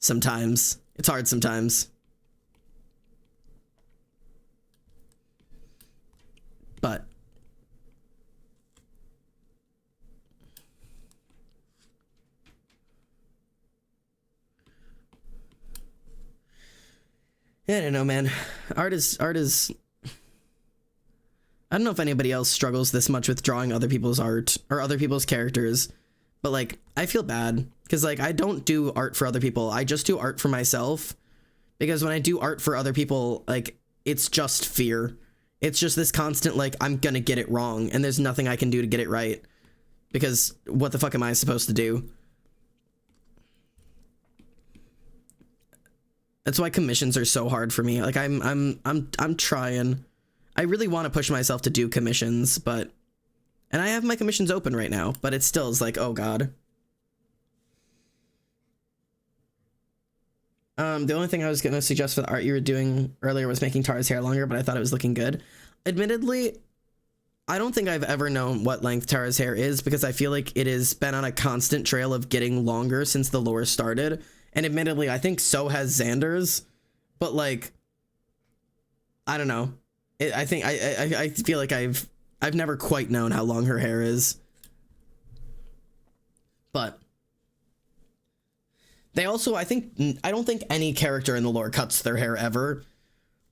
sometimes. It's hard sometimes. But I don't know, man. Art is I don't know if anybody else struggles this much with drawing other people's art or other people's characters, but like, I feel bad because like, I don't do art for other people. I just do art for myself, because when I do art for other people, like, it's just fear. It's just this constant, like, I'm gonna get it wrong and there's nothing I can do to get it right, because what the fuck am I supposed to do? That's why commissions are so hard for me. Like I'm trying. I really want to push myself to do commissions, but and I have my commissions open right now, but it still is like, oh god. The only thing I was gonna suggest for the art you were doing earlier was making Tara's hair longer, but I thought it was looking good. Admittedly, I don't think I've ever known what length Tara's hair is because I feel like it has been on a constant trail of getting longer since the lore started. And admittedly, I think so has Xander's, but like, I don't know. I think I feel like I've never quite known how long her hair is. But they also, I don't think any character in the lore cuts their hair ever.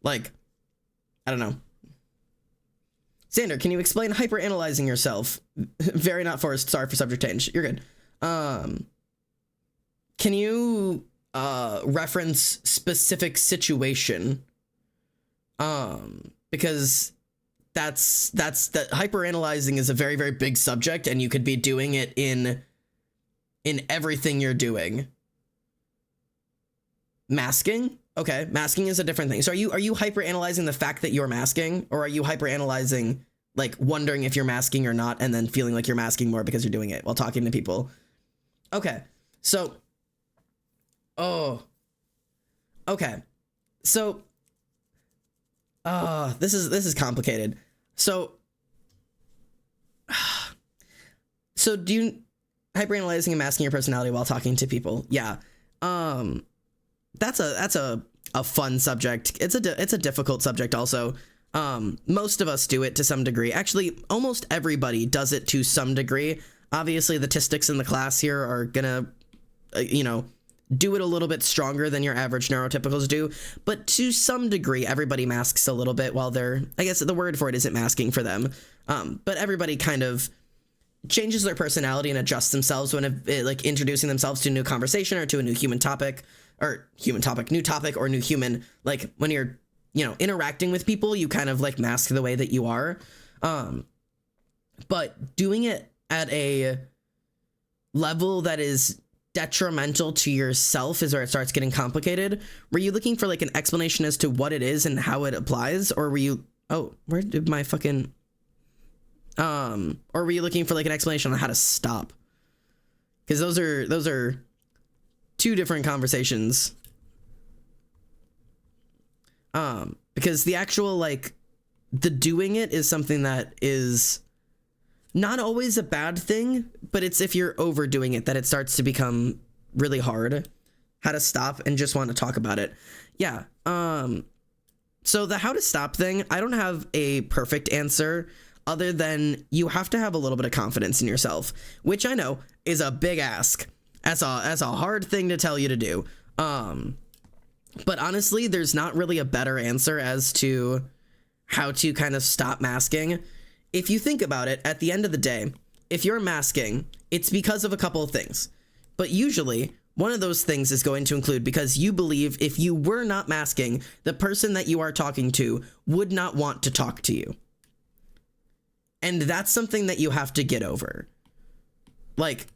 Like, I don't know. Xander, can you explain hyper-analyzing yourself? Very not forced. Sorry for subject change. You're good. Can you reference specific situation? Because that hyper-analyzing is a very, very big subject, and you could be doing it in everything you're doing. Masking? Okay, masking is a different thing. So are you hyper-analyzing the fact that you're masking, or are you hyper-analyzing, like, wondering if you're masking or not, and then feeling like you're masking more because you're doing it while talking to people? Okay, so... Oh. Okay. So... this is complicated. So... So do you... Hyper-analyzing and masking your personality while talking to people? Yeah. That's a fun subject. It's a difficult subject also. Most of us do it to some degree. Actually, almost everybody does it to some degree. Obviously, the statistics in the class here are gonna, do it a little bit stronger than your average neurotypicals do. But to some degree, everybody masks a little bit while they're, I guess the word for it isn't masking for them. But everybody kind of changes their personality and adjusts themselves when like introducing themselves to a new conversation or to a new new topic or new human. Like when you're, interacting with people, you kind of like mask the way that you are. But doing it at a level that is detrimental to yourself is where it starts getting complicated. Were you looking for like an explanation as to what it is and how it applies? Or were you, oh, where did my fucking, or were you looking for like an explanation on how to stop? Because those are two different conversations. Because the actual, like, the doing it is something that is not always a bad thing, but it's if you're overdoing it that it starts to become really hard. How to stop and just want to talk about it. Yeah. So the how to stop thing, I don't have a perfect answer other than you have to have a little bit of confidence in yourself, which I know is a big ask. That's a hard thing to tell you to do. But honestly, there's not really a better answer as to how to kind of stop masking. If you think about it, at the end of the day, if you're masking, it's because of a couple of things. But usually, one of those things is going to include because you believe if you were not masking, the person that you are talking to would not want to talk to you. And that's something that you have to get over. Like,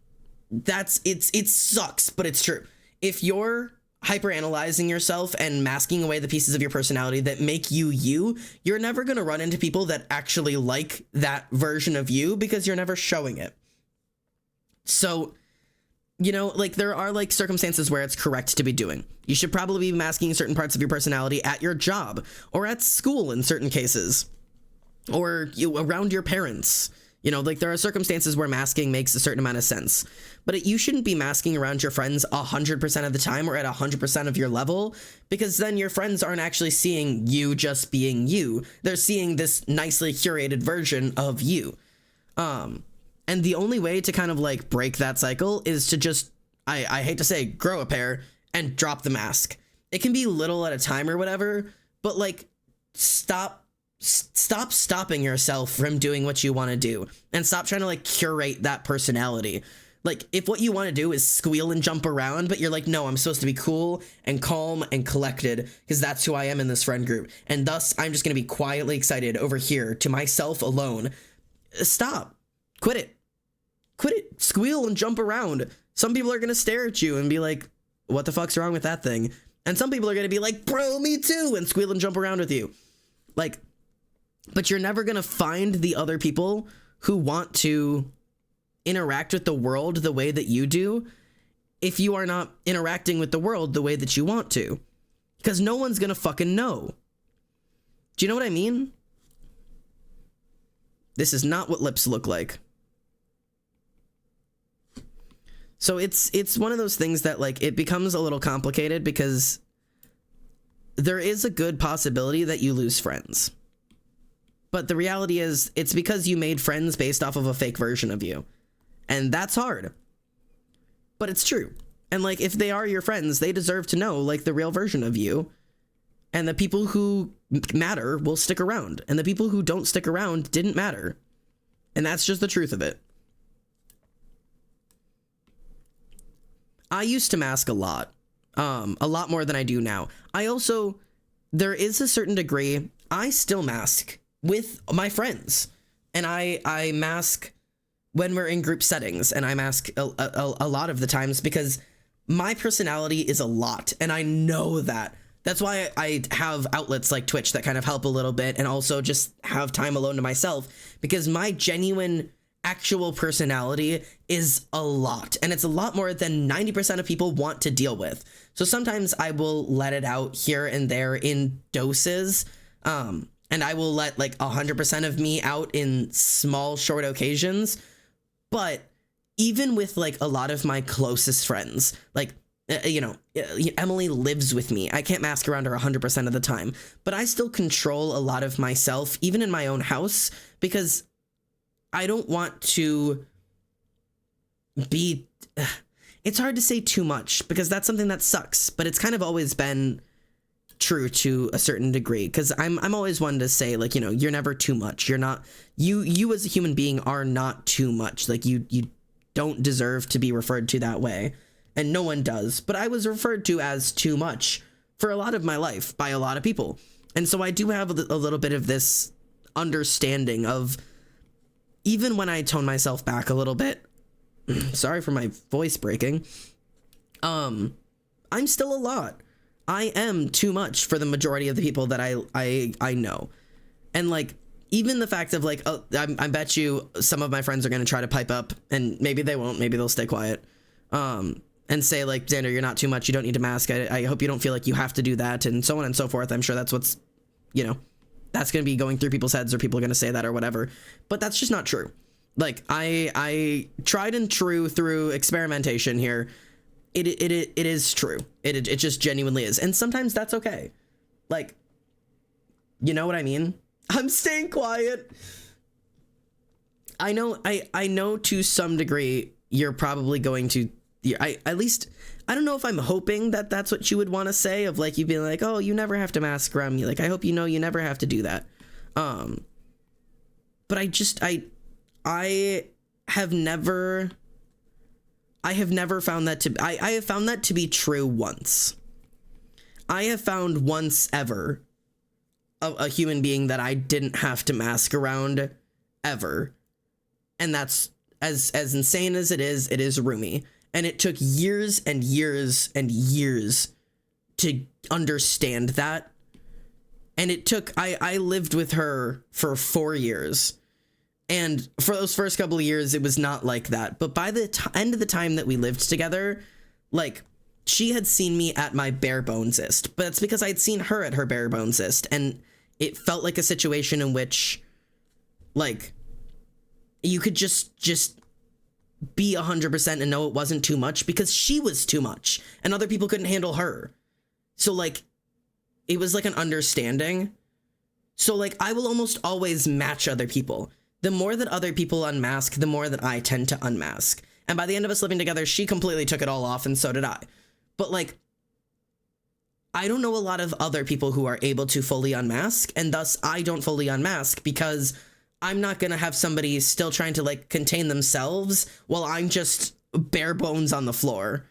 it sucks, but it's true. If you're hyper-analyzing yourself and masking away the pieces of your personality that make you, you're never going to run into people that actually like that version of you because you're never showing it. So, like there are like circumstances where it's correct to be doing. You should probably be masking certain parts of your personality at your job or at school in certain cases, or around your parents. Like there are circumstances where masking makes a certain amount of sense, but you shouldn't be masking around your friends 100% of the time or at 100% of your level, because then your friends aren't actually seeing you just being you. They're seeing this nicely curated version of you. And the only way to kind of like break that cycle is to just, I hate to say, grow a pair and drop the mask. It can be little at a time or whatever, but like stop stopping yourself from doing what you want to do and stop trying to like curate that personality. Like if what you want to do is squeal and jump around, but you're like, no, I'm supposed to be cool and calm and collected because that's who I am in this friend group. And thus I'm just going to be quietly excited over here to myself alone. Stop. Quit it. Squeal and jump around. Some people are going to stare at you and be like, what the fuck's wrong with that thing? And some people are going to be like, bro, me too, and squeal and jump around with you. Like, but you're never going to find the other people who want to interact with the world the way that you do if you are not interacting with the world the way that you want to. Because no one's going to fucking know. Do you know what I mean? This is not what lips look like. So it's one of those things that, like, it becomes a little complicated because there is a good possibility that you lose friends. But the reality is, it's because you made friends based off of a fake version of you. And that's hard. But it's true. And, like, if they are your friends, they deserve to know, like, the real version of you. And the people who matter will stick around. And the people who don't stick around didn't matter. And that's just the truth of it. I used to mask a lot more than I do now. There is a certain degree, I still mask with my friends. And I mask when we're in group settings, and I mask a lot of the times because my personality is a lot, and I know that. That's why I have outlets like Twitch that kind of help a little bit, and also just have time alone to myself, because my genuine actual personality is a lot, and it's a lot more than 90% of people want to deal with. So sometimes I will let it out here and there in doses, and I will let like 100% of me out in small, short occasions. But even with like a lot of my closest friends, like, Emily lives with me. I can't mask around her 100% of the time, but I still control a lot of myself, even in my own house, because I don't want to be, it's hard to say too much because that's something that sucks, but it's kind of always been true to a certain degree, because I'm always one to say, like, you're never too much. You're not, you as a human being are not too much. Like, you don't deserve to be referred to that way, and no one does. But I was referred to as too much for a lot of my life by a lot of people. And so I do have a little bit of this understanding of, even when I tone myself back a little bit, sorry for my voice breaking, I'm still a lot. I am too much for the majority of the people that I know. And like, even the fact of like, oh, I bet you some of my friends are going to try to pipe up, and maybe they won't, maybe they'll stay quiet, and say like, Xander, you're not too much, you don't need to mask, I hope you don't feel like you have to do that, and so on and so forth. I'm sure that's what's, that's going to be going through people's heads, or people are going to say that or whatever. But that's just not true. Like, I tried and true through experimentation here. It is true. It just genuinely is. And sometimes that's okay. Like, you know what I mean? I'm staying quiet. I know to some degree you're probably going to, at least, I don't know if I'm hoping that that's what you would want to say, of like, you'd be like, oh, you never have to mask around me. Like, I hope you know you never have to do that. But I have never found that to, I have found that to be true once. I have found once ever a human being that I didn't have to mask around ever. And that's, as insane as it is Rumi. And it took years and years and years to understand that. And it took, I lived with her for 4 years. And for those first couple of years, it was not like that. But by the end of the time that we lived together, like, she had seen me at my bare bonesest. But it's because I had seen her at her bare bonesest. And it felt like a situation in which, like, you could just be 100% and know it wasn't too much, because she was too much and other people couldn't handle her. So like, it was like an understanding. So like, I will almost always match other people. The more that other people unmask, the more that I tend to unmask. And by the end of us living together, she completely took it all off, and so did I. But like, I don't know a lot of other people who are able to fully unmask, and thus I don't fully unmask, because I'm not gonna have somebody still trying to like contain themselves while I'm just bare bones on the floor.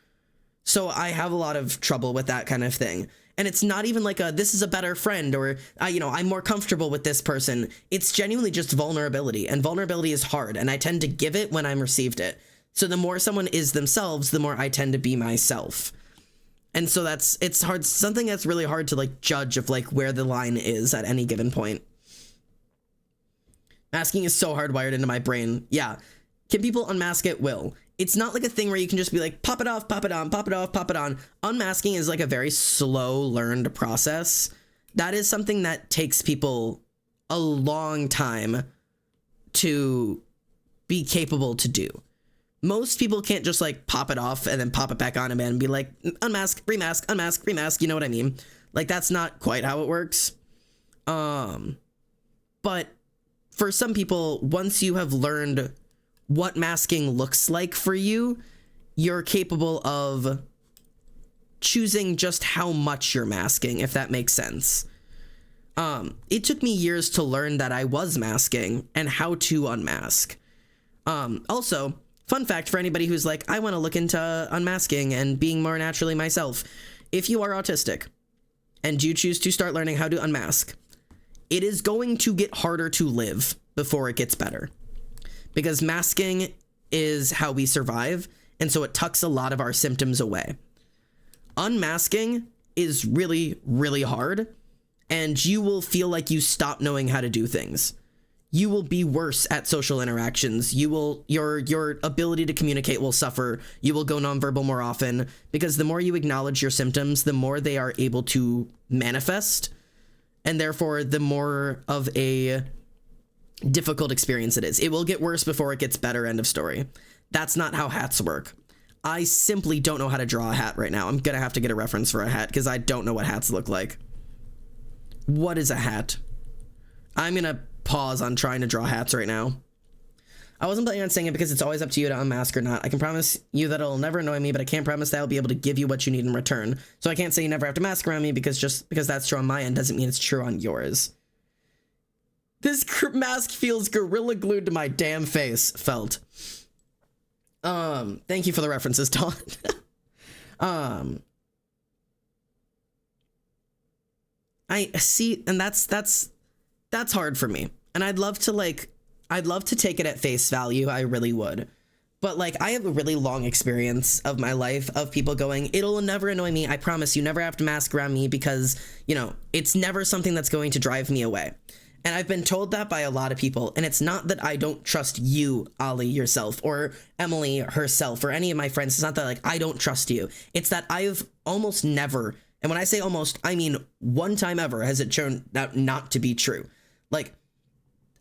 So I have a lot of trouble with that kind of thing. And it's not even like this is a better friend, or I'm more comfortable with this person. It's genuinely just vulnerability, and vulnerability is hard, and I tend to give it when I'm received it. So the more someone is themselves, the more I tend to be myself. And so it's hard, something that's really hard to like judge of like where the line is at any given point. Masking is so hardwired into my brain. Yeah. Can people unmask it? Will. It's not like a thing where you can just be like, pop it off, pop it on, pop it off, pop it on. Unmasking is like a very slow learned process. That is something that takes people a long time to be capable to do. Most people can't just like pop it off and then pop it back on again and be like, unmask, remask, unmask, remask. You know what I mean? Like, that's not quite how it works. But for some people, once you have learned what masking looks like for you, you're capable of choosing just how much you're masking, if that makes sense. It took me years to learn that I was masking and how to unmask. Also, fun fact for anybody who's like, I want to look into unmasking and being more naturally myself. If you are autistic and you choose to start learning how to unmask, it is going to get harder to live before it gets better. Because masking is how we survive, and so it tucks a lot of our symptoms away. Unmasking is really, really hard, and you will feel like you stop knowing how to do things. You will be worse at social interactions. Your ability to communicate will suffer. You will go nonverbal more often, because the more you acknowledge your symptoms, the more they are able to manifest, and therefore the more of a difficult experience it is. It will get worse before it gets better, end of story. That's not how hats work. I simply don't know how to draw a hat right now. I'm gonna have to get a reference for a hat because I don't know what hats look like. What is a hat? I'm gonna pause on trying to draw hats right now. I wasn't planning on saying it because it's always up to you to unmask or not. I can promise you that it'll never annoy me, but I can't promise that I'll be able to give you what you need in return. So I can't say you never have to mask around me, because just because that's true on my end doesn't mean it's true on yours. This mask feels gorilla glued to my damn face. Felt. Thank you for the references, Dawn. I see, and that's hard for me. And I'd love to take it at face value. I really would. But like, I have a really long experience of my life of people going, it'll never annoy me. I promise you never have to mask around me, because, you know, it's never something that's going to drive me away. And I've been told that by a lot of people. And it's not that I don't trust you, Ollie, yourself, or Emily herself, or any of my friends. It's not that like I don't trust you. It's that I've almost never, and when I say almost, I mean one time ever, has it turned out not to be true. Like,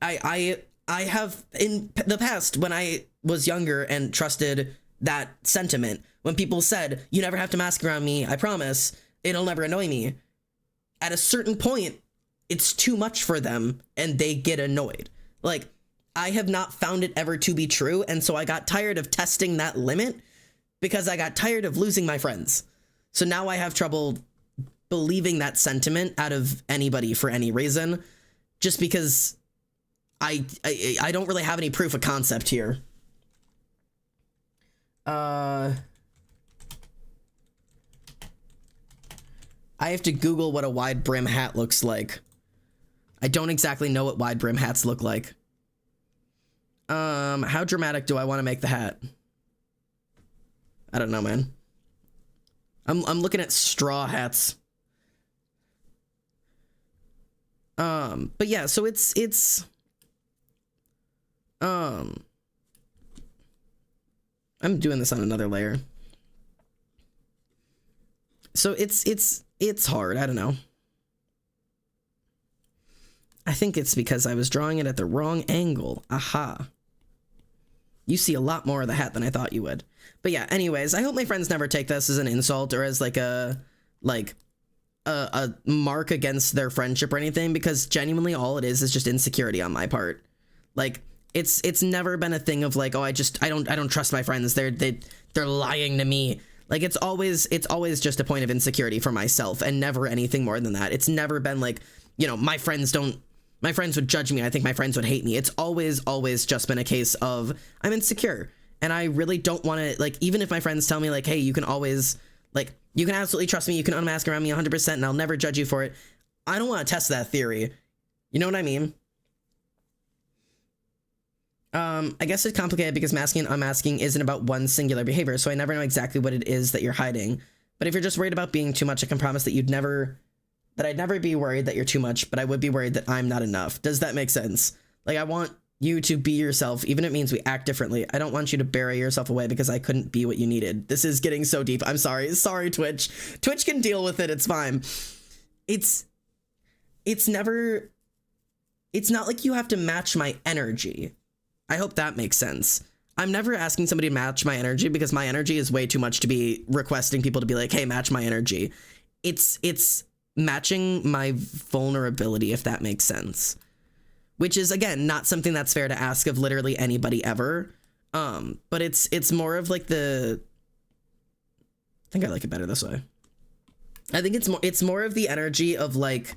I have in the past, when I was younger and trusted that sentiment, when people said, you never have to mask around me, I promise, it'll never annoy me. At a certain point, it's too much for them and they get annoyed. Like, I have not found it ever to be true. And so I got tired of testing that limit because I got tired of losing my friends. So now I have trouble believing that sentiment out of anybody for any reason, just because I don't really have any proof of concept here. I have to Google what a wide brim hat looks like. I don't exactly know what wide brim hats look like. How dramatic do I want to make the hat? I don't know, man. I'm looking at straw hats. But yeah, so it's I'm doing this on another layer. So it's hard. I don't know. I think it's because I was drawing it at the wrong angle. Aha. You see a lot more of the hat than I thought you would. But yeah, anyways, I hope my friends never take this as an insult or as like a mark against their friendship or anything, because genuinely all it is just insecurity on my part. Like, it's never been a thing of like, oh, I don't trust my friends. They're lying to me. Like, it's always just a point of insecurity for myself and never anything more than that. It's never been like, you know, my friends would judge me. I think my friends would hate me. It's always just been a case of I'm insecure. And I really don't want to, like, even if my friends tell me like, hey, you can always, like, you can absolutely trust me. You can unmask around me 100% and I'll never judge you for it. I don't want to test that theory. You know what I mean? I guess it's complicated because masking and unmasking isn't about one singular behavior. So I never know exactly what it is that you're hiding. But if you're just worried about being too much, I can promise that I'd never be worried that you're too much, but I would be worried that I'm not enough. Does that make sense? Like, I want you to be yourself, even if it means we act differently. I don't want you to bury yourself away because I couldn't be what you needed. This is getting so deep. I'm sorry. Sorry, Twitch. Twitch can deal with it. It's fine. It's not like you have to match my energy. I hope that makes sense. I'm never asking somebody to match my energy because my energy is way too much to be requesting people to be like, hey, match my energy. It's matching my vulnerability, if that makes sense. Which is, again, not something that's fair to ask of literally anybody ever. But it's more of like I think I like it better this way. I think it's more of the energy of like,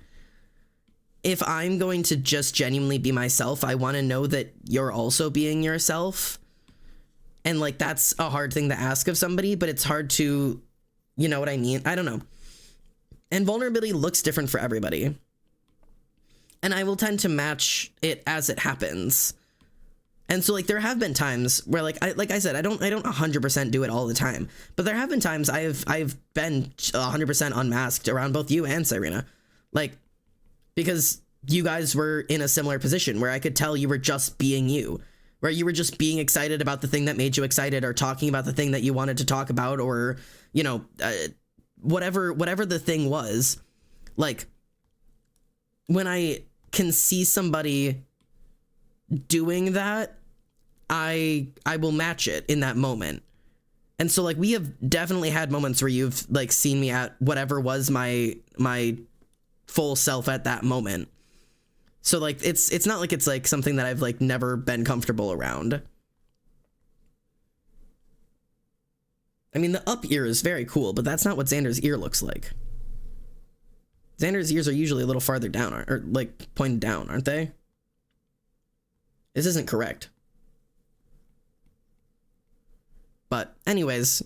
if I'm going to just genuinely be myself, I want to know that you're also being yourself. And like, that's a hard thing to ask of somebody, but it's hard to, you know what I mean? I don't know. And vulnerability looks different for everybody. And I will tend to match it as it happens. And so like, there have been times where like I said, I don't 100% do it all the time, but there have been times I've been 100% unmasked around both you and Cyrena. Like, because you guys were in a similar position where I could tell you were just being you, where you were just being excited about the thing that made you excited, or talking about the thing that you wanted to talk about, or, you know, whatever the thing was. Like, when I can see somebody doing that, I will match it in that moment. And so like, we have definitely had moments where you've like seen me at whatever was my full self at that moment. So like, it's not like it's like something that I've like never been comfortable around. I mean, the up ear is very cool, but that's not what Xander's ear looks like. Xander's ears are usually a little farther down, or like pointed down, aren't they? This isn't correct. But anyways,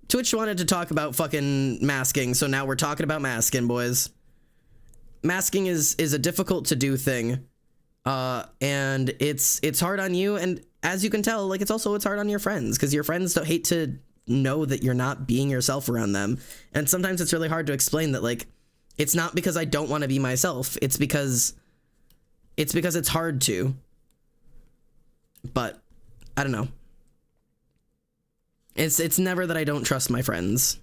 Twitch wanted to talk about fucking masking, so now we're talking about masking, boys. Masking is a difficult to do thing, and it's hard on you, and as you can tell, like, it's hard on your friends, because your friends don't hate to know that you're not being yourself around them, and sometimes it's really hard to explain that, like, it's not because I don't want to be myself, it's because it's hard to. But I don't know. It's never that I don't trust my friends.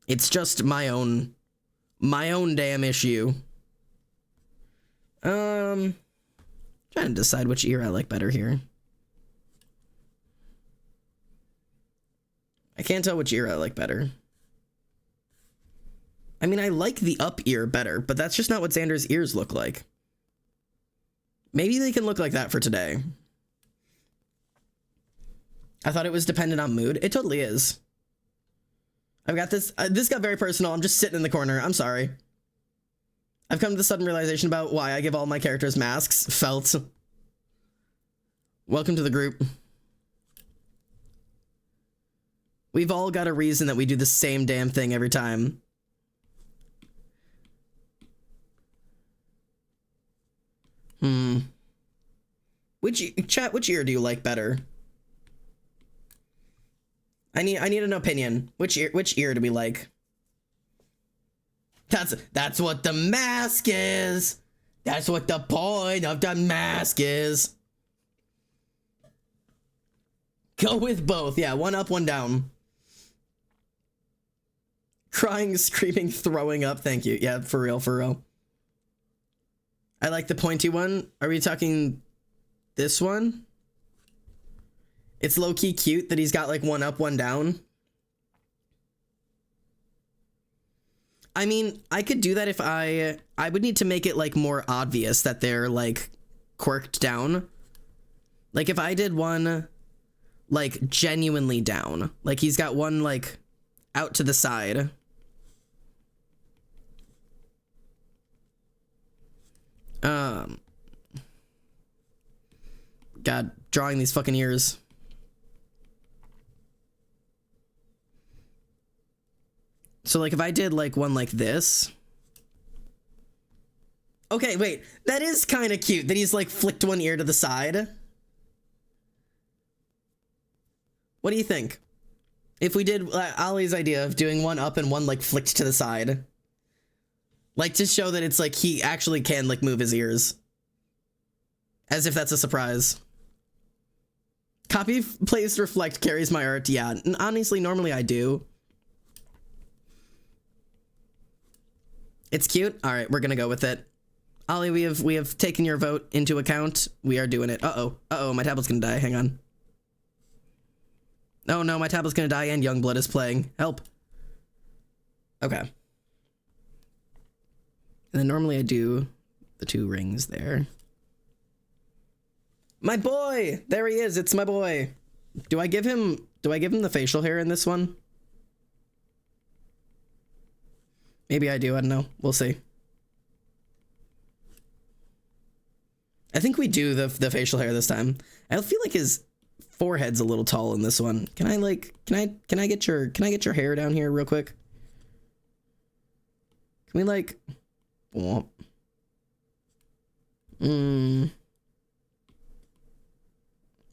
It's just my own damn issue. Trying to decide which ear I like better here. I can't tell which ear I like better. I mean, I like the up ear better, but that's just not what Xander's ears look like. Maybe they can look like that for today. I thought it was dependent on mood. It totally is. I've got this. This got very personal. I'm just sitting in the corner. I'm sorry. I've come to the sudden realization about why I give all my characters masks. Felt. Welcome to the group. We've all got a reason that we do the same damn thing every time. Which ear do you like better? I need an opinion. Which ear do we like? That's what the mask is. That's what the point of the mask is. Go with both. Yeah, one up, one down. Crying, screaming, throwing up. Thank you. Yeah, for real, for real. I like the pointy one. Are we talking this one? It's low-key cute that he's got like one up, one down. I mean, I could do that if I would need to make it like more obvious that they're like quirked down. Like if I did one like genuinely down, like he's got one like out to the side. God, drawing these fucking ears. So like if I did like one like this. Okay, wait, that is kind of cute that he's like flicked one ear to the side. What do you think? If we did Ollie's idea of doing one up and one like flicked to the side. Like to show that it's like he actually can like move his ears. As if that's a surprise. Copy, paste, reflect carries my art. Yeah, honestly, normally I do. It's cute. All right, we're gonna go with it. Ollie, we have taken your vote into account. We are doing it. Uh-oh, my tablet's gonna die. Hang on. Oh no, my tablet's gonna die and Youngblood is playing. Help. Okay. And then normally I do the 2 rings there. My boy! There he is, it's my boy. Do I give him the facial hair in this one? Maybe I do, I don't know. We'll see. I think we do the facial hair this time. I feel like his forehead's a little tall in this one. Can I get your hair down here real quick? Can we like womp.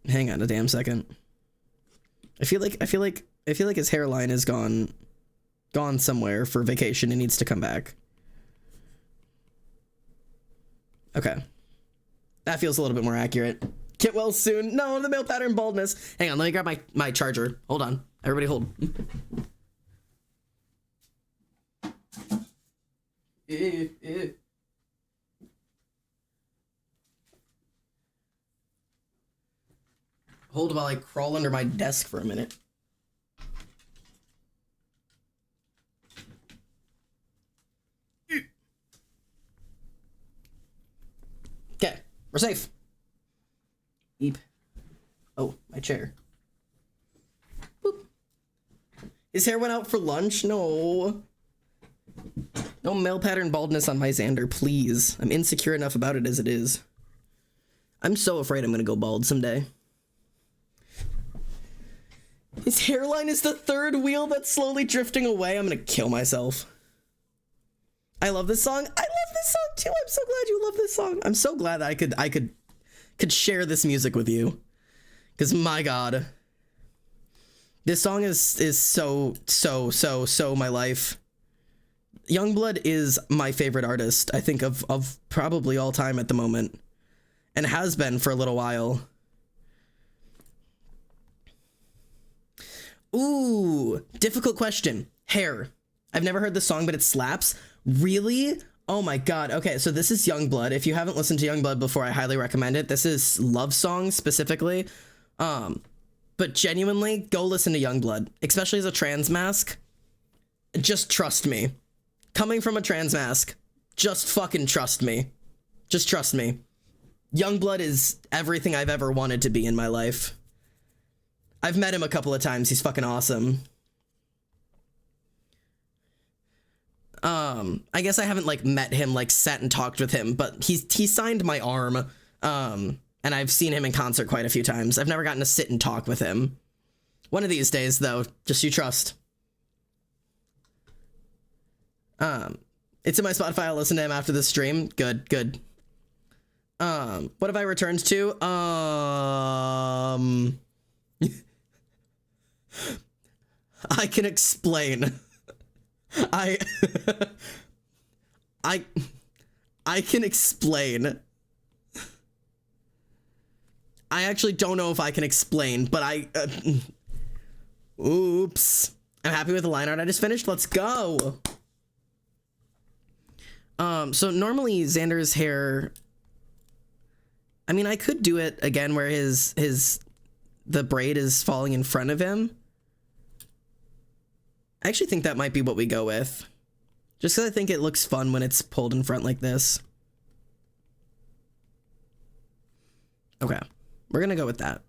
Hang on a damn second. I feel like his hairline is gone somewhere for vacation and needs to come back. Okay. That feels a little bit more accurate. Get well soon. No, the male pattern baldness. Hang on, let me grab my charger. Hold on. Everybody hold. Hold while I crawl under my desk for a minute. Okay, we're safe. Beep. Oh, my chair. Boop. His hair went out for lunch? No. No male pattern baldness on my Xander, please. I'm insecure enough about it as it is. I'm so afraid I'm gonna go bald someday. His hairline is the 3rd wheel that's slowly drifting away. I'm gonna kill myself. I love this song. I love this song too. I'm so glad you love this song. I'm so glad I could share this music with you. Because my God. This song is so my life. Youngblood is my favorite artist, I think, of probably all time at the moment. And has been for a little while. Ooh, difficult question. Hair. I've never heard the song, but it slaps. Really? Oh my God. Okay, so this is Youngblood. If you haven't listened to Youngblood before, I highly recommend it. This is love songs specifically. But genuinely, go listen to Youngblood, especially as a trans mask. Just trust me. Coming from a trans mask, just fucking trust me. Just trust me. Youngblood is everything I've ever wanted to be in my life. I've met him a couple of times. He's fucking awesome. I guess I haven't like met him, like sat and talked with him, but he signed my arm. And I've seen him in concert quite a few times. I've never gotten to sit and talk with him. One of these days though, just you trust. It's in my Spotify. I'll listen to him after the stream. Good. What have I returned to? I can explain. I can explain. I actually don't know if I can explain, but oops. I'm happy with the line art I just finished. Let's go. So normally Xander's hair, I mean, I could do it again where the braid is falling in front of him. I actually think that might be what we go with. Just because I think it looks fun when it's pulled in front like this. Okay, we're gonna go with that.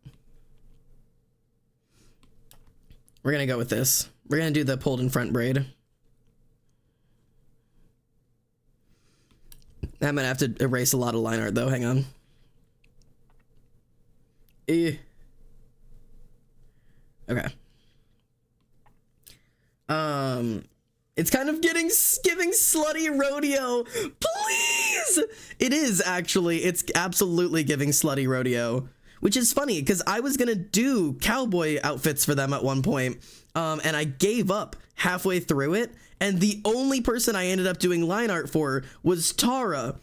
We're gonna go with this. We're gonna do the pulled in front braid. I'm gonna have to erase a lot of line art though, hang on. Okay. It's kind of giving slutty rodeo. Please! It is actually, it's absolutely giving slutty rodeo. which is funny because I was gonna do cowboy outfits for them at one point, and I gave up halfway through it, and the only person I ended up doing line art for was Tara.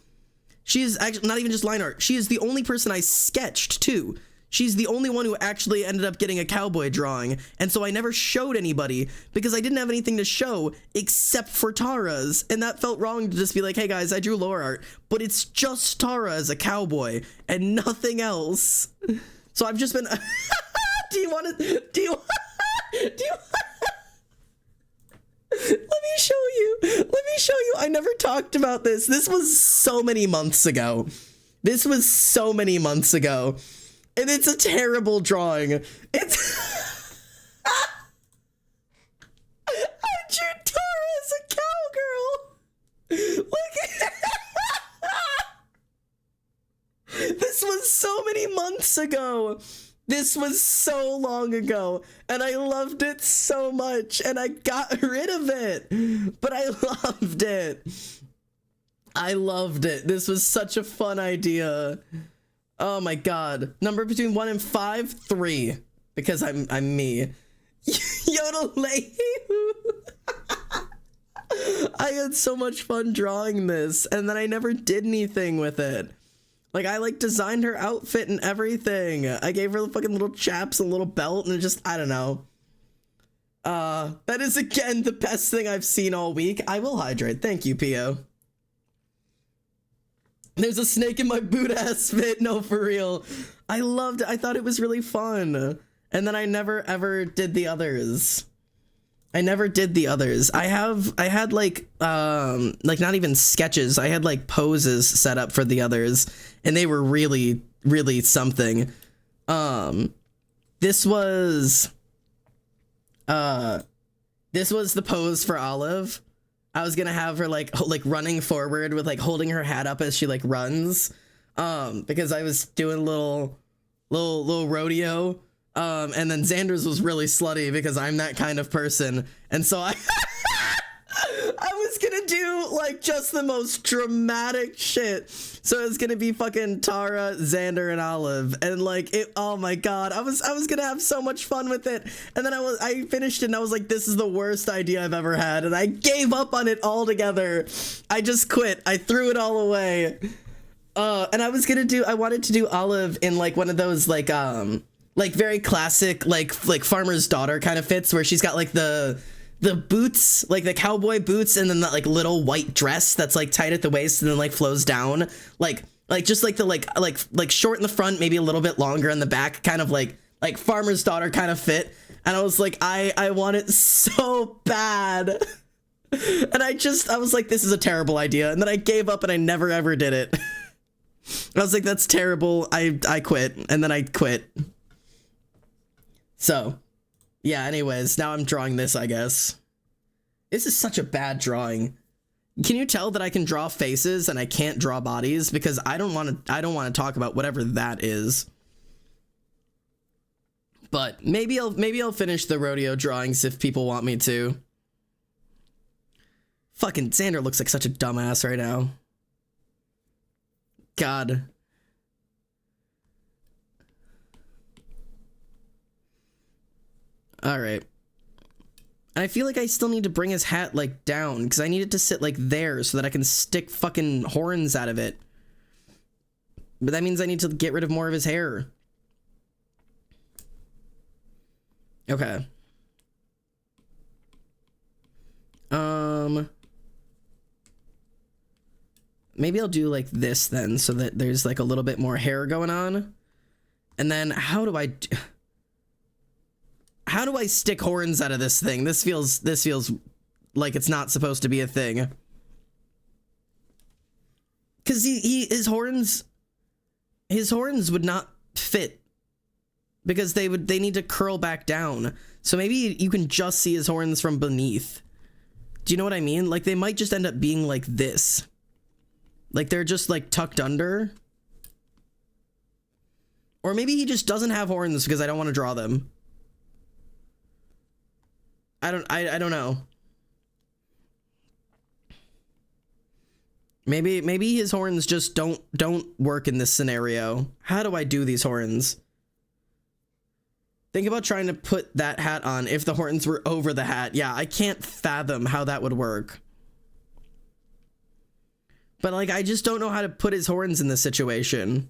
She is actually not even just line art. She is the only person I sketched too. She's the only one who actually ended up getting a cowboy drawing. And so I never showed anybody because I didn't have anything to show except for Tara's. And that felt wrong to just be like, hey guys, I drew lore art, but it's just Tara as a cowboy and nothing else. So I've just been, do you want to, do you let me show you. I never talked about this. This was so many months ago. And it's a terrible drawing. It's I drew Tara as a cowgirl. Look at this was so many months ago. This was so long ago, and I loved it so much, and I got rid of it, but I loved it. This was such a fun idea. Oh my god. Number between 1 and 5, 3. Because I'm me. Yodel I had so much fun drawing this, and then I never did anything with it. Like, I like designed her outfit and everything. I gave her the fucking little chaps and a little belt, and it just, I don't know. That is again the best thing I've seen all week. I will hydrate. Thank you, Pio. There's a snake in my boot ass fit. No, for real. I loved it. I thought it was really fun. And then I never ever did the others. I had like not even sketches. I had like poses set up for the others, and they were really, really something. This was the pose for Olive. I was gonna have her like running forward with like holding her hat up as she like runs, because I was doing a little rodeo, and then Xander's was really slutty because I'm that kind of person, and so I was gonna do like just the most dramatic shit. So it's gonna be fucking Tara, Xander, and Olive, and like it. Oh my god, I was gonna have so much fun with it, and then I finished it, and I was like, this is the worst idea I've ever had, and I gave up on it altogether. I just quit. I threw it all away. And I wanted to do Olive in like one of those like very classic like farmer's daughter kind of fits, where she's got like the boots, like the cowboy boots, and then that like little white dress that's like tight at the waist and then like flows down, like just like the like short in the front, maybe a little bit longer in the back, kind of like farmer's daughter kind of fit. And I was like, I want it so bad. And I was like, this is a terrible idea. And then I gave up and I never ever did it. I was like, that's terrible. I quit. And then I quit. So yeah, anyways, now I'm drawing this, I guess. This is such a bad drawing. Can you tell that I can draw faces and I can't draw bodies? Because I don't want to talk about whatever that is. But maybe I'll finish the rodeo drawings if people want me to. Fucking Xander looks like such a dumbass right now. God. All right. And I feel like I still need to bring his hat like down, because I need it to sit like there so that I can stick fucking horns out of it. But that means I need to get rid of more of his hair. Okay. Maybe I'll do like this then, so that there's like a little bit more hair going on. And then how do I stick horns out of this thing? This feels like it's not supposed to be a thing. Cause his horns would not fit, because they need to curl back down. So maybe you can just see his horns from beneath. Do you know what I mean? Like they might just end up being like this. Like they're just like tucked under. Or maybe he just doesn't have horns because I don't want to draw them. I don't know. Maybe his horns just don't work in this scenario. How do I do these horns? Think about trying to put that hat on if the horns were over the hat. Yeah, I can't fathom how that would work. But, like, I just don't know how to put his horns in this situation.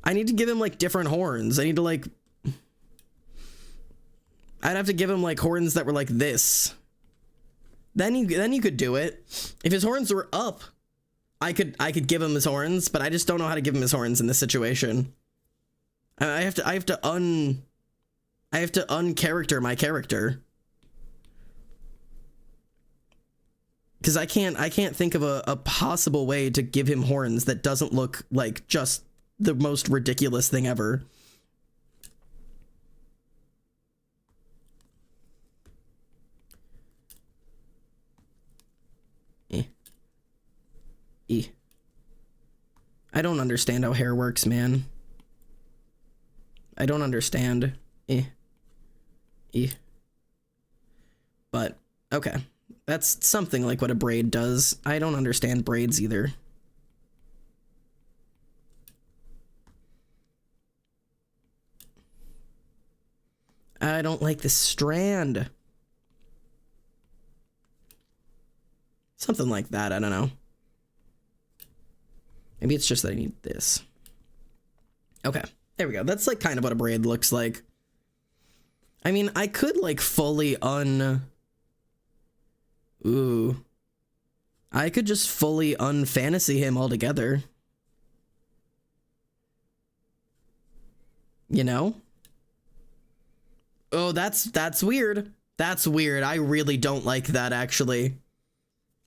I need to give him, like, different horns. I need to, like... I'd have to give him, like, horns that were like this. Then you could do it. If his horns were up, I could give him his horns, but I just don't know how to give him his horns in this situation. I have to uncharacter my character. Because I can't think of a possible way to give him horns that doesn't look like just the most ridiculous thing ever. I don't understand how hair works, man. I don't understand. But, okay. That's something like what a braid does. I don't understand braids either. I don't like this strand. Something like that, I don't know. Maybe it's just that I need this. Okay, there we go. That's like kind of what a braid looks like. I mean, I could like fully Ooh. I could just fully unfantasy him altogether. You know? Oh, that's weird. That's weird. I really don't like that, actually.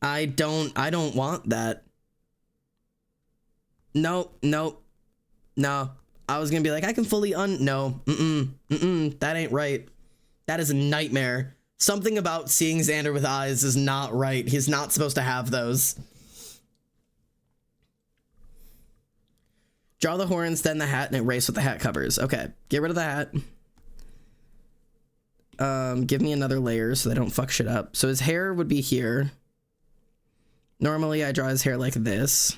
I don't want that. No. I was gonna be like, I can fully no. That ain't right. That is a nightmare. Something about seeing Xander with eyes is not right. He's not supposed to have those. Draw the horns, then the hat, and erase what the hat covers. Okay, get rid of the hat. Give me another layer so they don't fuck shit up. So his hair would be here. Normally I draw his hair like this.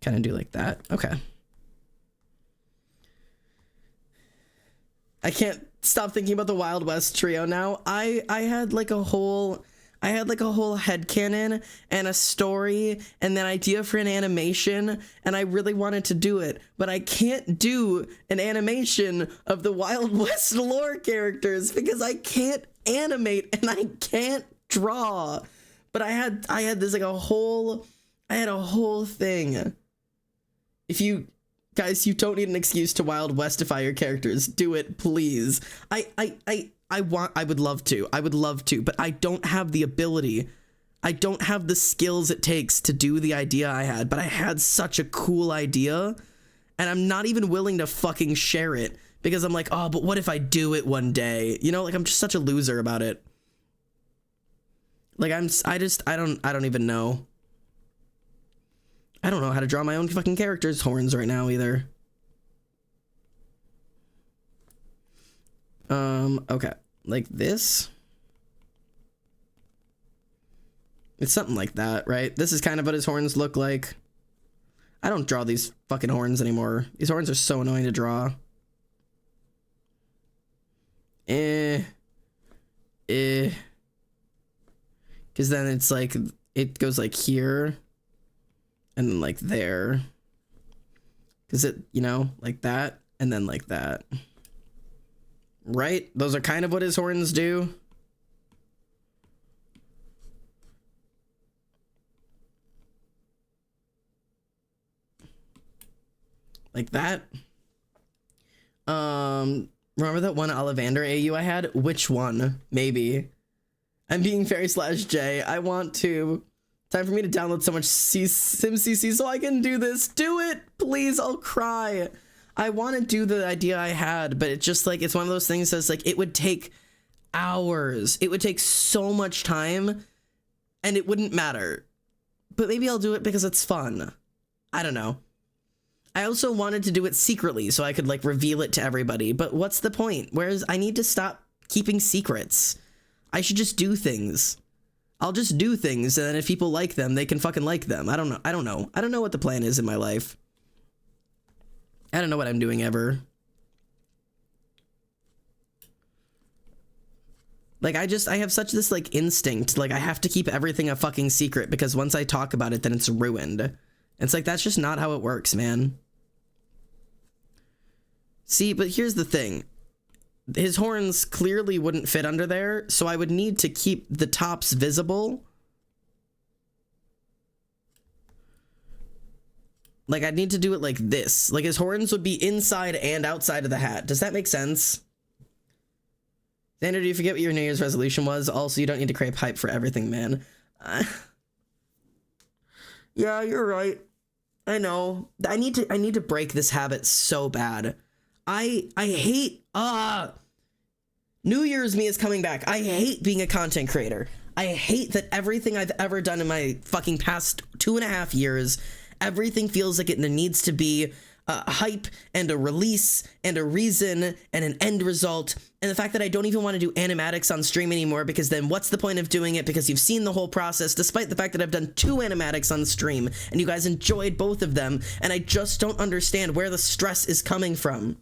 Kind of do like that. Okay. I can't stop thinking about the Wild West trio now. I had like a whole headcanon and a story and an idea for an animation, and I really wanted to do it, but I can't do an animation of the Wild West lore characters because I can't animate and I can't draw. But I had this like a whole thing. If you guys, you don't need an excuse to Wild Westify your characters. Do it, please. I would love to, but I don't have the ability. I don't have the skills it takes to do the idea I had, but I had such a cool idea, and I'm not even willing to fucking share it, because I'm like, oh, but what if I do it one day? You know, like, I'm just such a loser about it. Like, I don't even know. I don't know how to draw my own fucking character's horns right now either. Okay. Like this? It's something like that, right? This is kind of what his horns look like. I don't draw these fucking horns anymore. These horns are so annoying to draw. Because then it's like, it goes like here. And then like there. Because it, you know, like that. And then like that. Right? Those are kind of what his horns do. Like that. Remember that one Ollivander AU I had? Which one? Maybe. I'm being fairy/J. I want to. Time for me to download so much SimCC so I can do this. Do it! Please, I'll cry. I want to do the idea I had, but it's just like, it's one of those things that's like, it would take hours. It would take so much time, and it wouldn't matter. But maybe I'll do it because it's fun. I don't know. I also wanted to do it secretly so I could like reveal it to everybody, but what's the point? Whereas I need to stop keeping secrets. I should just do things. I'll just do things, and then if people like them, they can fucking like them. I don't know. I don't know what the plan is in my life. I don't know what I'm doing ever. Like, I have such this, like, instinct. Like, I have to keep everything a fucking secret because once I talk about it, then it's ruined. It's like, that's just not how it works, man. See, but here's the thing. His horns clearly wouldn't fit under there, so I would need to keep the tops visible. Like, I'd need to do it like this. Like, his horns would be inside and outside of the hat. Does that make sense? Xander, do you forget what your New Year's resolution was? Also, you don't need to crave hype for everything, man. Yeah, you're right. I know. I need to break this habit so bad. I hate New Year's me is coming back. I hate being a content creator. I hate that everything I've ever done in my fucking past 2.5 years, everything feels like it needs to be a hype and a release and a reason and an end result. And the fact that I don't even want to do animatics on stream anymore, because then what's the point of doing it? Because you've seen the whole process, despite the fact that I've done 2 animatics on stream and you guys enjoyed both of them. And I just don't understand where the stress is coming from.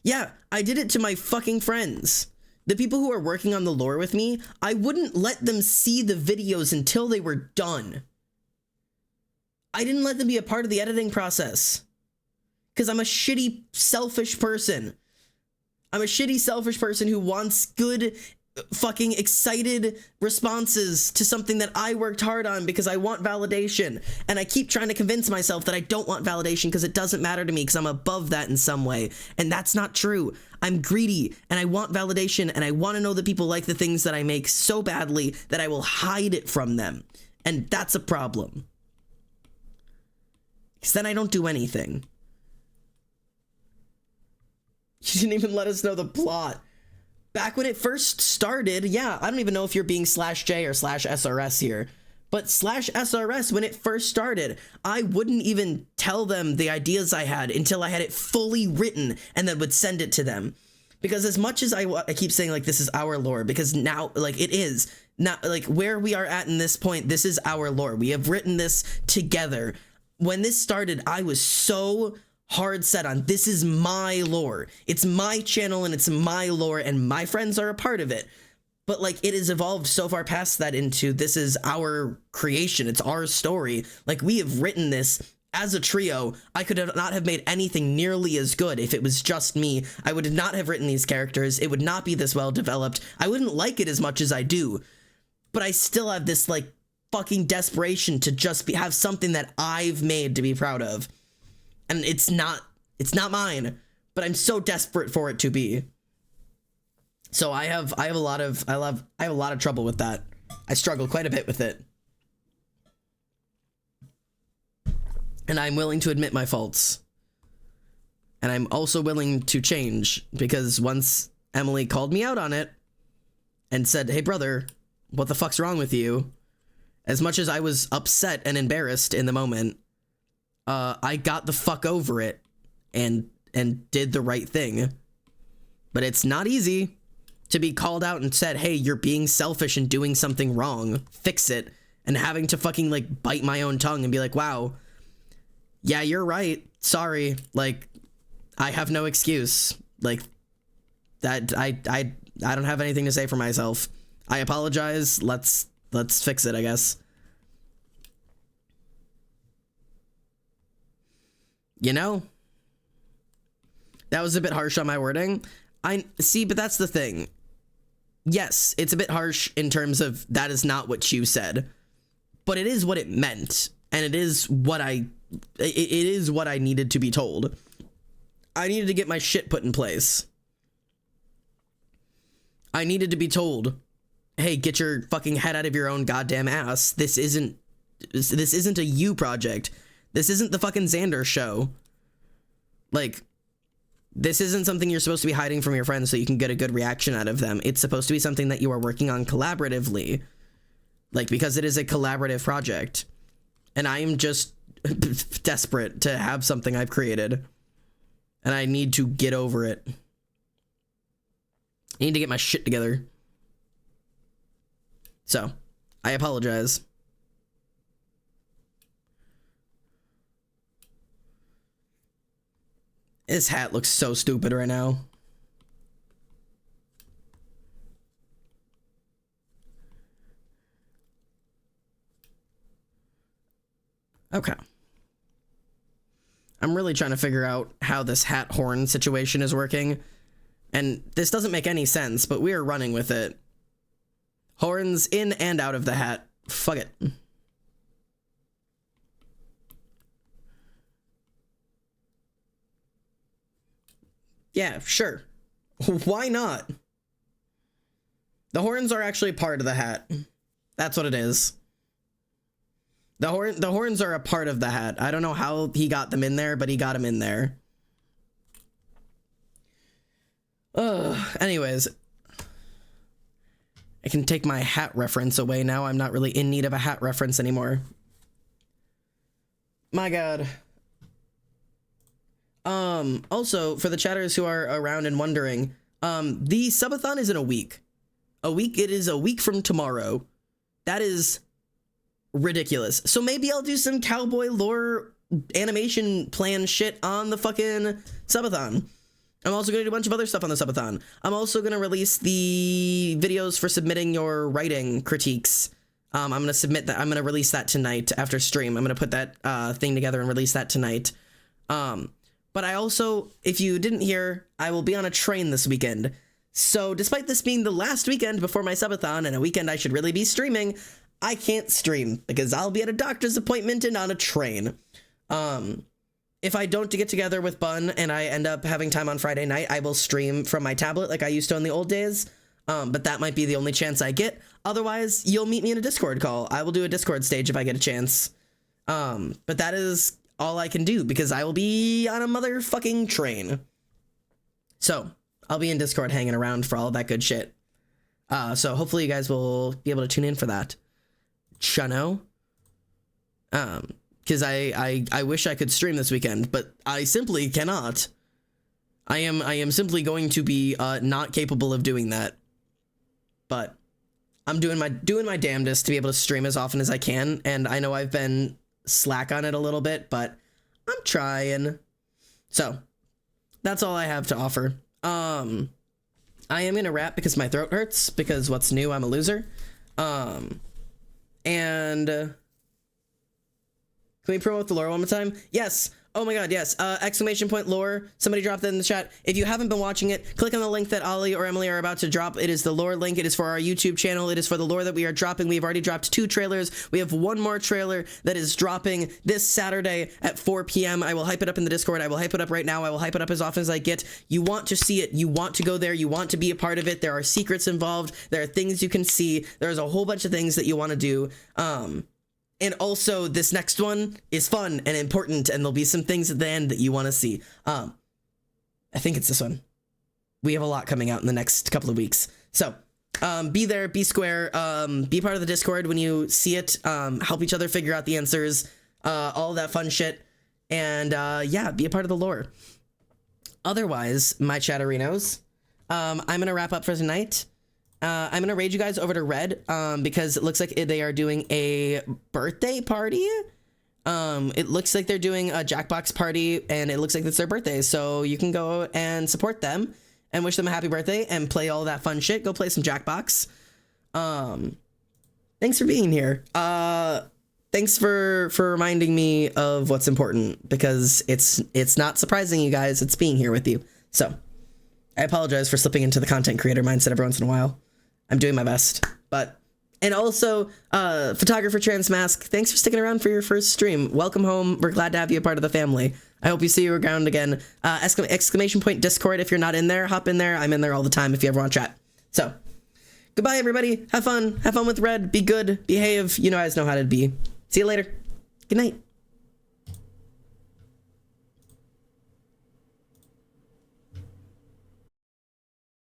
Yeah, I did it to my fucking friends. The people who are working on the lore with me, I wouldn't let them see the videos until they were done. I didn't let them be a part of the editing process. Because I'm a shitty, selfish person. I'm a shitty, selfish person who wants good, fucking excited responses to something that I worked hard on because I want validation. And I keep trying to convince myself that I don't want validation because it doesn't matter to me because I'm above that in some way. And that's not true. I'm greedy and I want validation and I want to know that people like the things that I make so badly that I will hide it from them. And that's a problem. Because then I don't do anything. You didn't even let us know the plot. Back when it first started, yeah, I don't even know if you're being /J or /SRS here, but /SRS, when it first started, I wouldn't even tell them the ideas I had until I had it fully written and then would send it to them. Because as much as I keep saying, like, this is our lore, because now, like, it is. Not, like, where we are at in this point, this is our lore. We have written this together. When this started, I was so hard set on this is my lore. It's my channel and it's my lore and my friends are a part of it. But like it has evolved so far past that into this is our creation. It's our story. Like we have written this as a trio. I could not have made anything nearly as good if it was just me. I would not have written these characters. It would not be this well developed. I wouldn't like it as much as I do. But I still have this like fucking desperation to just have something that I've made to be proud of. And it's not mine, but I'm so desperate for it to be. So I have a lot of trouble with that. I struggle quite a bit with it. And I'm willing to admit my faults. And I'm also willing to change, because once Emily called me out on it and said, "Hey brother, what the fuck's wrong with you?" As much as I was upset and embarrassed in the moment, I got the fuck over it and did the right thing. But it's not easy to be called out and said, "Hey, you're being selfish and doing something wrong. Fix it." And having to fucking like bite my own tongue and be like, "Wow, yeah, you're right. Sorry. Like, I have no excuse." Like that I don't have anything to say for myself. I apologize. Let's fix it, I guess. You know? That was a bit harsh on my wording. I see, but that's the thing. Yes, it's a bit harsh in terms of that is not what you said, but it is what it meant, and it is what I needed to be told. I needed to get my shit put in place. I needed to be told, "Hey, get your fucking head out of your own goddamn ass. This isn't a you project. This isn't the fucking Xander show. Like, this isn't something you're supposed to be hiding from your friends so you can get a good reaction out of them. It's supposed to be something that you are working on collaboratively. Like, because it is a collaborative project. And I am just desperate to have something I've created. And I need to get over it. I need to get my shit together." So, I apologize. This hat looks so stupid right now. Okay. I'm really trying to figure out how this hat horn situation is working. And this doesn't make any sense, but we are running with it. Horns in and out of the hat. Fuck it. Yeah, sure. Why not? The horns are actually part of the hat. That's what it is. The horns are a part of the hat. I don't know how he got them in there, but he got them in there. Anyways. I can take my hat reference away now. I'm not really in need of a hat reference anymore. My god. Also, for the chatters who are around and wondering, the subathon is in a week. It is a week from tomorrow. That is ridiculous. So maybe I'll do some cowboy lore animation plan shit on the fucking subathon. I'm also going to do a bunch of other stuff on the subathon. I'm also going to release the videos for submitting your writing critiques. I'm going to submit that. I'm going to release that tonight after stream. I'm going to put that thing together and release that tonight. But I also, if you didn't hear, I will be on a train this weekend. So despite this being the last weekend before my subathon and a weekend I should really be streaming, I can't stream because I'll be at a doctor's appointment and on a train. If I don't get together with Bun and I end up having time on Friday night, I will stream from my tablet like I used to in the old days. But that might be the only chance I get. Otherwise, you'll meet me in a Discord call. I will do a Discord stage if I get a chance. But that is all I can do because I will be on a motherfucking train. So I'll be in Discord hanging around for all of that good shit. So hopefully you guys will be able to tune in for that. Chano. Because I wish I could stream this weekend, but I simply cannot. I am simply going to be not capable of doing that. But I'm doing my damnedest to be able to stream as often as I can, and I know I've been slack on it a little bit, but I'm trying. So that's all I have to offer. I am gonna wrap because my throat hurts, because what's new, I'm a loser. And can we promote the lore one more time? Yes. Oh my god, yes. Exclamation point lore. Somebody dropped that in the chat. If you haven't been watching it, click on the link that Ollie or Emily are about to drop. It is the lore link. It is for our YouTube channel. It is for the lore that we are dropping. We've already dropped 2 trailers. We have 1 more trailer that is dropping this Saturday at 4 p.m. I will hype it up in the Discord. I will hype it up right now. I will hype it up as often as I get. You want to see it. You want to go there. You want to be a part of it. There are secrets involved. There are things you can see. There's a whole bunch of things that you want to do. And also, this next one is fun and important, and there'll be some things at the end that you want to see. I think it's this one. We have a lot coming out in the next couple of weeks. So, be there, be square, be part of the Discord when you see it, help each other figure out the answers, all that fun shit, and yeah, be a part of the lore. Otherwise, my chatterinos, I'm going to wrap up for tonight. I'm gonna raid you guys over to Red, because it looks like they are doing a birthday party. It looks like they're doing a Jackbox party, and it looks like it's their birthday, so you can go and support them and wish them a happy birthday and play all that fun shit. Go play some Jackbox. Thanks for being here. Thanks for reminding me of what's important, because it's not surprising, you guys. It's being here with you. So I apologize for slipping into the content creator mindset every once in a while. I'm doing my best. And also, Photographer Transmask, thanks for sticking around for your first stream. Welcome home. We're glad to have you a part of the family. I hope you see you around again. Exclamation point Discord, if you're not in there, hop in there. I'm in there all the time if you ever want to chat. So, goodbye, everybody. Have fun. Have fun with Red. Be good. Behave. You guys know how to be. See you later. Good night.